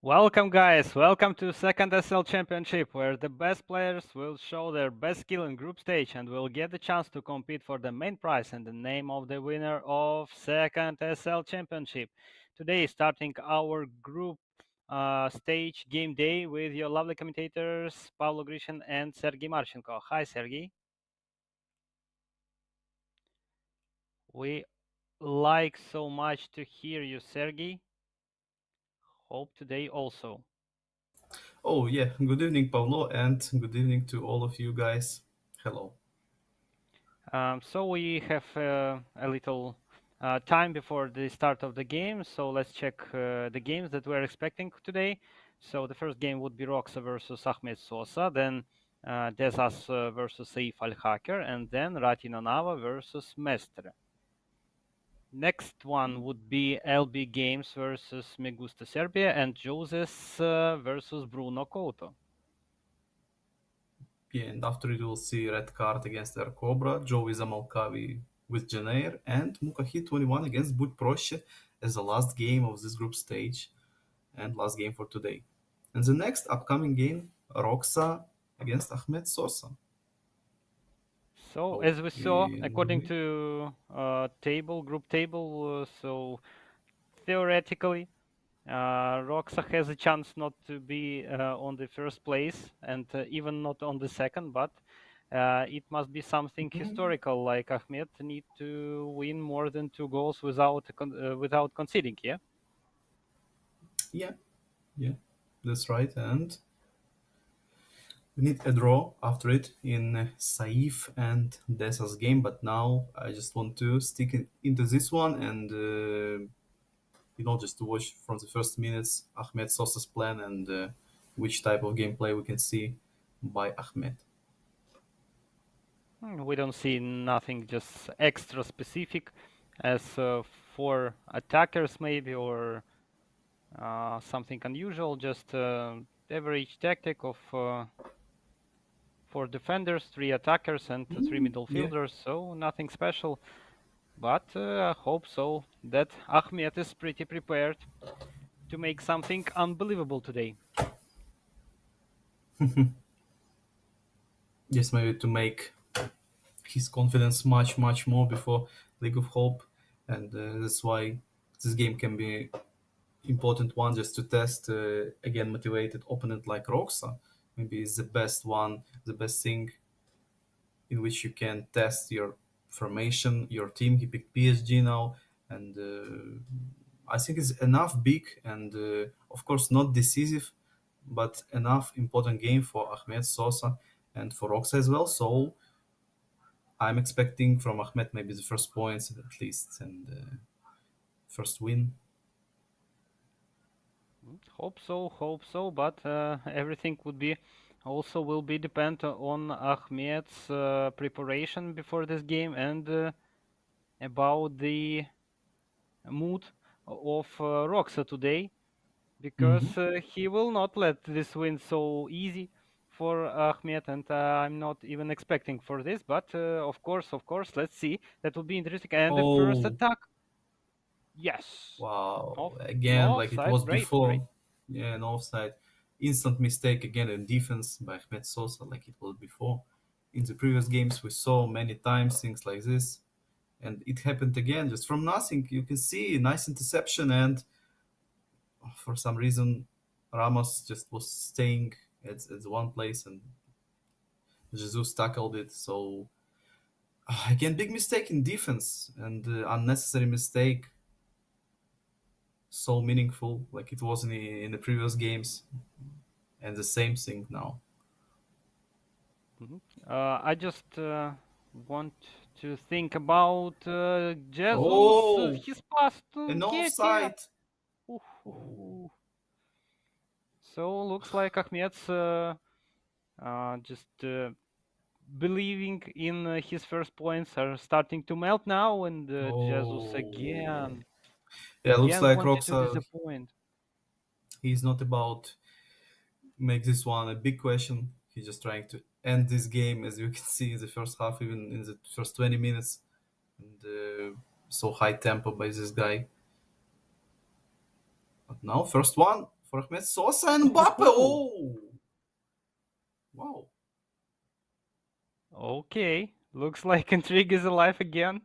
Welcome guys, welcome to second ESEL championship where the best players will show their best skill in group stage and will get the chance to compete for the main prize and the name of the winner of second ESEL championship. Today starting our group stage game day with your lovely commentators Pavlo Grishin and Sergey Marchenko. Hi Sergey. We like so much to hear you Sergey. Hope today also. Oh, yeah. Good evening, Pablo, and good evening to all of you guys. Hello. So we have a little time before the start of the game, so let's check the games that we're expecting today. So the first game would be Roxa versus Ahmed Sosa, then Desas versus Saif Al Haker, and then Ratino Nava versus Mestre. Next one would be LB Games versus Megusta Serbia, and Joses versus Bruno Couto. Yeah, and after it, we'll see red card against Air Cobra, Joey Zamalkavi with Janeir, and Mukahit 21 against Bud Proche as the last game of this group stage and last game for today. And the next upcoming game, Roxa against Ahmed Sosa. So Oh, as we saw, according we- to group table, so theoretically, Roxa has a chance not to be on the first place and even not on the second, but it must be something historical, like Ahmed need to win more than 2 goals without conceding. Yeah. yeah, yeah, that's right. And we need a draw after it in Saif and Desa's game, but now I just want to stick into this one and just to watch from the first minutes Ahmed Sosa's plan and which type of gameplay we can see by Ahmed. We don't see nothing just extra specific as for attackers maybe or something unusual, just average tactic of 4 defenders, 3 attackers, and 3 midfielders. Yeah. So nothing special. But I hope so that Ahmed is pretty prepared to make something unbelievable today. Yes, maybe to make his confidence much more before League of Hope, and that's why this game can be important one just to test again motivated opponent like Roxa. Maybe it's the best one, the best thing in which you can test your formation, your team. He picked PSG now, and I think it's enough big and of course not decisive, but enough important game for Ahmed Sosa and for Roxa as well. So I'm expecting from Ahmed maybe the first points at least and first win. Hope so. But everything would be also will be depend on Ahmed's preparation before this game and about the mood of Roxa today, Mhm. because he will not let this win so easy for Ahmed, and I'm not even expecting for this. But of course, let's see. That will be interesting. And the first Oh, attack, yes, wow. off, Again, no like it offside, was great, great. before. Yeah, no offside. Instant mistake again in defense by Ahmed Sosa, like it was before. In the previous games, we saw many times things like this. And it happened again, just from nothing. You can see nice interception, and for some reason, Ramos just was staying at one place, and Jesus tackled it. So, again, big mistake in defense and unnecessary mistake. So meaningful, like it was in the previous games, and the same thing now. Mhm. I just want to think about Jesus, Oh, his pass to an Nketiah. offside. Ooh, ooh, Oh, ooh. So looks like Ahmed's just believing in his first points are starting to melt now, and Jesus oh. Yeah, looks again like wanted to Roxa. disappoint. He's not about make this one a big question. He's just trying to end this game, as you can see in the first half, even in the first 20 minutes, and so high tempo by this guy. But now, first one, for Ahmed Sosa and Mbappe. Ooh, Oh, wow. okay. Looks like intrigue is alive again.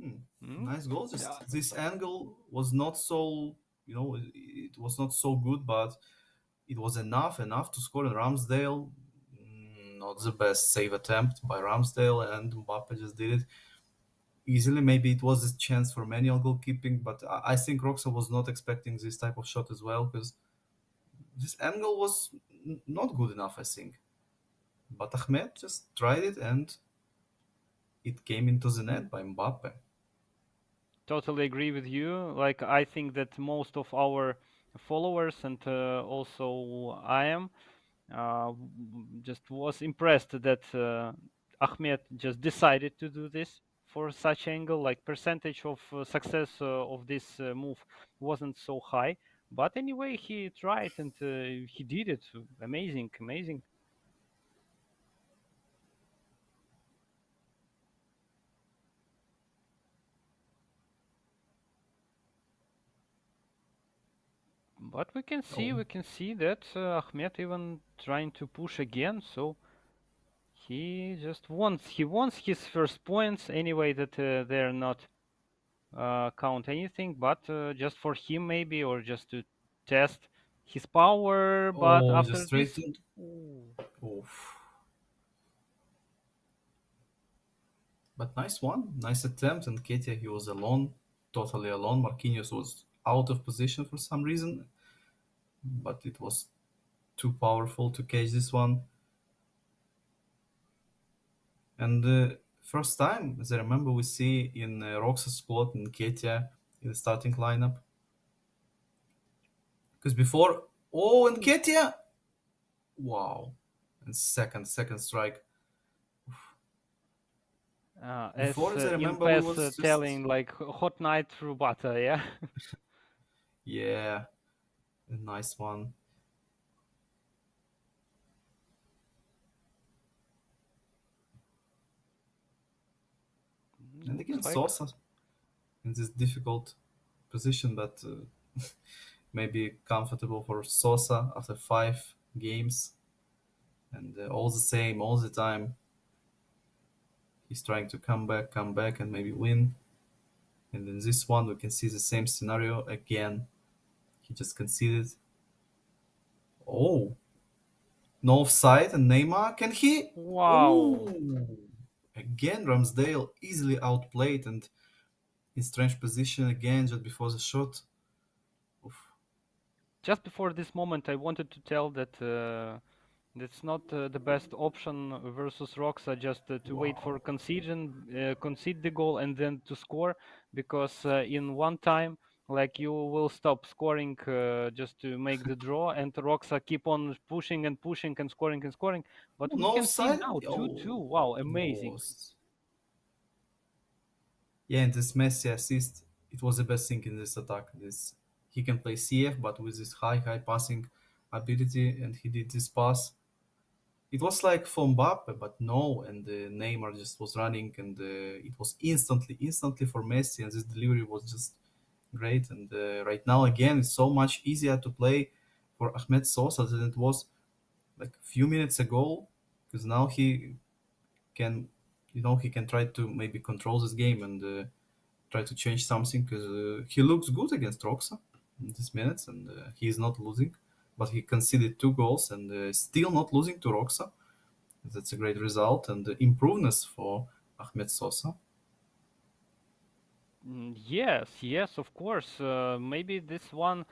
Hmm. Hmm? Nice goal. Yeah. Just this angle was not so, it was not so good, but it was enough to score. And Ramsdale, not the best save attempt by Ramsdale, and Mbappe just did it easily. Maybe it was a chance for manual goalkeeping, but I think Roxa was not expecting this type of shot as well because this angle was not good enough, I think. But Ahmed just tried it and it came into the net by Mbappe. Totally agree with you. Like, I think that most of our followers and also I am just was impressed that Ahmed just decided to do this for such angle. Like, percentage of success of this move wasn't so high, but anyway, he tried and he did it. Amazing, amazing. But Oh, we can see that Ahmed even trying to push again. So he wants his first points anyway. That they're not count anything, but just for him maybe, or just to test his power. But oh, just after straight this, in. ooh, Oof. But nice one, nice attempt. And Ketia, he was alone, totally alone. Marquinhos was out of position for some reason, but it was too powerful to catch this one. And first time, as I remember, we see in Roxas squad and Ketia in the starting lineup. Because before, oh, and ooh, Ketia, wow, and second strike. as Before, as I in remember, we PES was just telling like hot night through butter, yeah. yeah, a nice one. And Looks again, like Sosa in this difficult position, but maybe comfortable for Sosa after 5 games, and all the same, all the time. He's trying to come back, and maybe win. And in this one, we can see the same scenario again. He just conceded. Oh, no offside, and Neymar can he? wow. Oh, again Ramsdale easily outplayed and in strange position again just before the shot. Oof. Just before this moment, I wanted to tell that that's not the best option versus Roxa. Just to wait for Wow. concede the goal, and then to score, because in one time, like, you will stop scoring just to make the draw, and Roxa keep on pushing and pushing and scoring and scoring. But Oh, we no can see offside. now 2-2. Oh, Wow, it amazing. was. Yeah, and this Messi assist, it was the best thing in this attack. This he can play CF, but with this high passing ability, and he did this pass. It was like for Mbappe, but no, and Neymar just was running, and it was instantly for Messi, and this delivery was just great. And right now, again, it's so much easier to play for Ahmed Sosa than it was like a few minutes ago, because now he can, he can try to maybe control this game and try to change something, because he looks good against Roxa in these minutes, and he is not losing, but he conceded 2 goals and still not losing to Roxa. That's a great result and improvements for Ahmed Sosa. Yes, yes, of course. Maybe this one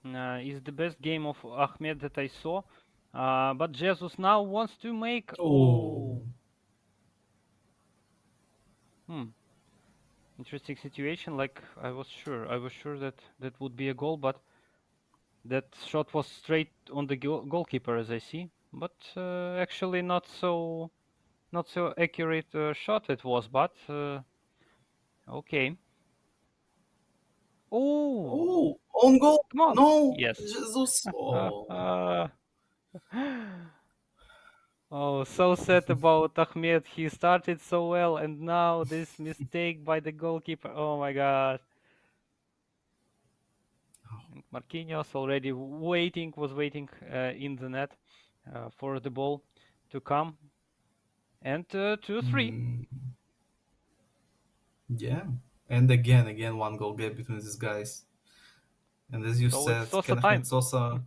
is the best game of Ahmed that I saw. But Jesus now wants to make. Oh, Oh, hmm, interesting situation. Like, I was sure that that would be a goal, but that shot was straight on the goalkeeper, as I see. But actually, not so accurate shot it was. But okay. Oh, oh, own goal! come on. No, Yes. Jesus! Oh, Oh, so sad about Ahmed. He started so well, and now this mistake by the goalkeeper. Oh my God. And Marquinhos already was waiting in the net for the ball to come. And 2-3. Mm, yeah. And again, one goal gap between these guys. And as you So it's said, Sosa can Ahmed time. Sosa,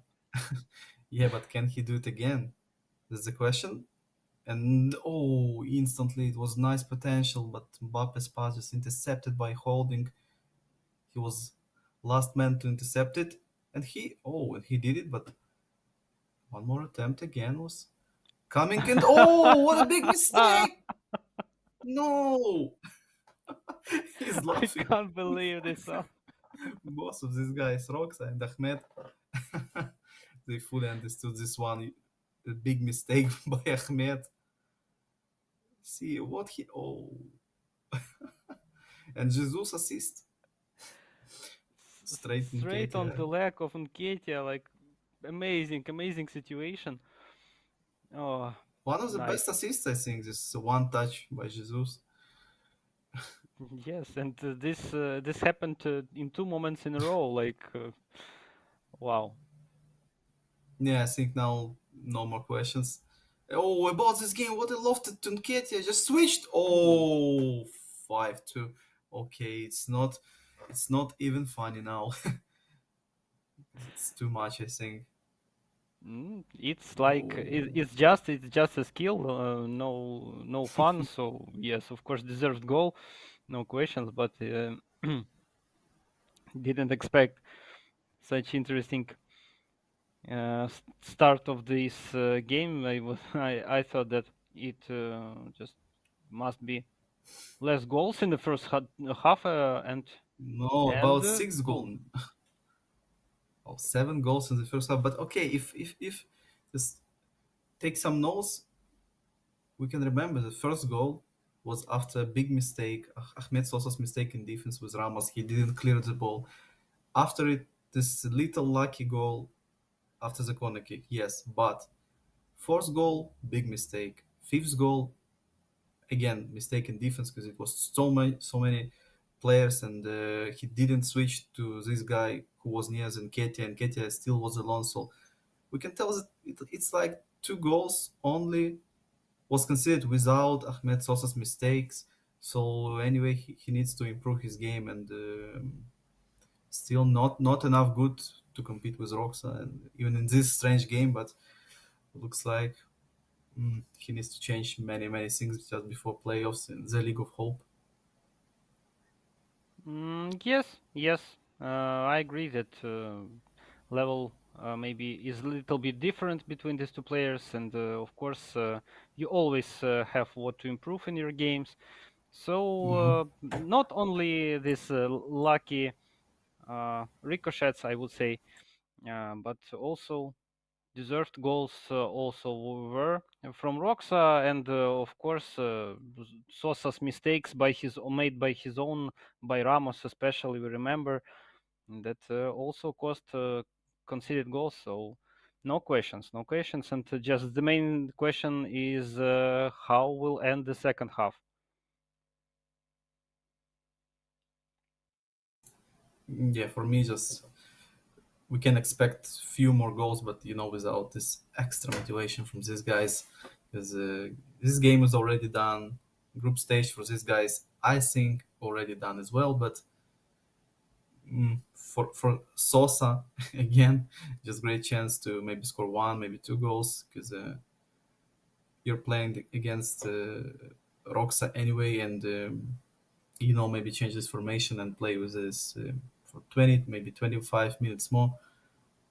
yeah, but can he do it again? That's the question. And oh, instantly it was nice potential, but Mbappe's pass just intercepted by Holding. He was last man to intercept it, and he did it. But one more attempt again was coming, and oh, what a big I mistake! No, he's laughing. can't believe this. Both of these guys, Roxa and Ahmed, they fully understood this one. A big mistake by Ahmed. See what he and Jesus assist straight in Straight on Ketia. the leg of Nketiah, like amazing situation. Oh, One of the nice. best assists, I think, this one touch by Jesus. Yes, and this happened in two moments in a row. Like, wow. Yeah, I think now no more questions. Oh, about this game, what I loved to Nketiah just switched. Mm. Oh, 5-2. Okay, it's not even funny now. It's too much, I think. It's like Oh, it's just a skill, no fun. So yes, of course, deserved goal, no questions. But didn't expect such interesting start of this game. I thought that it just must be less goals in the first half and no, and about six boom. goals. Oh, 7 goals in the first half. But okay, if just take some notes, we can remember the first goal was after a big mistake, Ahmed Sosa's mistake in defense with Ramos. He didn't clear the ball. After it, this little lucky goal after the corner kick, yes. But fourth goal, big mistake. Fifth goal, again, mistake in defense because it was so many players, and he didn't switch to this guy who was near than Ketia, and Ketia still was alone. So we can tell that it's like 2 goals only was considered without Ahmed Sosa's mistakes. So anyway, he needs to improve his game, and still not enough good to compete with Roxa, and even in this strange game. But looks like he needs to change many things just before playoffs in the League of Hope. Yes. I agree that level maybe is a little bit different between these two players, and of course, you always have what to improve in your games. So Mhm. not only this lucky ricochets, I would say, but also deserved goals also were from Roxa, and of course Sosa's mistakes made by his own, by Ramos especially. We remember that also cost conceded goals. So no questions, and just the main question is how will end the second half. Yeah, for me, just we can expect few more goals, but without this extra motivation from these guys, because this game is already done. Group stage for these guys, I think, already done as well. But for Sosa, again, just great chance to maybe score one, maybe 2 goals, because you're playing against Roxa anyway, and maybe change this formation and play with this for 20, maybe 25 minutes more.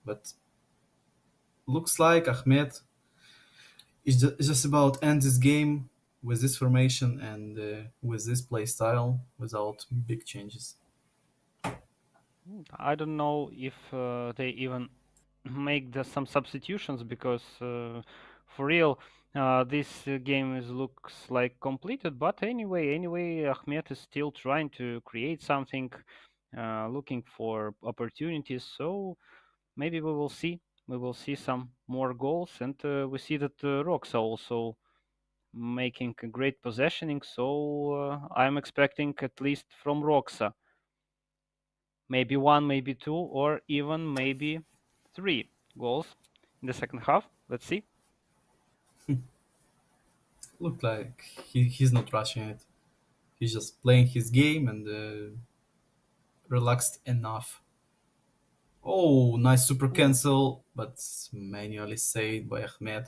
But looks like Ahmed is just about end this game with this formation and with this play style without big changes. I don't know if they even make some substitutions because for real this game looks like completed. But anyway, Ahmed is still trying to create something, looking for opportunities. So maybe we will see some more goals, and we see that Roxa also making a great possessioning. So I'm expecting at least from Roxa maybe one, maybe two, or even maybe three goals in the second half. Let's see. Look like he's not rushing it. He's just playing his game and relaxed enough. Oh, nice super Ooh. cancel, but manually saved by Ahmed.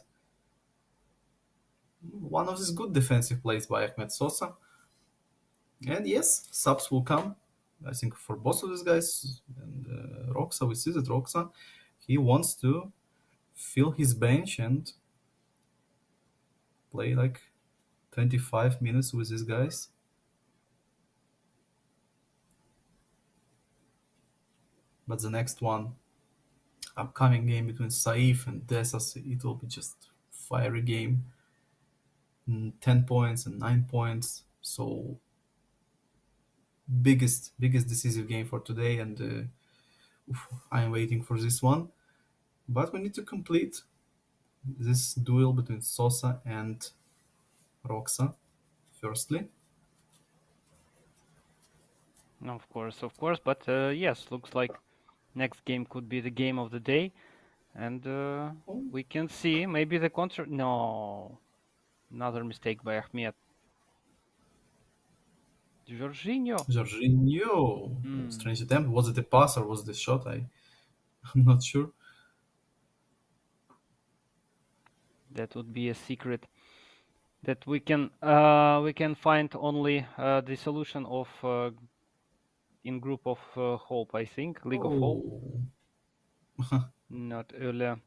One of these good defensive plays by Ahmed Sosa. And yes, subs will come. I think for both of these guys. And Roxa, we see that Roxa, he wants to fill his bench and play like 25 minutes with these guys. But the next one, upcoming game between Saif and Desas, it will be just fiery game. 10 points and 9 points. So biggest decisive game for today, and I'm waiting for this one. But we need to complete this duel between Sosa and Roxa. Firstly, Of course, of course. But yes, looks like next game could be the game of the day, and oh, we can see maybe the contra. No, another mistake by Ahmed. Jorginho. Jorginho, oh, Hmm, strange attempt. Was it a pass or was it a shot? I'm not sure. that would be a secret that we can find only the solution of in group of hope. I think League of Hope, Oh, not earlier.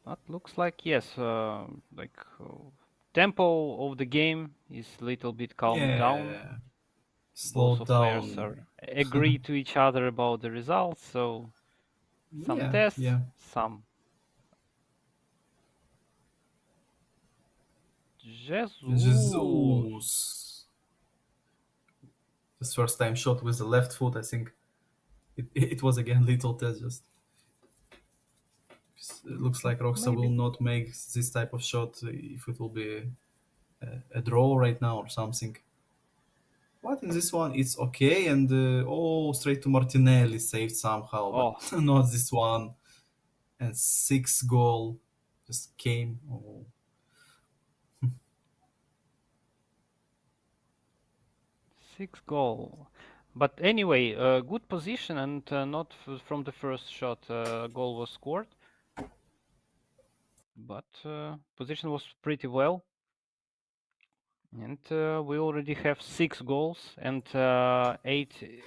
But looks like yes, like tempo of the game is a little bit calming down. yeah, slow Both of players down. are agree to each other about the results. So some Yeah, tests, yeah. some Jesus. Jesus. His first time shot with the left foot, I think it was again little test. Just it looks like Roxa will Maybe. not make this type of shot if it will be a draw right now or something. But in this one, it's okay. And oh, straight to Martinelli, saved somehow, but Oh, not this one. And six goal just came. Oh, 6 goal. But anyway, good position and not from the first shot goal was scored, but position was pretty well. And we already have 6 goals and 8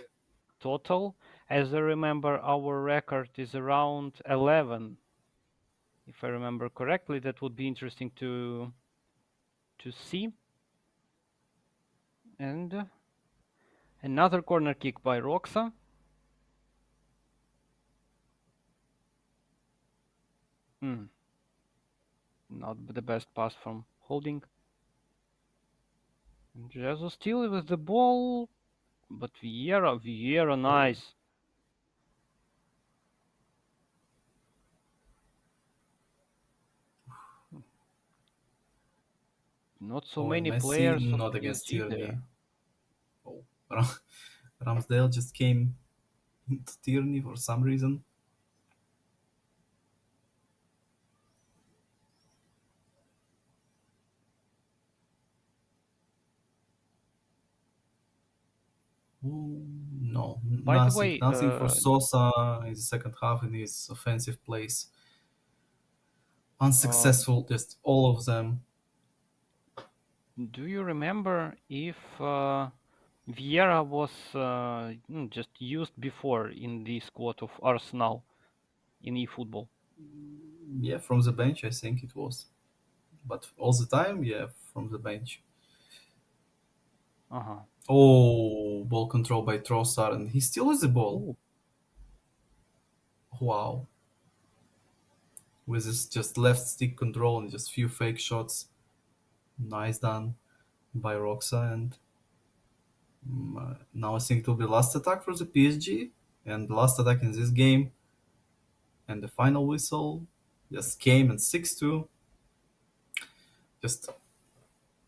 total. As I remember, our record is around 11, if I remember correctly. That would be interesting to see. And another corner kick by Roxa. Hmm, not the best pass from Holding. And Jesus still with the ball, but Vieira, nice. Not so oh, and many Messi players of not against PSG Tierney. there. Oh, Ramsdale just came into Tierney for some reason. Oh, no, By the nothing, way, nothing for Sosa in the second half in his offensive plays. uh, Unsuccessful, just all of them. do you remember if Vieira was just used before in the squad of Arsenal in eFootball? Yeah, from the bench, I think it was. But all the time, yeah, from the bench. Uh-huh. Oh, ball control by Trossard, and he still has the ball. Ooh, Wow. With this just left stick control and just few fake shots. Nice done by Roxa. And now I think it will be last attack for the PSG. And the last attack in this game. And the final whistle just came and 6-2. Just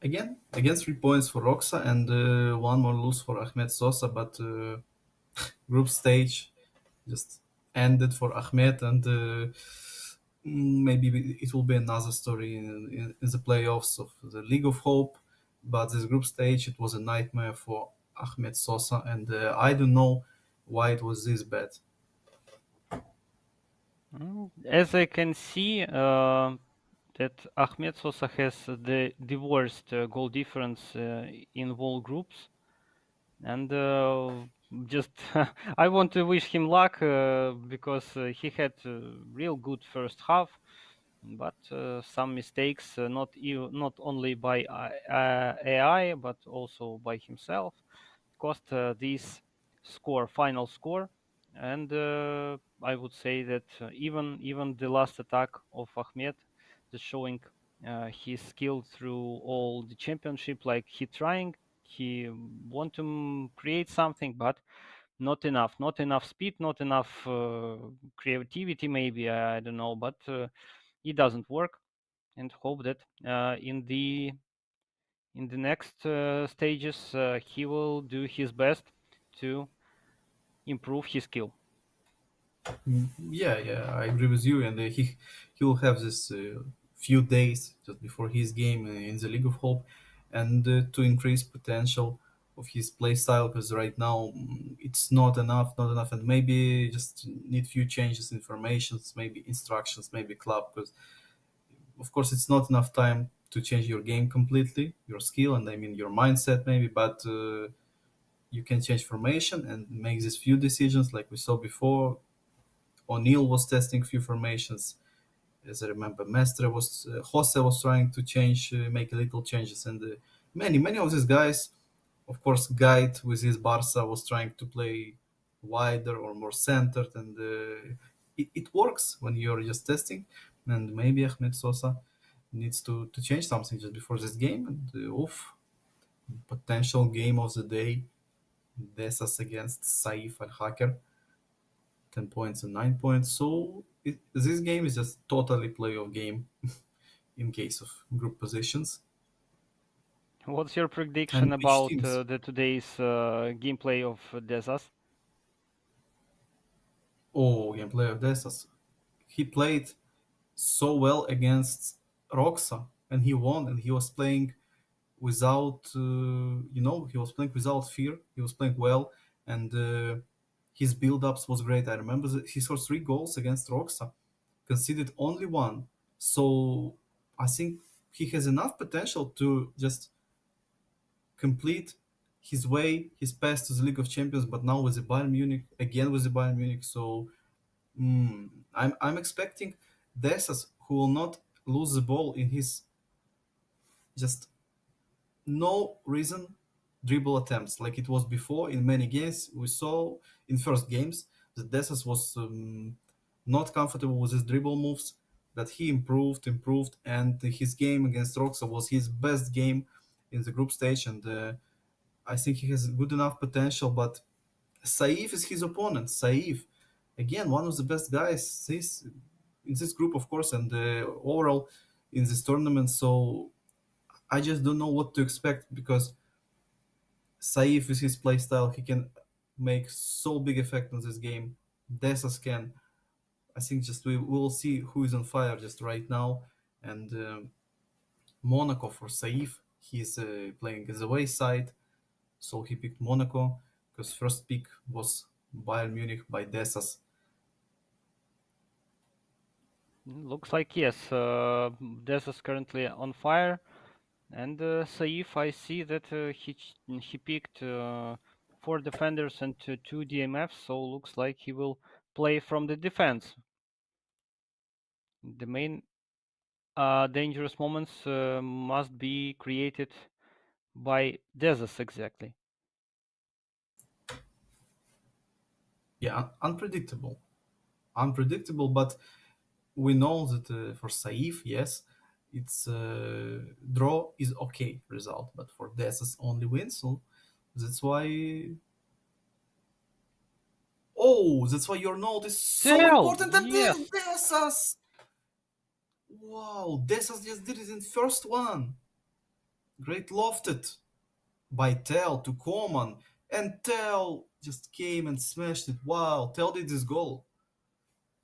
Again 3 points for Roxa and one more lose for Ahmed Sosa, but group stage just ended for Ahmed, and maybe it will be another story in the playoffs of the League of Hope. But this group stage, it was a nightmare for Ahmed Sosa, and I don't know why it was this bad. As I can see, that Ahmed Sosa has the worst goal difference in all groups, and just I want to wish him luck because he had a real good first half, but some mistakes, not only by AI but also by himself, cost this final score. And I would say that even the last attack of Ahmed is showing his skill through all the championship. Like he want to create something, but not enough speed, not enough creativity. Maybe I don't know, but it doesn't work. And hope that in the next stages he will do his best to improve his skill. Yeah, yeah, I agree with you, and he will have this few days just before his game in the League of Hope, and to increase potential of his play style, because right now it's not enough, and maybe just need few changes, informations, maybe instructions, maybe club, because of course it's not enough time to change your game completely, your skill, and I mean your mindset maybe, but you can change formation and make these few decisions like we saw before. O'Neill was testing few formations. As I remember, Mestre was Jose was trying to change, make little changes, and many of these guys, of course, Guide with his Barca was trying to play wider or more centered, and it works when you're just testing. And maybe Ahmed Sosa needs to change something just before this game. And oof, potential game of the day, Desas against Saif Al Hacker. 10 points and 9 points. So this game is just totally playoff game in case of group positions. What's your prediction And which about teams? the today's gameplay of Desas? Oh, gameplay of Desas. He played so well against Roxa and he won, and he was playing without, he was playing without fear. He was playing well, and his build-ups was great. I remember that he scored 3 goals against Roxa, conceded only one. So I think he has enough potential to just complete his way, his path to the League of Champions, but now with the Bayern Munich, again with the Bayern Munich. So I'm expecting Desas, who will not lose the ball in his just no reason dribble attempts like it was before in many games. We saw in first games that Desas was not comfortable with his dribble moves, that he improved, and his game against Roxa was his best game in the group stage, and I think he has good enough potential, but Saif is his opponent. Saif, again, one of the best guys in this group, of course, and overall in this tournament. So I just don't know what to expect because Saif with his playstyle, he can make so big effect on this game. Desas can. I think just we will see who is on fire just right now. And Monaco for Saif, he's playing as a away side, so he picked Monaco because first pick was Bayern Munich by Desas. Looks like yes, Desas currently on fire, and Saif, I see that he picked 4 defenders and 2 DMFs, so looks like he will play from the defense. The main dangerous moments must be created by Desas exactly. Yeah, unpredictable. But we know that for Saif, yes, it's draw is okay result, but for Desas only win. So that's why. Oh, that's why your note is so Tell important. And yes. Desas, wow, Desas just did it in first one. Great lofted by Tel to Coman, and Tel just came and smashed it. Wow, Tel did this goal.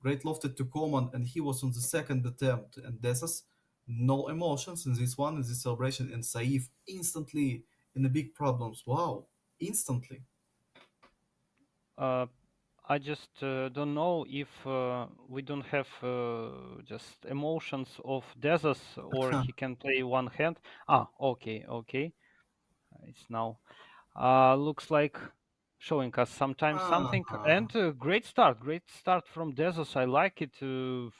Great lofted to Coman, and he was on the second attempt. And Desas, no emotions in this one, in this celebration. And Saif instantly in the big problems. Wow, instantly. Uh, I just don't know if we don't have just emotions of Dezas or he can play one hand. Ah, okay, okay. It's now looks like showing us sometimes something. Ah. And great start from Dezas. I like it.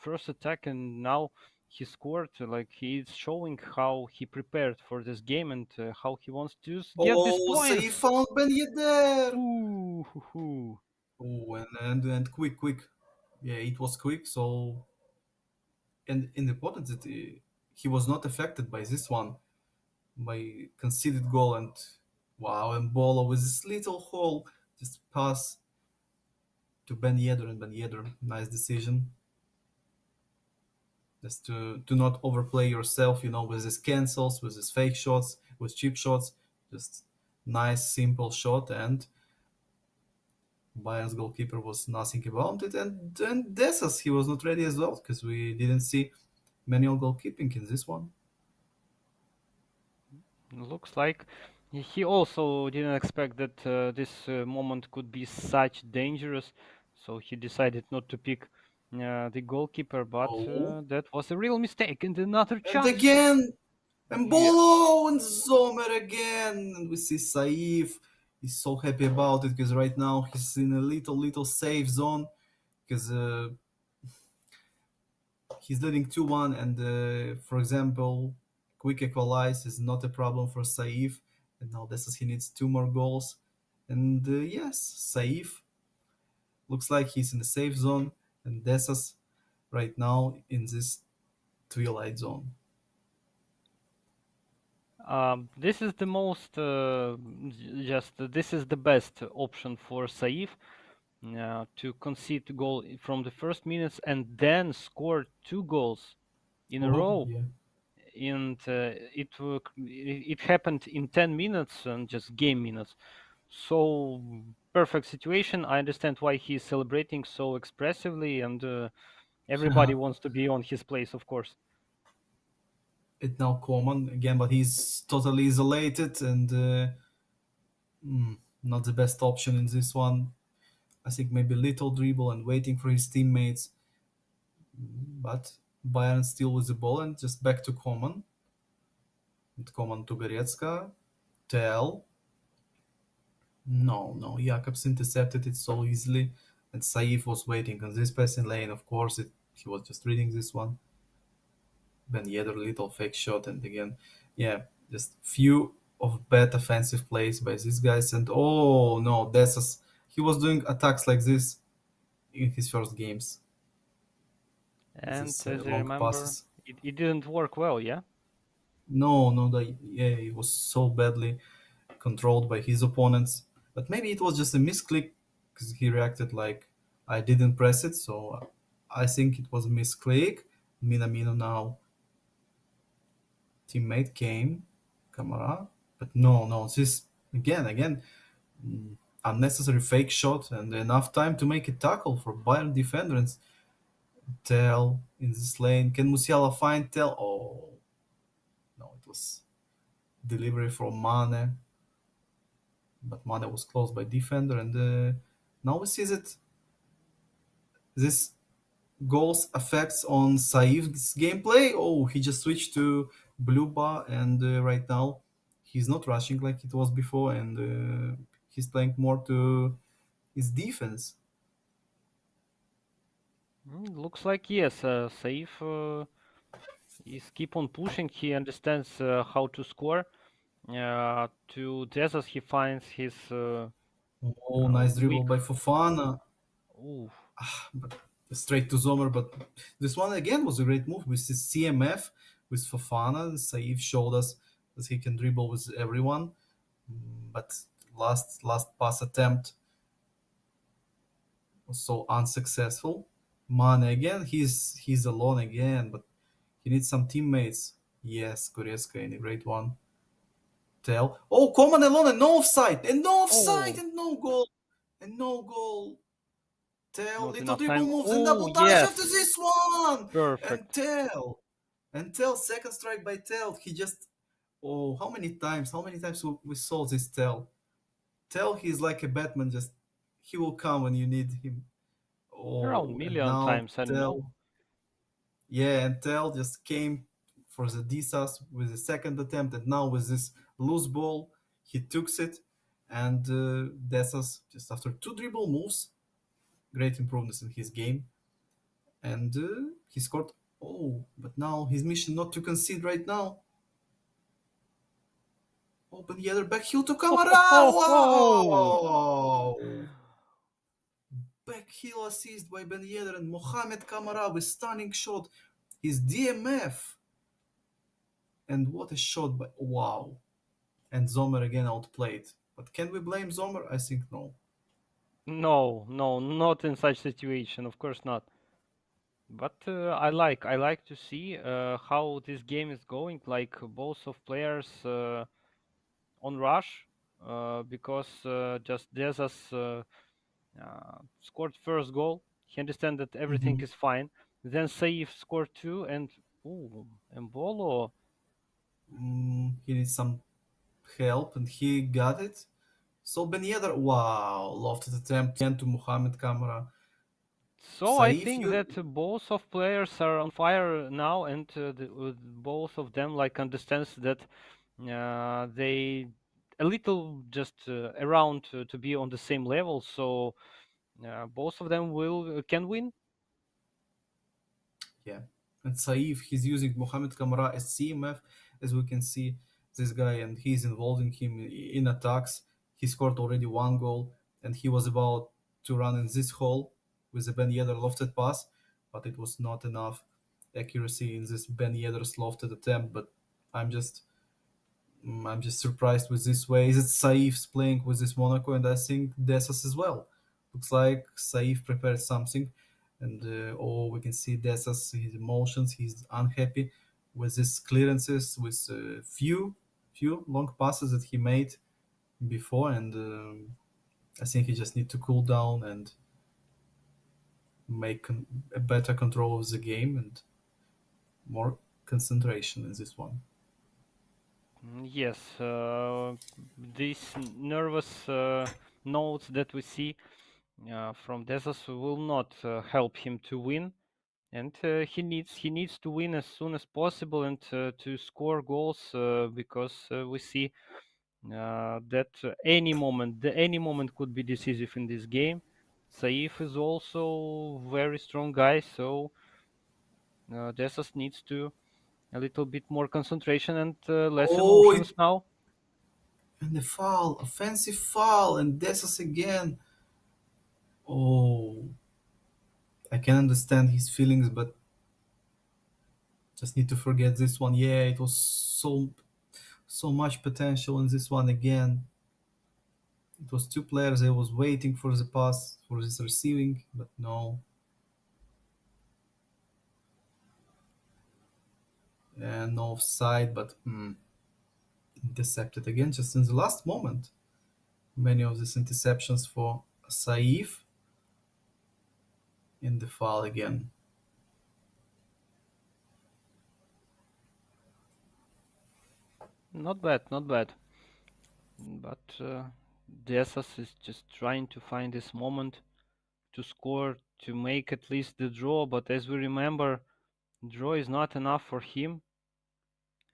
First attack and now he scored. Like he's showing how he prepared for this game and how he wants to get these Oh, Saif points. found Ben Yedder. Ooh, hoo, hoo. Oh, and quick, quick. Yeah, it was quick. So, and in the important that he was not affected by this one, by conceded goal. And wow, and Bolo with this little hole, just pass to Ben Yedder, and Ben Yedder, nice decision. Just to not overplay yourself, with his cancels, with his fake shots, with cheap shots. Just nice, simple shot, and Bayern's goalkeeper was nothing about it. And Dessas, he was not ready as well, because we didn't see manual goalkeeping in this one. Looks like he also didn't expect that this moment could be such dangerous, so he decided not to pick the goalkeeper. But Oh, that was a real mistake and another and chance. again, and Yeah, Bolo and Zomer again. And we see Saif. He's so happy about it because right now he's in a little safe zone because he's leading 2-1. And for example, quick equalize is not a problem for Saif. And now this is he needs two more goals. And yes, Saif looks like he's in the safe zone, and Dessas right now in this twilight zone. this is the most just this is the best option for Saif to concede a goal from the first minutes and then score two goals in a Oh row. yeah. And it happened in 10 minutes and just game minutes, so perfect situation. I understand why he's celebrating so expressively, and everybody wants to be on his place, of course. It's now common again, but he's totally isolated and not the best option in this one. I think maybe little dribble and waiting for his teammates, but Bayern still with the ball and just back to common. And common to Goretzka. Tell. No, no, Jakobs intercepted it so easily, and Saif was waiting on this passing lane. Of course, he was just reading this one. Ben Yedder little fake shot, and again, yeah, just few of bad offensive plays by these guys. And oh no, he was doing attacks like this in his first games. And These as I long remember, passes. it didn't work well, yeah. No, no, yeah, it was so badly controlled by his opponents. But maybe it was just a misclick because he reacted like I didn't press it. So I think it was a misclick. Minamino now teammate came, Camara. But no, no, this again, unnecessary fake shot and enough time to make a tackle for Bayern defender and Tell in this lane. Can Musiala find Tell? Oh no, it was delivery from Mane, but Mane was close by defender. And now we see that this goals effects on Saif's gameplay. Oh, he just switched to blue bar, and right now he's not rushing like it was before, and he's playing more to his defense. Looks like yes, Saif is keep on pushing. He understands how to score. To Desas, he finds his Oh, nice dribble weak. by Fofana, Ooh, but straight to Zomer. But this one again was a great move with his CMF with Fofana. Saif showed us that he can dribble with everyone, but last pass attempt was so unsuccessful. Mane again, he's alone again, but he needs some teammates. Yes, Goretzka in a great one. Tell. Oh, Coman alone and no offside. And no offside Oh, and no goal. And no goal. Tell. not Little enough dribble time. moves and Oh, double touch after yes. this one. And Perfect. Tell. And Tell, second strike by Tell. He just. Oh, how many times? How many times we saw this Tell? Tell he's like a Batman, just. He will come when you need him. Around Oh, and million now times, I don't know. Tell. Yeah, and Tell just came for the Disas with the second attempt, and now with this loose ball, he took it, and Desas just after two dribble moves, great improvements in his game, and he scored. Oh, but now his mission not to concede right now. Open the other back heel to Ho, Kamara. ho, ho, ho. Wow! Back heel assist by Ben Yedder and Mohamed Kamara with stunning shot. His DMF. And what a shot by wow. And Zomer again outplayed. But can we blame Zomer? I think no. No, no, not in such situation. Of course not. But I like to see how this game is going. Like both of players on rush, because just Desas scored first goal. He understand that everything Hmm. is fine. Then Saif scored two, and ooh, Embolo. He needs some help, and he got it. So Ben Yedder, wow, lofted attempt again to Mohamed Kamara. So I Saif, think you that both of players are on fire now, and both of them like understands that they a little just around to be on the same level. So both of them will can win. yeah. And Saif, he's using Mohamed Kamara as CMF, as we can see this guy, and he's involving him in attacks. He scored already one goal, and he was about to run in this hole with a Ben Yedder lofted pass, but it was not enough accuracy in this Ben Yedder's lofted attempt. But I'm just I'm just surprised with this way. Is it Saif's playing with this Monaco, and I think Desas as well. Looks like Saif prepared something, and oh, we can see Desas his emotions. He's unhappy with his clearances, with few long passes that he made before, and I think he just need to cool down and make a better control of the game and more concentration in this one. Yes, these nervous notes that we see from Desas will not help him to win, and he needs to win as soon as possible and to score goals because we see that any moment could be decisive in this game. Saif is also very strong guy, so Desas needs to a little bit more concentration and less Oh, emotions now. and the foul, offensive foul, and Desas again. Oh, I can understand his feelings, but just need to forget this one. Yeah, it was so much potential in this one again. It was two players. I was waiting for the pass for this receiving, but no, and no offside. But intercepted again just in the last moment. Many of these interceptions for Saif in the foul again. Not bad, not bad. But Desas is just trying to find this moment to score, to make at least the draw. But as we remember, draw is not enough for him,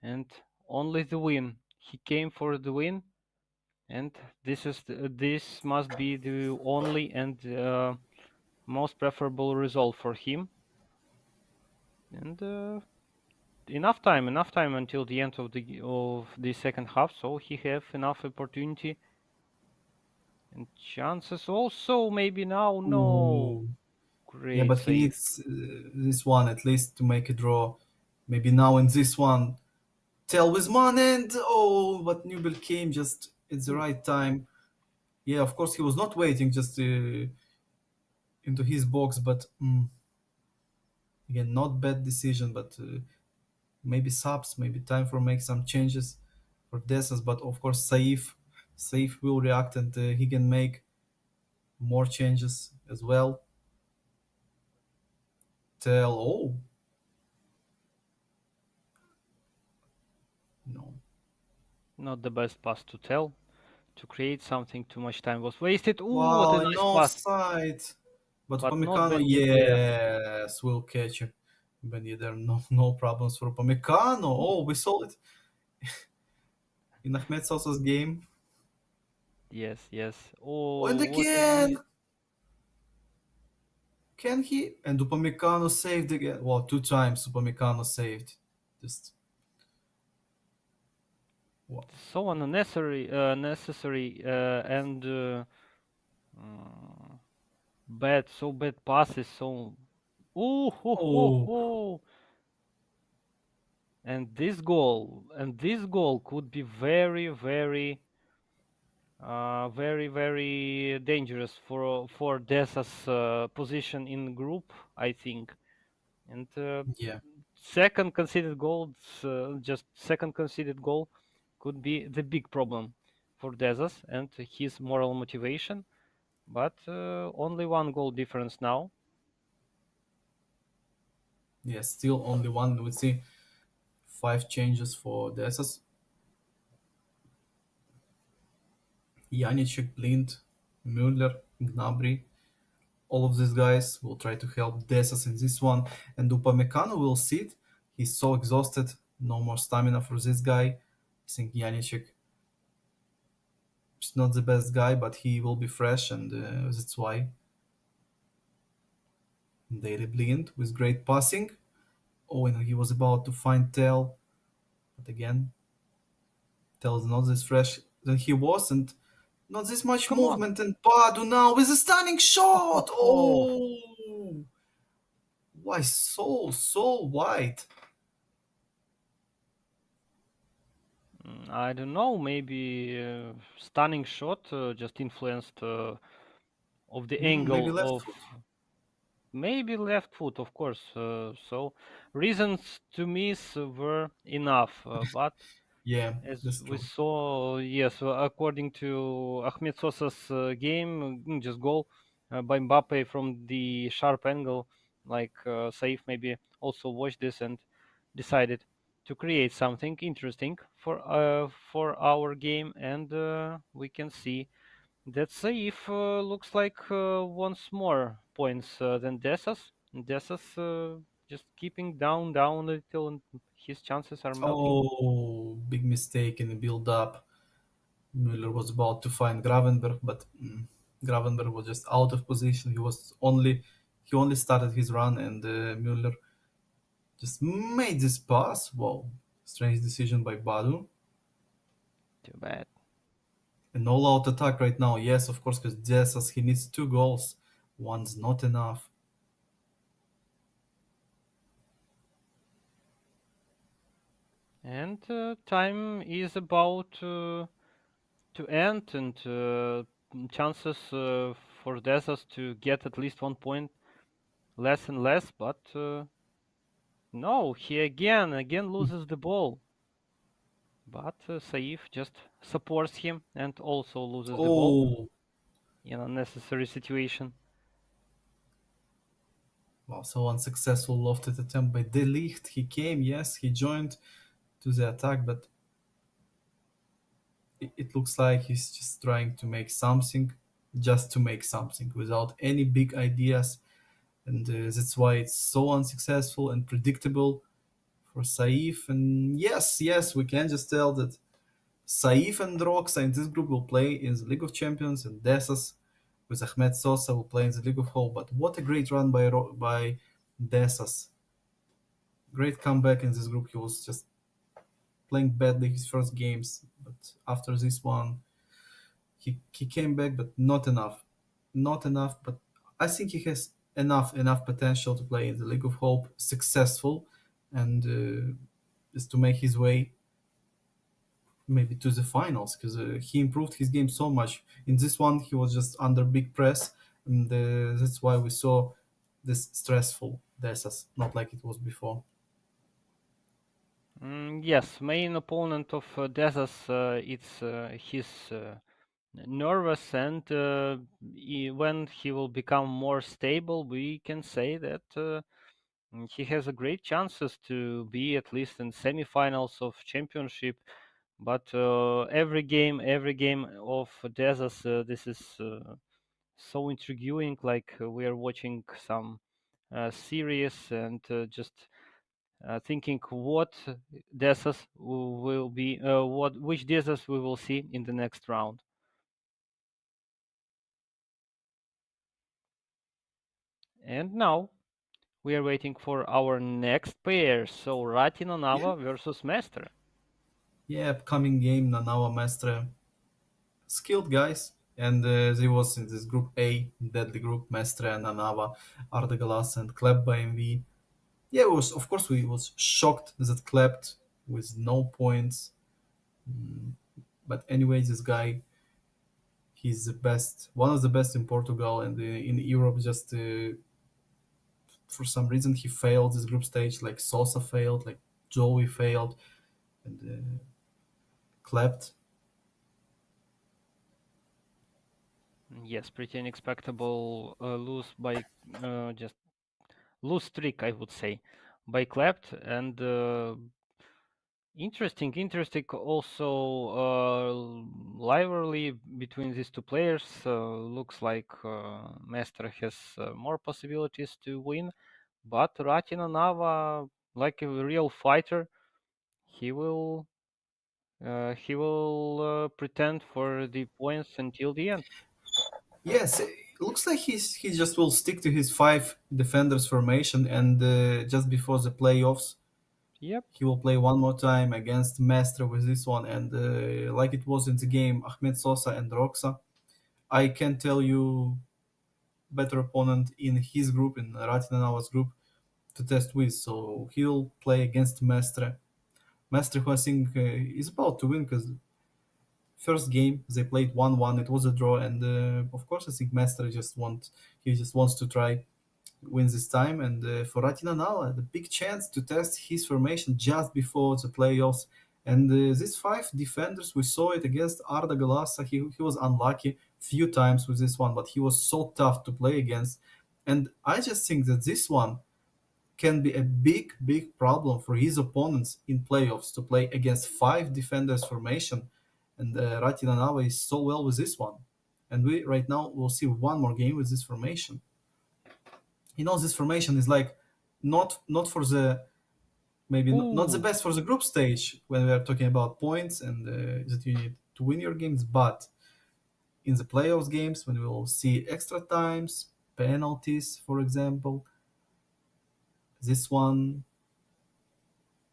and only the win. He came for the win, and this must be the only and most preferable result for him. And enough time until the end of the second half, so he have enough opportunity and chances. Also, maybe now, no, Ooh. Yeah, great but he save. needs this one at least to make a draw. Maybe now in this one, Tell with man and oh, but Newell came just at the Ooh, right time. Yeah, of course he was not waiting just into his box, but again, not bad decision. But maybe subs, maybe time for make some changes. for Desas, but of course Saif will react and he can make more changes as well. Tell no. Not the best pass to tell. To create something, too much time was wasted. Ooh, what Wow, a and nice pass. offside. But But not Upamecano, Ben Yedder. yes, will catch him. Ben Yedder, no problems for Upamecano. Oh, we saw it in Ahmed Sosa's game. Yes, yes. Oh, and Oh, what a again, nice. can he? And Upamecano saved again. Well, two times Upamecano saved. Just wow. So unnecessary, necessary, and uh, bad. So bad passes. So. Ooh, ho, ho, Oh, ho. And this goal could be very, very, very, very dangerous for Desa's position in group, I think. And yeah. second conceded goal, just second conceded goal, could be the big problem for Desas and his moral motivation. But only one goal difference now. Yeah, still only one. We see five changes for the SS. Janicic, Blind, Müller, Gnabry. All of these guys will try to help Desas in this one. And Upamecano will sit. He's so exhausted. No more stamina for this guy. I think Janicic is not the best guy, but he will be fresh, and that's why they Blind with great passing. Oh, and he was about to find Tell, but again, Tell is not this fresh than he was, and not this much Come on. movement. And Padu now with a stunning shot. Oh, Oh, why so wide? I don't know. Maybe stunning shot just influenced of the Maybe angle left of foot. maybe left foot, of course. So reasons to miss were enough, but Yeah, as that's we true. saw, yes, according to Ahmed Sosa's game, just goal by Mbappe from the sharp angle, like Saif maybe also watched this and decided to create something interesting for our game, and we can see that Saif looks like wants more points than Desas. Desas just keeping down a little, and his chances are melting. Oh, big mistake in the build-up. Müller was about to find Gravenberg, but Gravenberg was just out of position. He only started his run, and Müller just made this pass. Wow, strange decision by Badu. Too bad. An all-out attack right now. Yes, of course, because Jesus he needs two goals. One's not enough. And time is about to end, and chances for Desas to get at least 1 point less and less. But no, he again loses the ball. But Saif just supports him and also loses the ball Oh, in a necessary situation. wow! So unsuccessful lofted attempt by De Ligt. He came, yes, he joined to the attack, but it looks like he's just trying to make something, just to make something, without any big ideas, and that's why it's so unsuccessful and predictable for Saif. And yes, we can just tell that Saif and Roxa in this group will play in the League of Champions, and Desas with Ahmed Sosa will play in the League of Hope. But what a great run by Desas! Great comeback in this group. He was just playing badly his first games, but after this one, he came back, but not enough. But I think he has enough potential to play in the League of Hope, successful, and just to make his way maybe to the finals because he improved his game so much. In this one, he was just under big press, and that's why we saw this stressful Desas, not like it was before. Yes, main opponent of Dezas, it's he's nervous, and when he will become more stable, we can say that he has a great chances to be at least in semifinals of championship. But every game of Dezas, this is so intriguing. Like we are watching some series and just thinking what Dezas will be, what which Dezas we will see in the next round. And now we are waiting for our next pair. So Ratina Yeah, Nava versus Mestre. yeah, upcoming game Nanawa Mestre, skilled guys, and they was in this group A, deadly group, Mestre, Nanava, Ardagalas, and Kleb by MV. Yeah, it was, of course we was shocked that Klept with no points. But anyway, this guy, he's the best, one of the best in Portugal and in Europe. Just for some reason he failed this group stage, like Sosa failed, like Joey failed, and Klept. Yes, pretty unexpectable lose by just lose streak, I would say, by Klept, and interesting also lively between these two players. Looks like Mestre has more possibilities to win, but Ratina Nava, like a real fighter, he will pretend for the points until the end. Yes, it looks like he just will stick to his five defenders formation, and just before the playoffs, Yep. he will play one more time against Mestre with this one, and like it was in the game, Ahmed Sosa and Roxa. I can tell you better opponent in his group, in Ratinanawa's group, to test with. So he'll play against Mestre. Mestre, who I think is about to win because first game they played 1-1. It was a draw, and of course I think Mestre just wants to try win this time. And for Ratina now, the big chance to test his formation just before the playoffs. And these five defenders, we saw it against Arda Galasa. He was unlucky few times with this one, but he was so tough to play against. And I just think that this one can be a big problem for his opponents in playoffs to play against five defenders formation. And Ratina Nava is so well with this one. And we right now will see one more game with this formation. This formation is like not for the maybe not the Ooh, best for the group stage when we are talking about points and that you need to win your games, but in the playoffs games when we will see extra times, penalties, for example, this one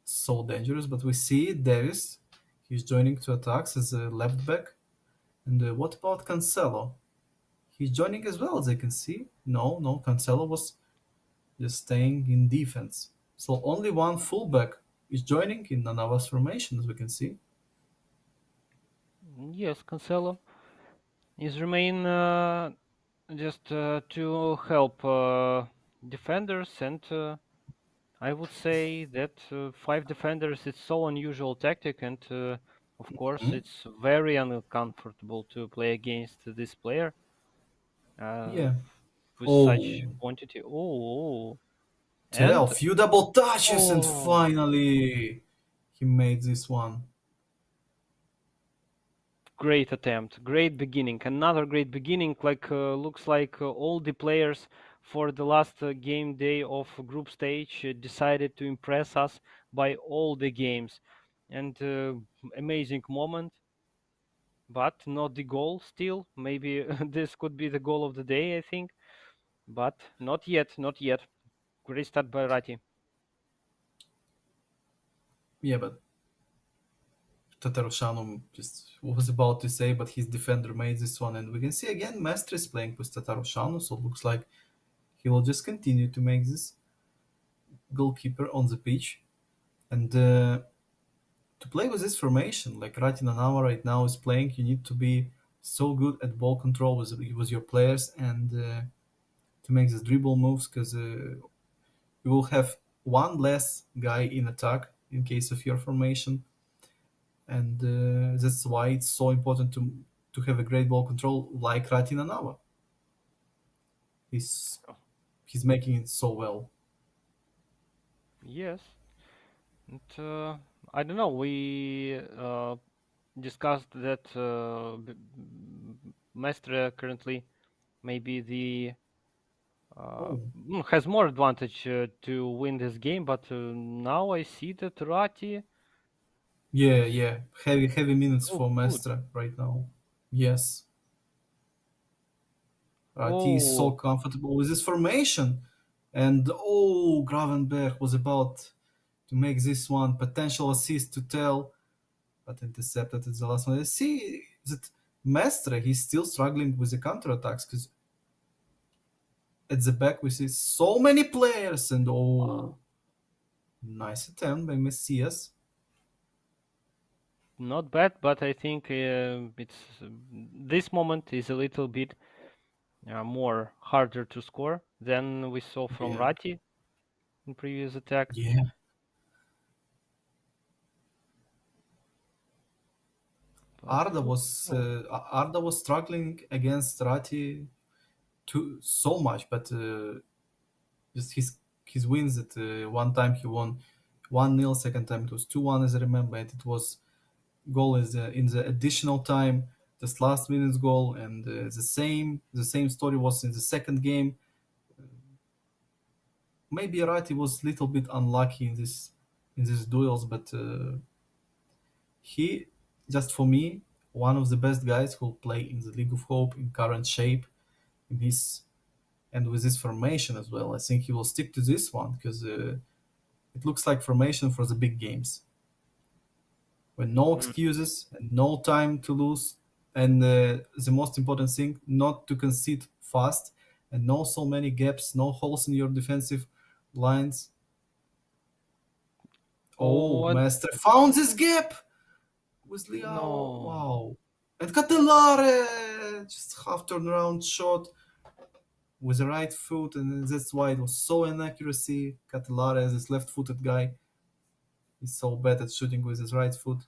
so dangerous. But we see Davis, he's joining to attacks as a left back. And what about Cancelo? He's joining as well, as I can see. No, Cancelo was just staying in defense. So only one fullback is joining in Nanava's formation, as we can see. yes, Cancelo is remain just to help defenders, and I would say that five defenders is so unusual tactic, and of course Mhm. it's very uncomfortable to play against this player uh, Yeah. with such Oh, quantity. Oh, tell and few double touches, and oh, finally he made this one. great attempt, great beginning, another great beginning. Like looks like all the players for the last game day of group stage decided to impress us by all the games, and amazing moment, but not the goal. Still, maybe this could be the goal of the day, I think, but not yet, not yet. Great start by Rati. Yeah, but Tatarusanu just was about to say, but his defender made this one, and we can see again Mestre is playing with Tatarusanu, so it looks like he will just continue to make this goalkeeper on the pitch. And to play with this formation, like Ratinanawa right now is playing, you need to be so good at ball control with your players and to make these dribble moves because you will have one less guy in attack in case of your formation, and that's why it's so important to have a great ball control like Ratina Nava. He's Oh, he's making it so well. yes. And, I don't know. We discussed that Mestre currently maybe the Oh, has more advantage to win this game, but now I see that Rati yeah, is yeah. Heavy minutes so for good. Mestre right now. Yes, Rati is so Oh, comfortable with this formation, and oh, Gravenberg was about to make this one potential assist to tell, but intercepted at the last one. I see that Mestre, he's still struggling with the counter attacks because at the back we see so many players, and uh, oh, nice attempt by Messias. not bad, but I think it's this moment is a little bit more harder to score than we saw from Yeah, Rati in previous attack. yeah. But oh, Arda was struggling against Rati too so much, but just his wins at one time he won 1-0, second time it was 2-1 as I remember, and it was goal is in the additional time, this last minute's goal, and the same story was in the second game. Maybe Rati was a little bit unlucky in these duels, but he just for me one of the best guys who play in the League of Hope in current shape in his and with this formation as well. I think he will stick to this one because it looks like formation for the big games when no mm, excuses and no time to lose. And the most important thing, not to concede fast and no so many gaps, no holes in your defensive lines. Oh, oh, and Master found this gap with Liao. no, Wow. And Catelare just half turnaround shot with the right foot, and that's why it was so inaccuracy. Catelare, this left-footed guy, is so bad at shooting with his right foot.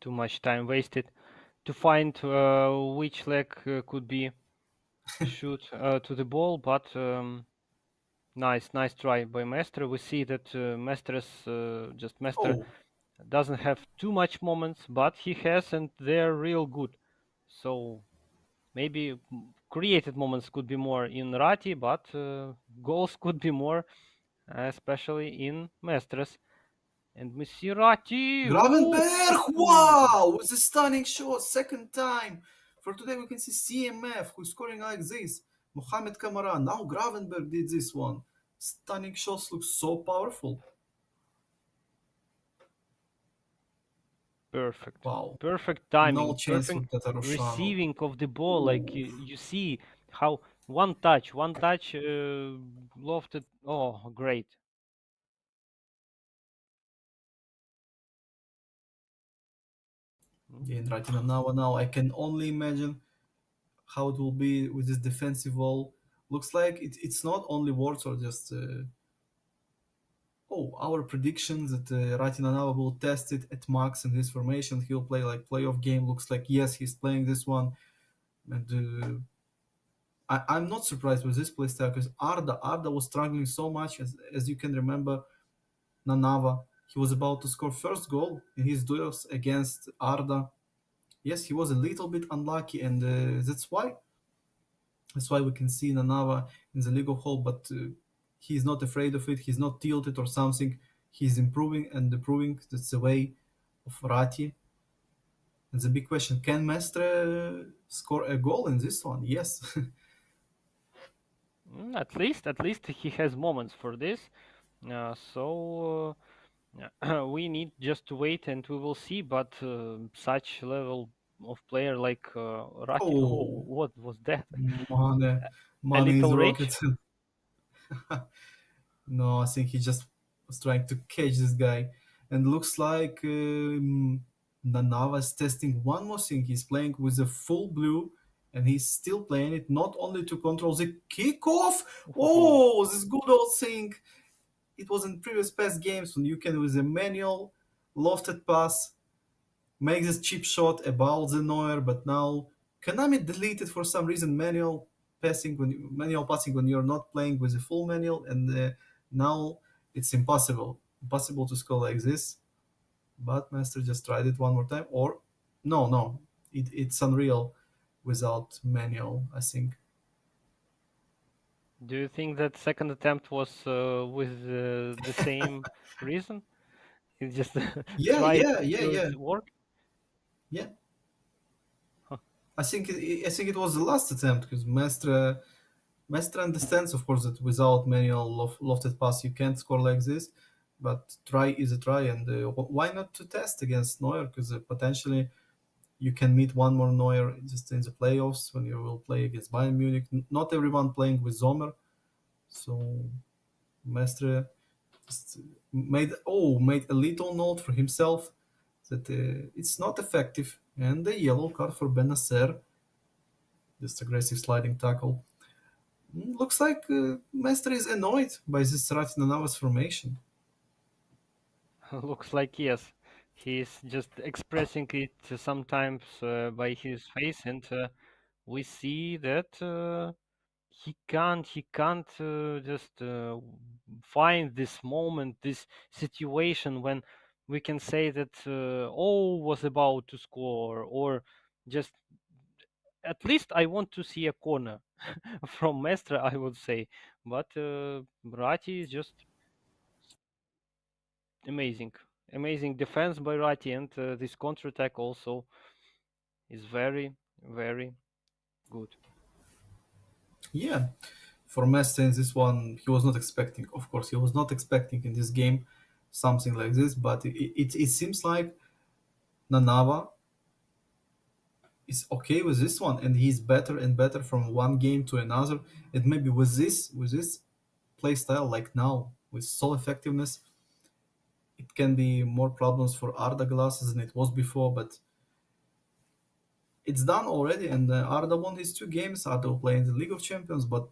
too much time wasted to find which leg could be shoot to the ball, but nice try by Mestre. We see that Mestre Oh, doesn't have too much moments, but he has, and they're real good. So maybe created moments could be more in Rati, but goals could be more, especially in Mestres. And Messi Rati, ooh, Gravenberg! Wow! With a stunning shot, second time. For today, we can see CMF who's scoring like this. Mohamed Kamara. Now Gravenberg did this one. Stunning shots look so powerful. perfect, Wow. perfect No timing, chance for perfect Tatarushanu. receiving of the ball. Like Ooh. you see how one touch, lofted. Oh, great. Yeah, and Mm. right now I can only imagine how it will be with this defensive wall. Looks like it's not only words or just our prediction that Ratinanawa will test it at max in his formation. He'll play like playoff game. Looks like yes, he's playing this one, and I'm not surprised with this playstyle because Arda was struggling so much as you can remember. Nanava, he was about to score first goal in his duels against Arda. Yes, he was a little bit unlucky, and that's why we can see Nanava in the League of Hope, but he's not afraid of it. He's not tilted or something. He's improving and improving. That's the way of Rati. And the big question: can Mestre score a goal in this one? Yes. At least he has moments for this. So we need just to wait and we will see. But such level of player like Rati, oh, Oh, what was that? Mane, A Mane is little the rage? rocket. No, I think he just was trying to catch this guy. And looks like Nanava is testing one more thing. He's playing with a full blue, and he's still playing it not only to control the kickoff. Oh, Oh, this good old thing. it was in previous past games when you can with a manual lofted pass make this cheap shot about the Neuer, but now Konami deleted for some reason manual passing when you're not playing with a full manual, and now it's impossible to score like this. But Master just tried it one more time, or no, it's unreal without manual. I think. Do you think that second attempt was with the same reason? He just Yeah, tried yeah, yeah, till yeah, it worked? yeah. Huh. I think it was the last attempt because Mestre understands, of course, that without manual lofted pass you can't score like this, but try is a try, and why not to test against Neuer? Because potentially you can meet one more Neuer just in the playoffs when you will play against Bayern Munich. Not everyone playing with Sommer, so Mestre just made a little note for himself that it's not effective, and the yellow card for Benacer, this aggressive sliding tackle. Looks like Mestre is annoyed by this Ratinanavas formation. Looks like yes. He's just expressing it sometimes by his face, and we see that he can't just find this moment, this situation when we can say that was about to score, or just at least I want to see a corner from Mestre, I would say. But Rati is just amazing, amazing defense by Rati, and this counter attack also is very, very good. Yeah, for Mestre in this one, he was not expecting. Of course, he was not expecting in this game something like this. But it seems like Nanava is okay with this one, and he's better and better from one game to another. And maybe with this play style like now with soul effectiveness, it can be more problems for Arda Glasses than it was before. But it's done already, and Arda won his two games. Arda will play in the League of Champions, but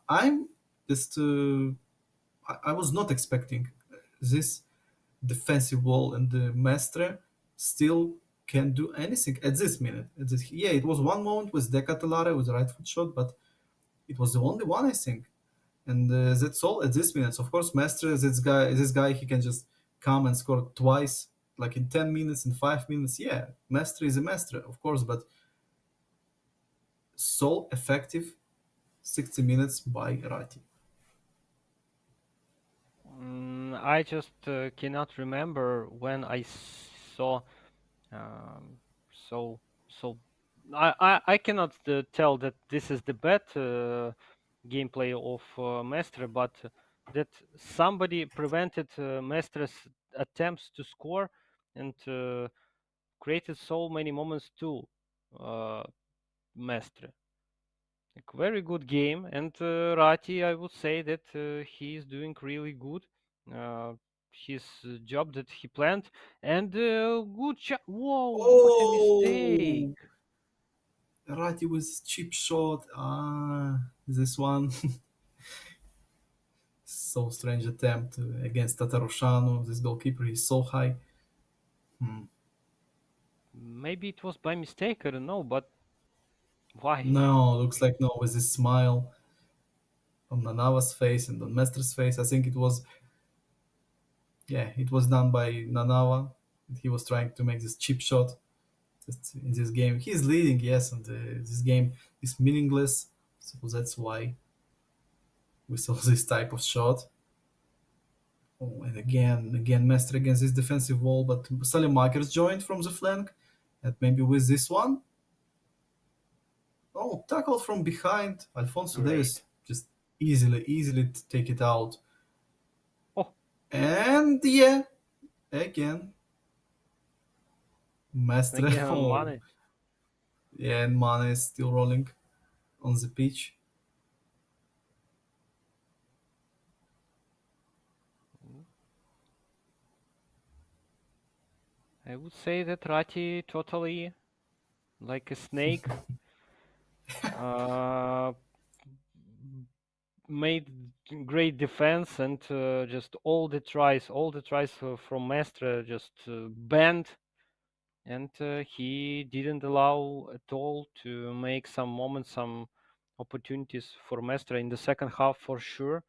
I'm just I was not expecting this defensive wall, and the Mestre still can do anything at this minute. Yeah, it was one moment with Decatelare with the right foot shot, but it was the only one I think, and that's all at this minute. Of course, Mestre, this guy, he can just come and score twice, like in 10 minutes, in 5 minutes. Yeah, Mestre is a Mestre, of course, but so effective 60 minutes by Rati. I just cannot remember when I saw um, so so. I cannot tell that this is the bad gameplay of Mestre, but that somebody prevented Mestre's attempts to score, and created so many moments to uh, Mestre. Like, very good game, and Rati, I would say that he is doing really good. Uh, his job that he planned, and good shot. Whoa, what a mistake! Oh, Rati with cheap shot. This one. So strange attempt against Tatarushanu. This goalkeeper, he's so high. Hmm. Maybe it was by mistake. I don't know, but why? No, looks like no, with this smile on Nanava's face and on Mestre's face. I think it was done by Nanava. He was trying to make this cheap shot in this game. He's leading, yes, and this game is meaningless. So that's why we saw this type of shot. Oh, and again, Mestre against this defensive wall, but Salimakers joined from the flank, and maybe with this one. Oh, tackle from behind. Alfonso Davis Great. just easily take it out. Oh, And yeah, again, Mestre. again on Oh, money. yeah, and Mane is still rolling on the pitch. Mm, I would say that Rati totally like a snake uh, made great defense, and just all the tries from Mestre just bent, and he didn't allow at all to make some moments, some opportunities for Mestre in the second half for sure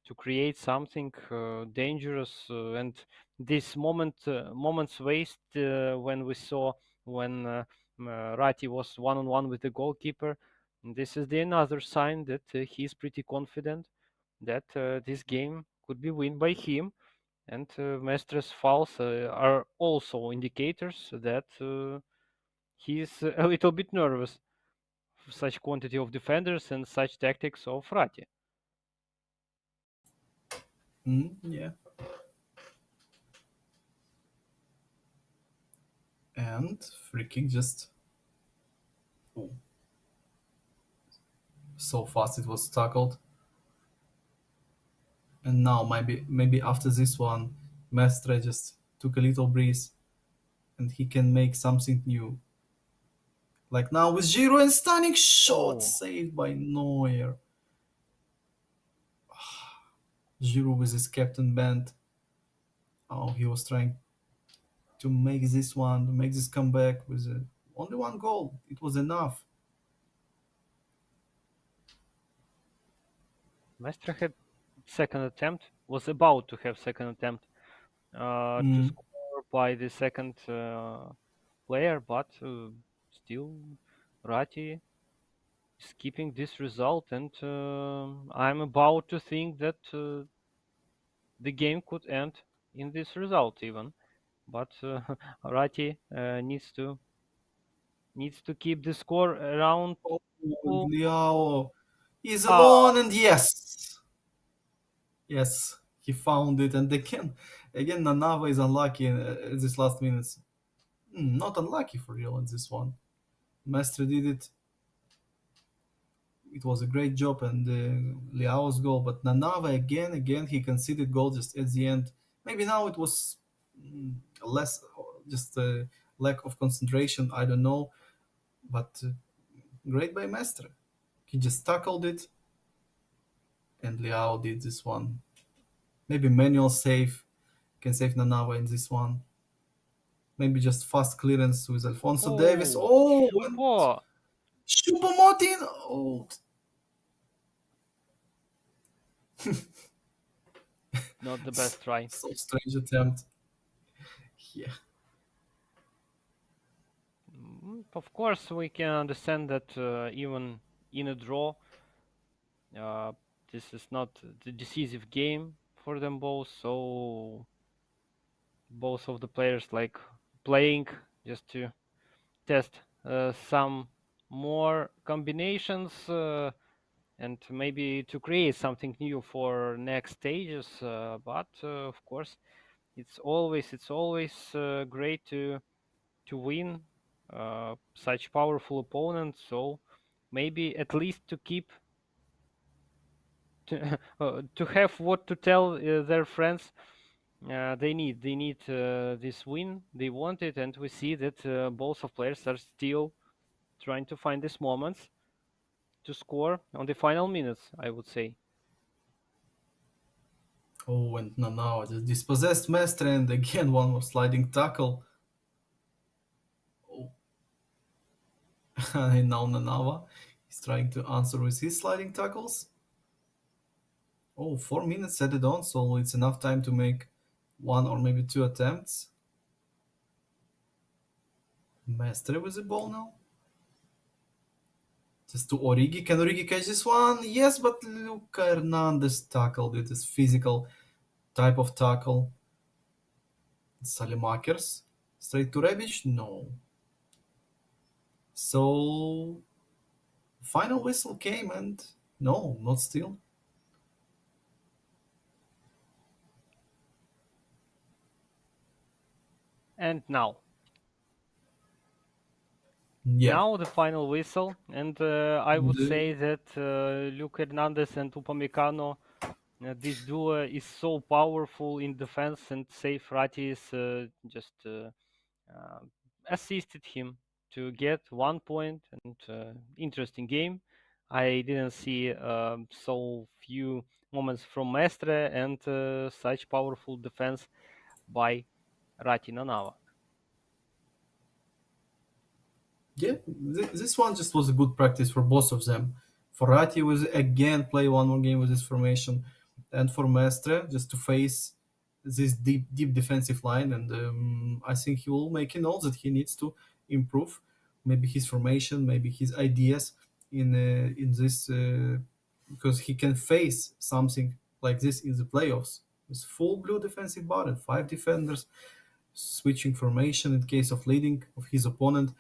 to create something dangerous. And this moments waste when we saw when Ratti was one on one with the goalkeeper. And this is the another sign that he's pretty confident that this game could be won by him. And Mestre's fouls are also indicators that he's a little bit nervous for such quantity of defenders and such tactics of Ratti. Yeah. And free kick just oh, so fast it was tackled. And now maybe after this one, Mestre just took a little breeze and he can make something new. Like now with Giroud and stunning shot Oh, saved by Neuer. Giroud with his captain band. Oh, he was trying to make this one, to make this comeback with only one goal. It was enough. Mestre had second attempt, was about to have second attempt to Mm. score by the second player, but still Ratti is keeping this result, and I'm about to think that the game could end in this result even. But Ratti needs to keep the score around Oh, and two. Liao is Ah, alone, and yes, he found it. And again, Nanava is unlucky in this last minutes. Not unlucky for real in this one. Mestre did it. It was a great job, and Liao's goal. But Nanava again, he conceded goal just at the end. Maybe now it was less, just a lack of concentration. I don't know, but great by Mestre. He just tackled it, and Liao did this one. Maybe manual save can save Nanava in this one. Maybe just fast clearance with Alfonso Davis. oh, Oh, and Shupo! Choupo-Moting. Oh, Not the best try. so strange attempt. Yeah. Of course, we can understand that even in a draw, uh, this is not the decisive game for them both. So both of the players like playing just to test some more combinations and maybe to create something new for next stages. But of course, it's always great to win such powerful opponents. So maybe at least to keep to have what to tell their friends. They need this win. They want it, and we see that both of players are still trying to find these moments to score on the final minutes, I would say. Oh, and Nanava just dispossessed Mestre, and again one more sliding tackle. Oh, and now Nanava is trying to answer with his sliding tackles. Oh, 4 minutes added on, so it's enough time to make one or maybe two attempts. Mestre with the ball now. Just to Origi. Can Origi catch this one? Yes, but Luca Hernandez tackled it. This physical type of tackle. Salimakers. Straight to Rebic? No. So final whistle came and no, not still. And Yeah. now the final whistle, and I would The, say that Luke Hernandez and Upamecano, this duo is so powerful in defense, and Safe Ratis just uh, assisted him to get 1 point. And interesting game. I didn't see so few moments from Mestre and such powerful defense by Ratina Nava. Yeah, this one just was a good practice for both of them. For Ratti was again play one more game with this formation, and for Mestre just to face this deep defensive line. And I think he will make a note that he needs to improve, maybe his formation, maybe his ideas in this because he can face something like this in the playoffs. With full blue defensive button, five defenders, switching formation in case of leading of his opponent.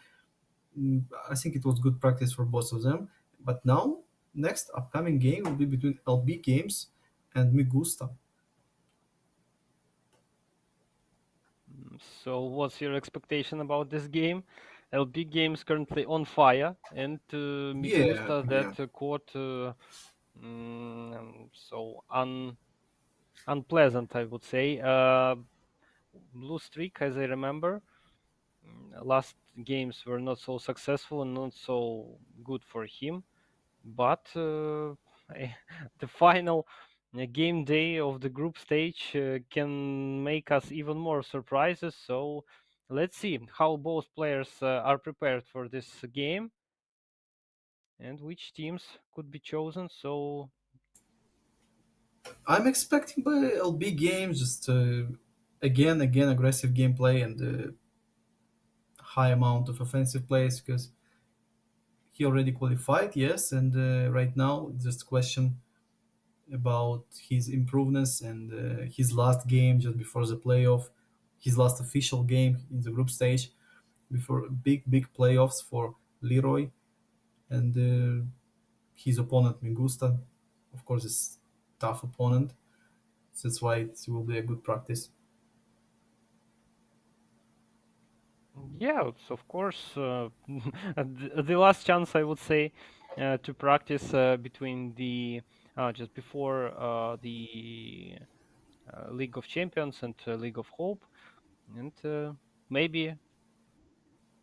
I think it was good practice for both of them. But now, next upcoming game will be between LB Games and Migusta. So, what's your expectation about this game? LB Games currently on fire, and Yeah, Migusta yeah. that caught so unpleasant, I would say. Blue streak, as I remember. Last games were not so successful and not so good for him. But the final game day of the group stage can make us even more surprises. So let's see how both players are prepared for this game and which teams could be chosen. So I'm expecting by LB Games just again aggressive gameplay and high amount of offensive plays because he already qualified, yes, and right now it's just a question about his improvements and his last game just before the playoff, his last official game in the group stage before big playoffs for Leroy and his opponent Mingusta. Of course, is tough opponent. So that's why it will be a good practice. yeah, it's of course the last chance I would say to practice between the just before the League of Champions and League of Hope, and maybe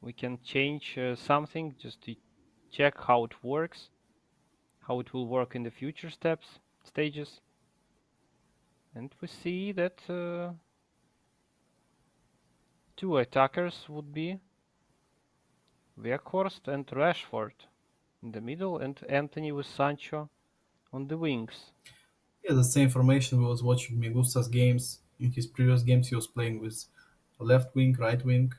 we can change something just to check how it works, how it will work in the future stages, and we see that two attackers would be Weghorst and Rashford in the middle, and Anthony with Sancho on the wings. Yeah, the same formation we was watching Mingusta's games. In his previous games, he was playing with left wing, right wing,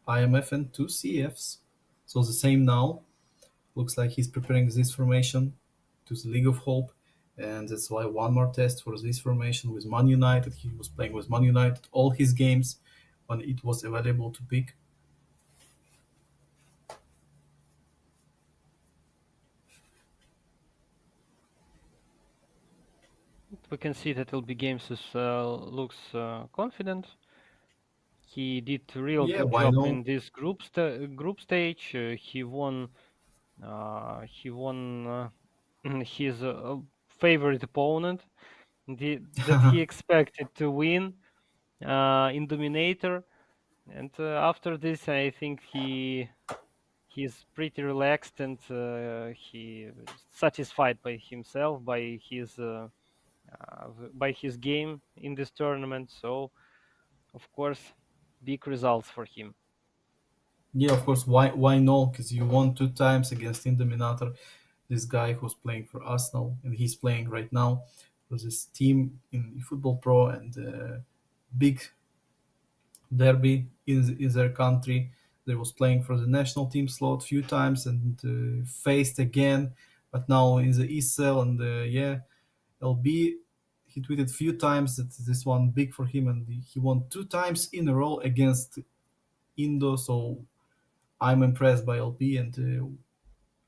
IMF, and two CFs. So the same now. Looks like he's preparing this formation to the League of Hope, and that's why one more test for this formation with Man United. He was playing with Man United all his games when it was available to pick. We can see that LB Games looks confident. He did a real Yeah, good why job no? in this group stage. He won his favorite opponent that he expected to win in Dominator. And after this, I think he's pretty relaxed and he satisfied by himself, by his game in this tournament. So of course, big results for him. Yeah, of course. Why no? Because you won two times against Indominator, this guy who's playing for Arsenal, and he's playing right now for this team in Football Pro and big derby in their country. They was playing for the national team slot a few times and faced again, but now in the ESEL and yeah, LB. He tweeted few times that this one big for him, and he won two times in a row against Indo. So I'm impressed by LB, and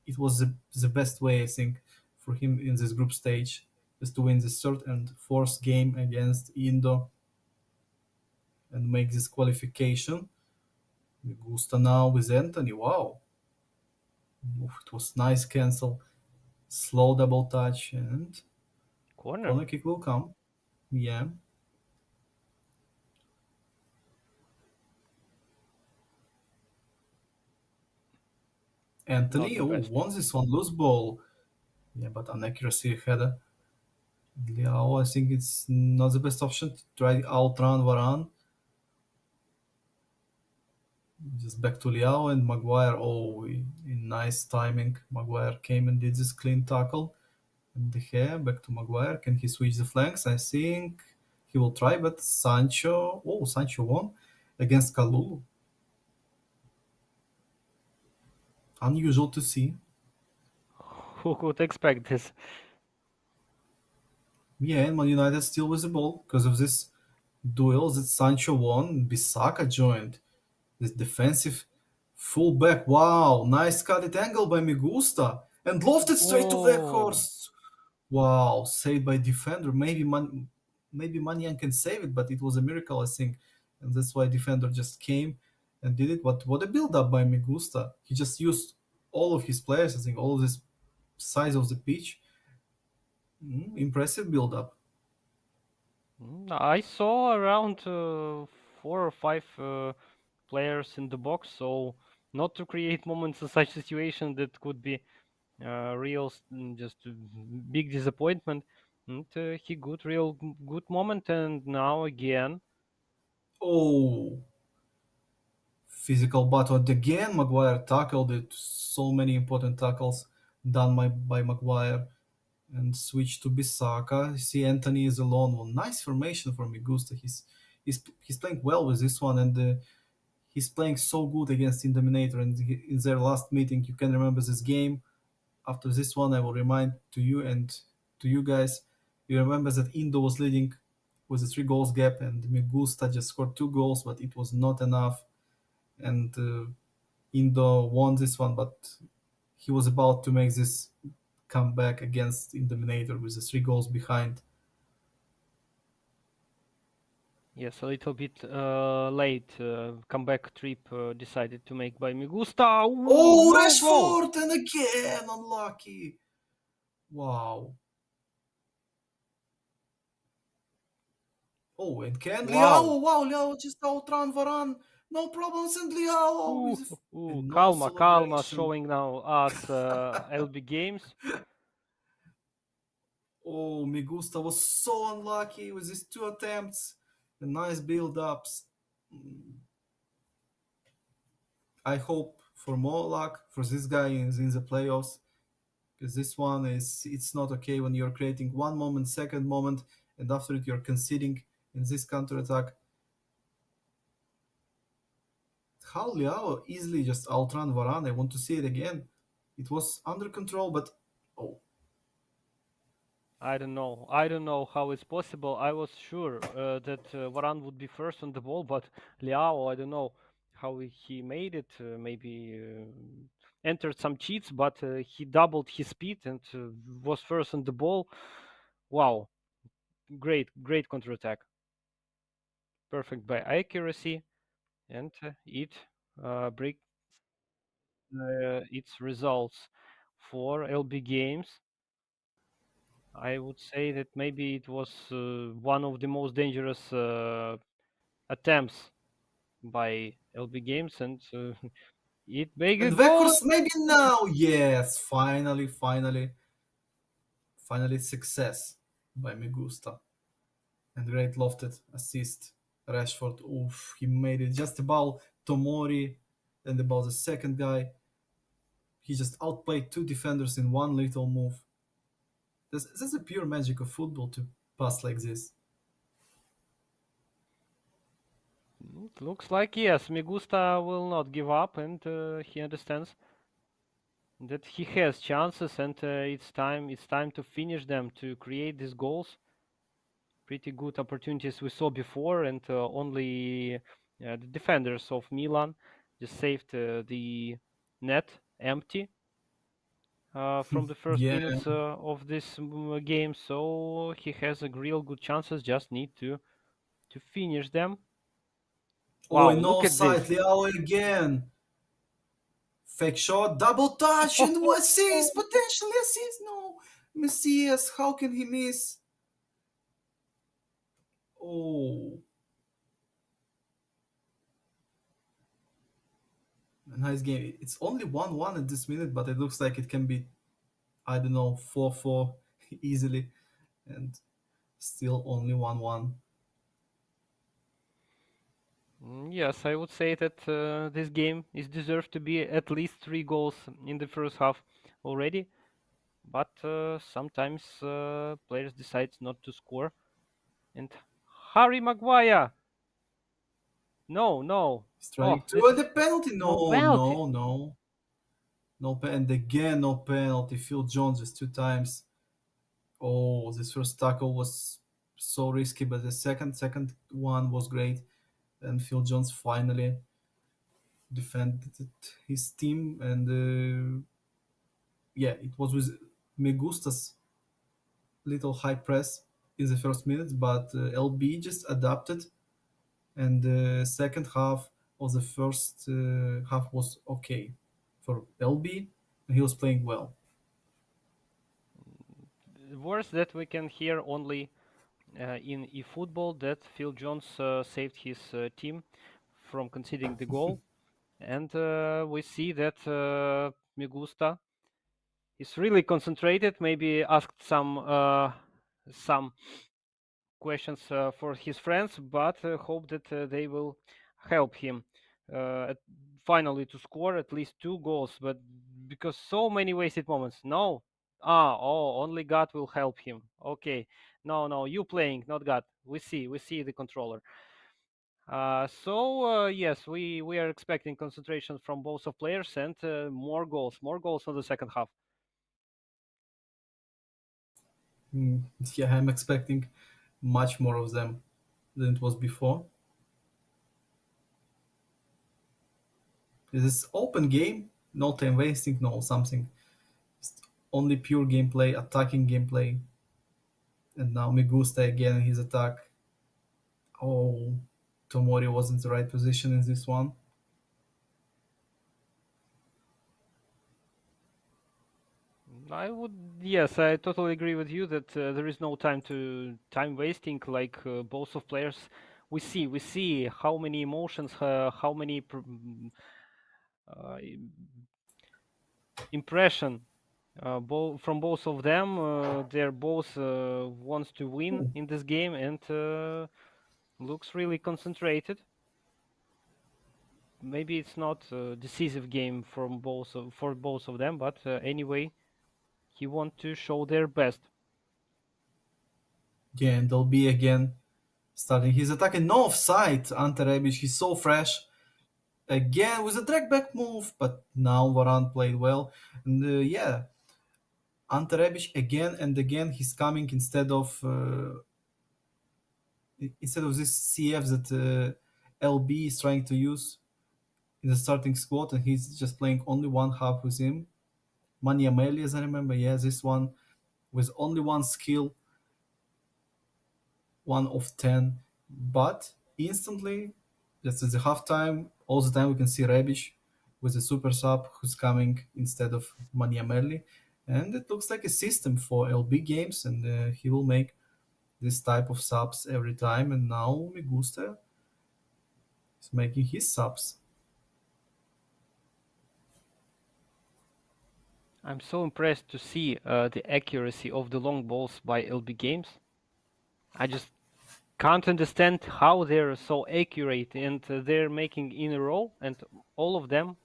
it was the best way I think for him in this group stage is to win the third and fourth game against Indo and make this qualification. Gusta now with Anthony. Wow, it was nice cancel, slow double touch, and Corner, corner kick will come. Yeah, not Anthony. the Oh, best. won this one loose ball. Yeah, but an accuracy header. Liao, I think it's not the best option to try outrun Varane. Just back to Liao and Maguire. Oh, in nice timing. Maguire came and did this clean tackle. And De Gea back to Maguire. Can he switch the flanks? I think he will try, but Sancho. Oh, Sancho won against Kalulu. Unusual to see. Who could expect this? Yeah, and Man United still with the ball because of this duel that Sancho won. Bissaka joined. This defensive fullback. Wow, nice cut at angle by Migusta. And lofted straight to Oh, Weghorst. Wow, saved by defender. Maybe Manyan can save it, but it was a miracle, I think. And that's why defender just came and did it. But what a build up by Migusta. He just used all of his players, I think, all of this size of the pitch. Impressive build up. I saw around 4 or 5 players in the box, so not to create moments in such situation that could be just big disappointment. And he good, good moment, and now again, Oh, physical battle again. Maguire tackled it. So many important tackles done by Maguire and switch to Bissaka. See, Anthony is alone. Well, nice formation for Migusta. He's playing well with this one, and he's playing so good against Indominator. And in their last meeting, you can remember this game. After this one, I will remind to you and to you guys. You remember that Indo was leading with a 3 goals gap, and Migusta just scored 2 goals, but it was not enough. And Indo won this one, but he was about to make this comeback against Indominator with the 3 goals behind. yes, a little bit late comeback trip decided to make by Migusta. Ooh, Oh, no goal! Rashford! And again, unlucky. Wow. Oh, and can Wow! Liao? Wow, Liao just outrun Varane. No problems, and Liao Ooh, with ooh, and no calma, calma, celebration. showing now us LB games. Oh, Migusta was so unlucky with his 2 attempts and nice build-ups. I hope for more luck for this guy in the playoffs because this one is it's not okay when you're creating one moment, second moment, and after it you're conceding in this counter attack. How Liao easily just outrun Varane. I want to see it again. It was under control, but oh, I don't know. I don't know how it's possible. I was sure that Varane would be first on the ball, but Liao, I don't know how he made it. Maybe entered some cheats, but he doubled his speed and was first on the ball. Wow, great, great counterattack. Perfect by accuracy, and it break its results for LB games. I would say that maybe it was one of the most dangerous attempts by LB Games, and it made a and goal. Vekhorst maybe now. Yes, finally success by Migusta and great lofted assist. Rashford, oof, he made it just about Tomori and about the second guy. He just outplayed 2 defenders in one little move. That's the pure magic of football to pass like this. It looks like yes, Migusta will not give up, and he understands that he has chances, and it's time. It's time to finish them to create these goals. Pretty good opportunities we saw before, and only the defenders of Milan just saved the net empty from the first Yeah. minutes of this game. So he has a real good chances. Just need to finish them. Oh, Wow, and look no at side, this! Leao again. Fake shot, double touch, and assist, potentially assist. No, Messias, how can he miss? Oh, a nice game. It's only 1-1 at this minute, but it looks like it can be, I don't know, 4-4 easily. And Still only 1-1. Yes, I would say that this game is deserved to be at least 3 goals in the first half already. But sometimes players decide not to score. And Harry Maguire, no, no. He's Oh, trying to. this is The penalty! no No, penalty. no, no. No and again no penalty. Phil Jones just 2 times. Oh, this first tackle was so risky, but the second one was great. And Phil Jones finally defended his team, and yeah, it was with Megusta's little high press in the first minutes, but LB just adapted, and the second half of the first half was okay for LB, and he was playing well. Worse that we can hear only in eFootball that Phil Jones saved his team from conceding the goal, and we see that Migusta is really concentrated. Maybe asked some questions for his friends, but hope that they will help him uh, at- finally to score at least 2 goals. But because so many wasted moments, no. Oh, only God will help him. Okay, no, no, you playing, not God. We see the controller. So yes, we are expecting concentration from both of players and more goals on the second half. Mm, yeah, I'm expecting much more of them than it was before. This is open game, no time wasting, no something. It's only pure gameplay, attacking gameplay. And now Migusta again in his attack. Oh, Tomori was in the right position in this one. I would, yes, I totally agree with you that there is no time to time wasting. Like both of players, we see how many emotions, how many impression from both of them. They're both wants to win Oh, in this game and looks really concentrated. Maybe it's not a decisive game for both of them, but anyway, he want to show their best. yeah, and they'll be again starting his attack. And no offside, Ante Rebic, he's so fresh. Again with a drag back move, but now Varane played well. And yeah, Ante Rebic again and again he's coming instead of this CF that LB is trying to use in the starting squad, and he's just playing only one half with him. Maniameli, as I remember, yeah, this one with only one skill, 1 of 10. But instantly, just at the halftime, all the time we can see Rebic with a super sub who's coming instead of Maniameli. And it looks like a system for LB games, and he will make this type of subs every time. And now Migusta is making his subs. I'm so impressed to see the accuracy of the long balls by LB Games. I just can't understand how they're so accurate and they're making in a row and all of them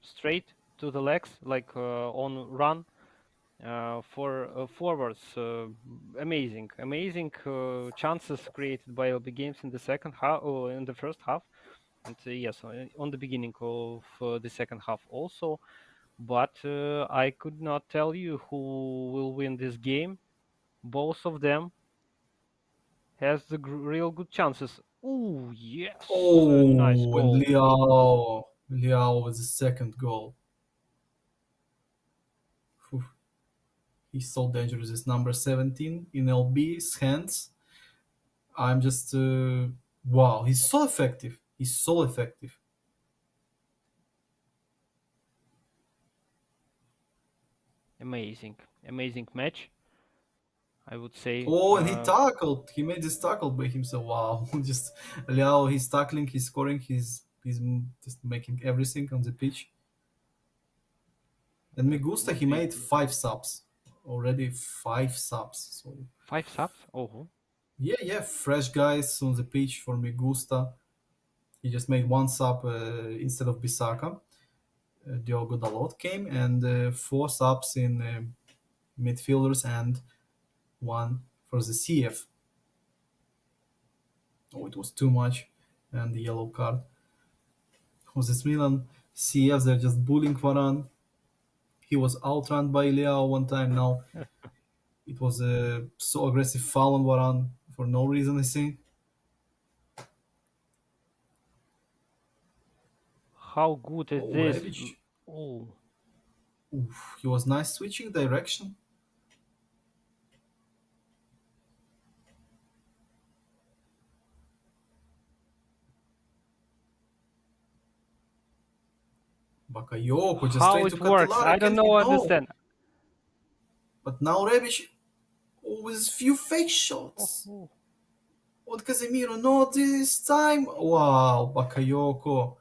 straight to the legs, like on run for forwards. Amazing, amazing chances created by LB Games in the second half, or in the first half, and yes, on the beginning of the second half also. But I could not tell you who will win this game. Both of them has the real good chances. Oh yes, a nice Oh, and goal. Liao with the second goal. Phew, he's so dangerous. It's number 17 in LB's hands. I'm just wow. He's so effective. He's so effective. Amazing, amazing match. I would say. Oh, and he tackled. He made this tackle by himself. Wow. Just Liao. He's tackling. He's scoring. He's just making everything on the pitch. And That Migusta, would he be made 5 subs already. 5 subs. So 5 subs. Oh, Yeah, yeah, fresh guys on the pitch for Migusta. He just made one sub instead of Bisaka. Diogo Dalot came and four subs in midfielders and one for the CF. Oh, it was too much. And the yellow card. Was this Milan CF? They're just bullying Varane. He was outrun by Leao one time. Now it was a so aggressive foul on Varane for no reason, I think. How good is Oh, this? Rebic. Oh, Oof, he was nice switching direction. Bakayoko just how straight to it works? Catalara. I don't Can he? know. No. Understand? But now Rebic, oh, with few fake Oh, shots. oh. On Casemiro, not this time. Wow, Bakayoko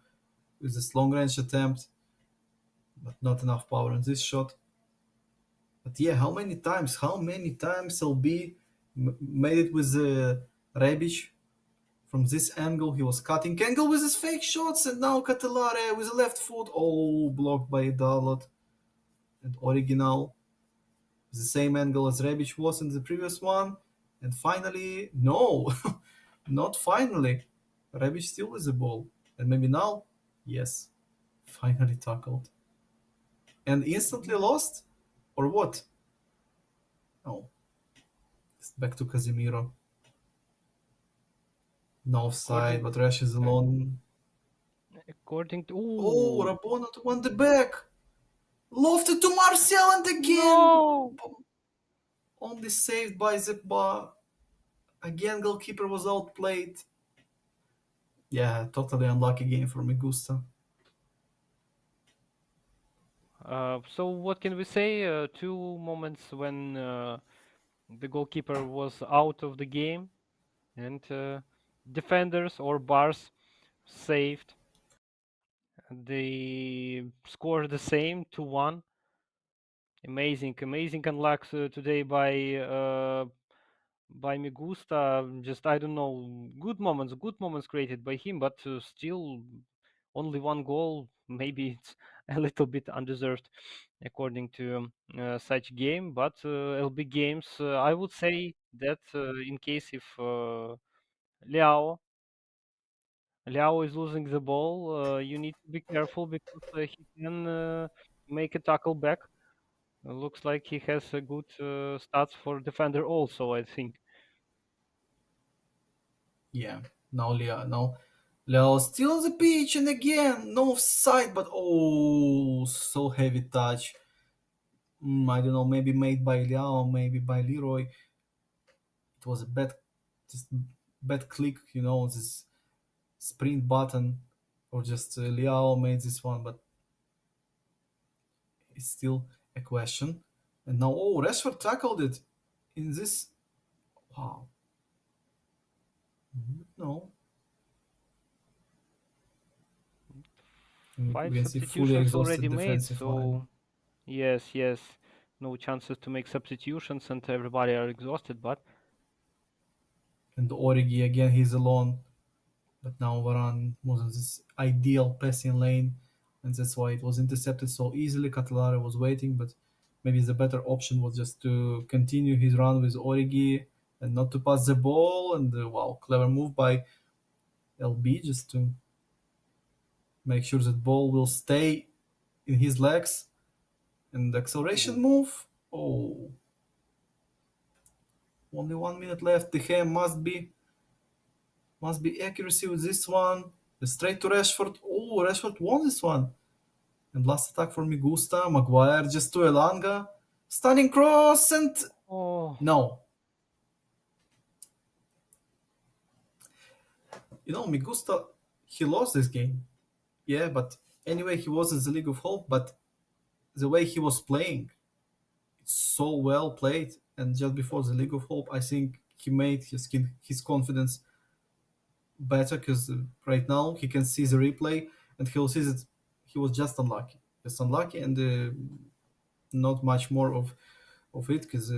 with this long range attempt, but not enough power in this shot. But yeah, how many times? How many times LB made it with Rebic from this angle? He was cutting angle with his fake shots, and now Catalare with the left foot. Oh, blocked by Dalot and Original. The same angle as Rebic was in the previous one. And finally, no, not finally. Rebic still with the ball. And maybe now, yes, finally tackled. And instantly lost? Or what? Oh, it's back to Casemiro. No offside, According but Rash is alone. according to Oh, ooh, Rabona to won the back. Lofted to Martial and again. no. Only saved by Zebba. Again, goalkeeper was outplayed. Yeah, totally unlucky game for Migusta. So what can we say? Two moments when the goalkeeper was out of the game and defenders or bars saved. They scored the same 2-1. Amazing, amazing unluck today by Migusta. Just I don't know, good moments created by him, but still only one goal. Maybe it's a little bit undeserved according to such game. But LB games, I would say that in case if Liao Liao is losing the ball, you need to be careful because he can make a tackle back. Looks like he has a good stats for defender also, I think. Yeah, now Leo still on the pitch and again no offside, but oh, so heavy touch. I don't know, maybe made by Liao, maybe by Leroy. It was a just bad click, this sprint button, or just Liao made this one, but it's still a question. And now, oh, Rashford tackled it in this. Wow, no, we Five can see fully substitutions already exhausted made, defensive line. so yes, yes, no chances to make substitutions, and everybody are exhausted. But And Origi again, he's alone. But now Varane was in this ideal passing lane, and that's why it was intercepted so easily. Catalara was waiting, but maybe the better option was just to continue his run with Origi and not to pass the ball. And wow, clever move by LB just to make sure that ball will stay in his legs. And the acceleration ooh, move. Oh, only 1 minute left. The Gea must be accuracy with this one. Straight to Rashford. Oh, Rashford won this one. And last attack for Migusta. Maguire just to Elanga. Stunning cross and oh, no. Migusta, he lost this game. Yeah, but anyway, he was in the League of Hope. But the way he was playing, it's so well played. And just before the League of Hope, I think he made his confidence better because right now he can see the replay and he'll see that he was just unlucky. Just unlucky and not much more of it because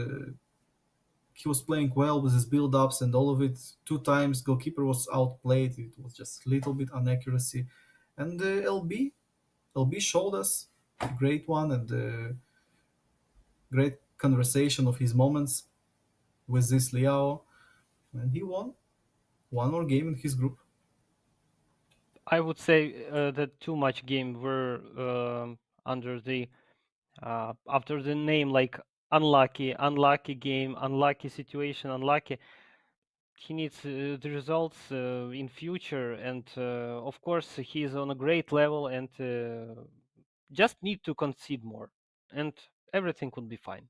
he was playing well with his build-ups and all of it. Two times goalkeeper was outplayed. It was just a little bit inaccuracy, and LB showed us a great one and great conversation of his moments with this Liao, and he won one more game in his group. I would say that too much game were under the after the name like unlucky, unlucky game, unlucky situation, unlucky. He needs the results in future, and of course he is on a great level, and just need to concede more, and everything would be fine.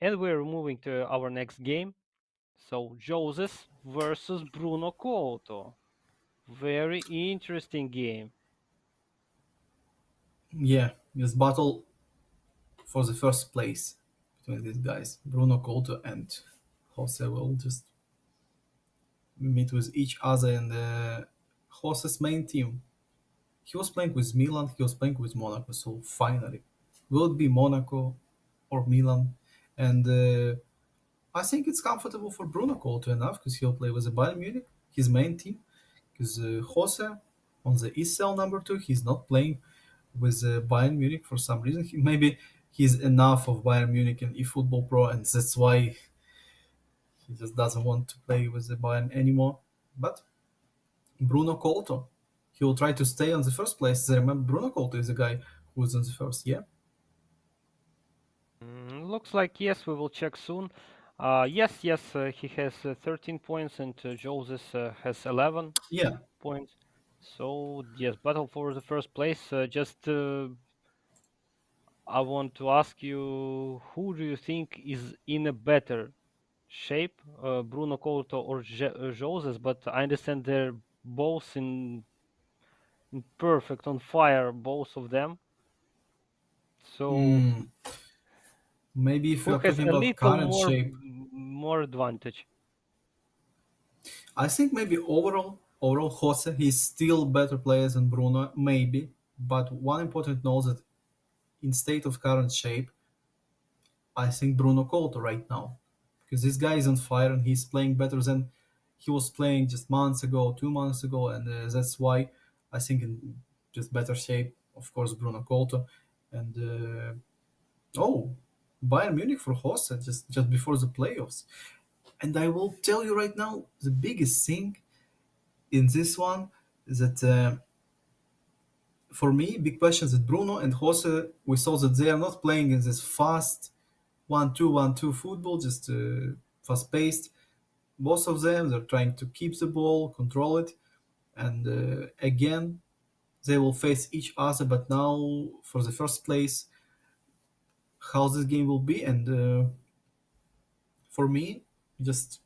And we're moving to our next game. So Joseph versus Bruno Couto. Very interesting game. Yeah, this battle for the first place between these guys, Bruno Couto and Jose, will just meet with each other in the Jose's main team. He was playing with Milan, he was playing with Monaco, so finally, will it be Monaco or Milan? And I think it's comfortable for Bruno Couto enough because he'll play with the Bayern Munich, his main team. Because Jose on the ESEL number two, he's not playing with Bayern Munich for some reason. Maybe he's enough of Bayern Munich in eFootball Pro, and that's why he just doesn't want to play with the Bayern anymore. But Bruno Couto, he will try to stay on the first place. Remember, Bruno Couto is the guy who was on the first. Yeah, Looks like yes, we will check soon. Yes, he has 13 points, and Joseph has 11 yeah. points. So yes, battle for the first place. Just I want to ask you, who do you think is in a better shape, Bruno Couto or Joseph? But I understand they're both in perfect, on fire, both of them. So Mm, maybe if we who are has talking a about little current more shape, more advantage? I think maybe overall Jose he's still better player than Bruno, maybe. But one important note that in state of current shape, I think Bruno Couto right now, because this guy is on fire and he's playing better than he was playing just months ago, 2 months ago, and that's why I think in just better shape. Of course, Bruno Couto, and oh, Bayern Munich for Jose just before the playoffs. And I will tell you right now, the biggest thing in this one is that for me, big questions that Bruno and Jose, we saw that they are not playing in this fast 1-2-1-2 football, just fast paced. Both of them, they're trying to keep the ball, control it, and again, they will face each other. But now, for the first place, how this game will be, and for me, just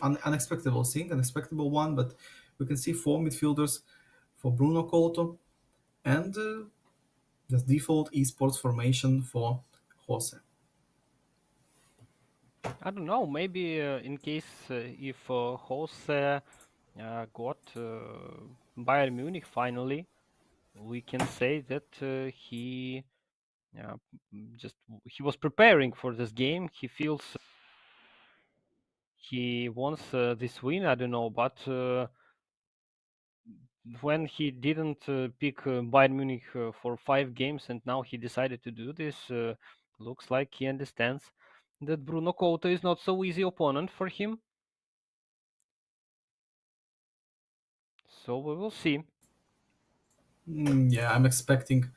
unexpected thing, unexpected one. But we can see four midfielders for Bruno Couto and the default esports formation for Jose. I don't know. Maybe in case if Jose got Bayern Munich finally, we can say that uh, just he was preparing for this game. He feels he wants this win. I don't know, but when he didn't pick Bayern Munich for 5 games, and now he decided to do this, looks like he understands that Bruno Couto is not so easy opponent for him. So we will see. Yeah, I'm expecting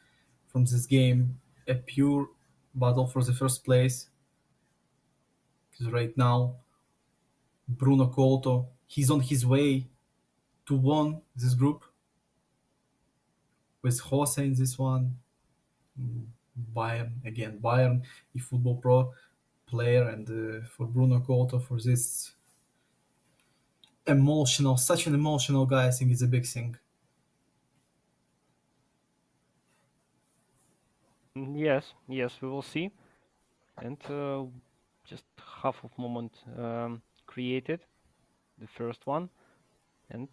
from this game a pure battle for the first place. Because right now, Bruno Couto, he's on his way to win this group with Jose in this one. Bayern again, Bayern, a football pro player, and for Bruno Couto for this emotional, such an emotional guy, I think it's a big thing. Yes, we will see. And just half of moment created, the first one. And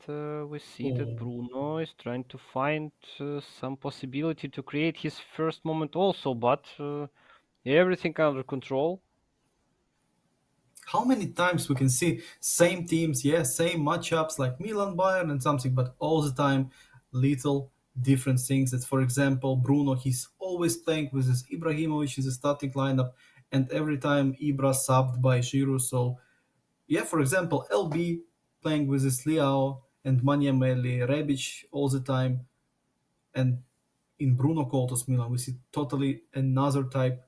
we see that Oh, Bruno is trying to find some possibility to create his first moment also, but everything under control. How many times we can see same teams, yeah, same matchups like Milan, Bayern, and something, but all the time little different things. That, for example, Bruno, he's always playing with this Ibrahimovic in the starting lineup, and every time Ibra subbed by Giroud. So yeah, for example, LB playing with this Leao and Maniamelli, Rebic all the time, and in Bruno Couto's Milan, we see totally another type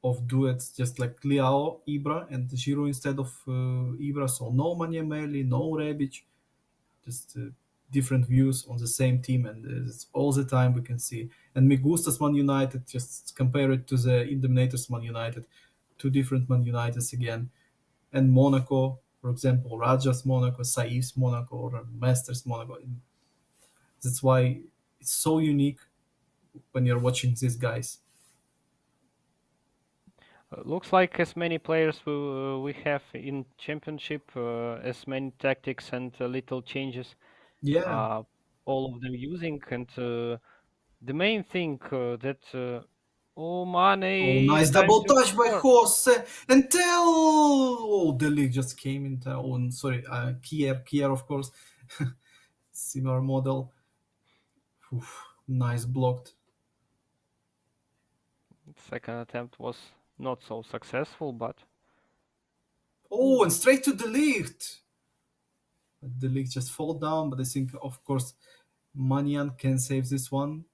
of duets, just like Leao, Ibra, and Giroud instead of Ibra. So no Maniamelli, no Rebic, just different views on the same team, and it's all the time we can see. And me gustas Man United. Just compare it to the Indemnators Man United, two different Man Uniteds again. And Monaco, for example, Rajas Monaco, Saif's Monaco, or Masters Monaco. That's why it's so unique when you're watching these guys. Looks like as many players we have in championship, as many tactics and little changes, Yeah. uh, all of them using. And the main thing that oh Oh, Mane, nice time double to touch by score. Jose and tell. Oh, the league just came in. Oh, sorry, Kier, of course. Similar model. Oof, nice blocked. Second attempt was not so successful, but Oh, and straight to the league. The league just fall down, but I think, of course, Manian can save this one.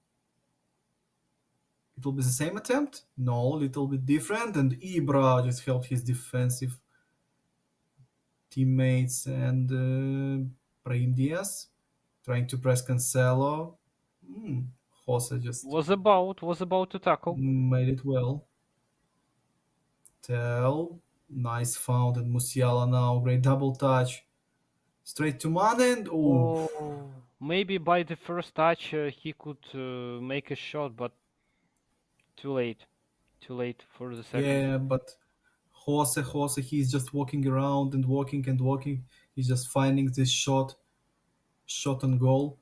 It will be the same attempt? No, little bit different. And Ibra just helped his defensive teammates and Brahim Diaz trying to press Cancelo. Hmm. Jose just was about to tackle. made it well. Tell. Nice found. And Musiala now. Great double touch. Straight to Mane and oh. Oh, maybe by the first touch he could make a shot, but too late. Too late for the second. Yeah, but Jose, he's just walking around and walking and walking. He's just finding this shot on goal.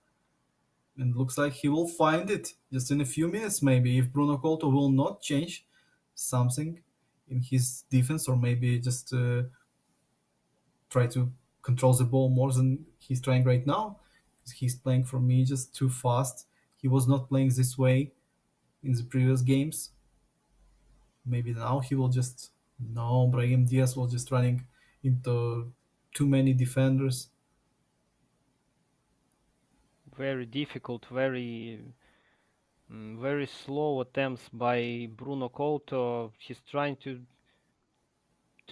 And looks like he will find it just in a few minutes, maybe, if Bruno Couto will not change something in his defense, or maybe just try to control the ball more than he's trying right now. He's playing for me just too fast. He was not playing this way in the previous games. Maybe now he will just no. Brahim Diaz was just running into too many defenders. Very difficult, very slow attempts by Bruno Couto. He's trying to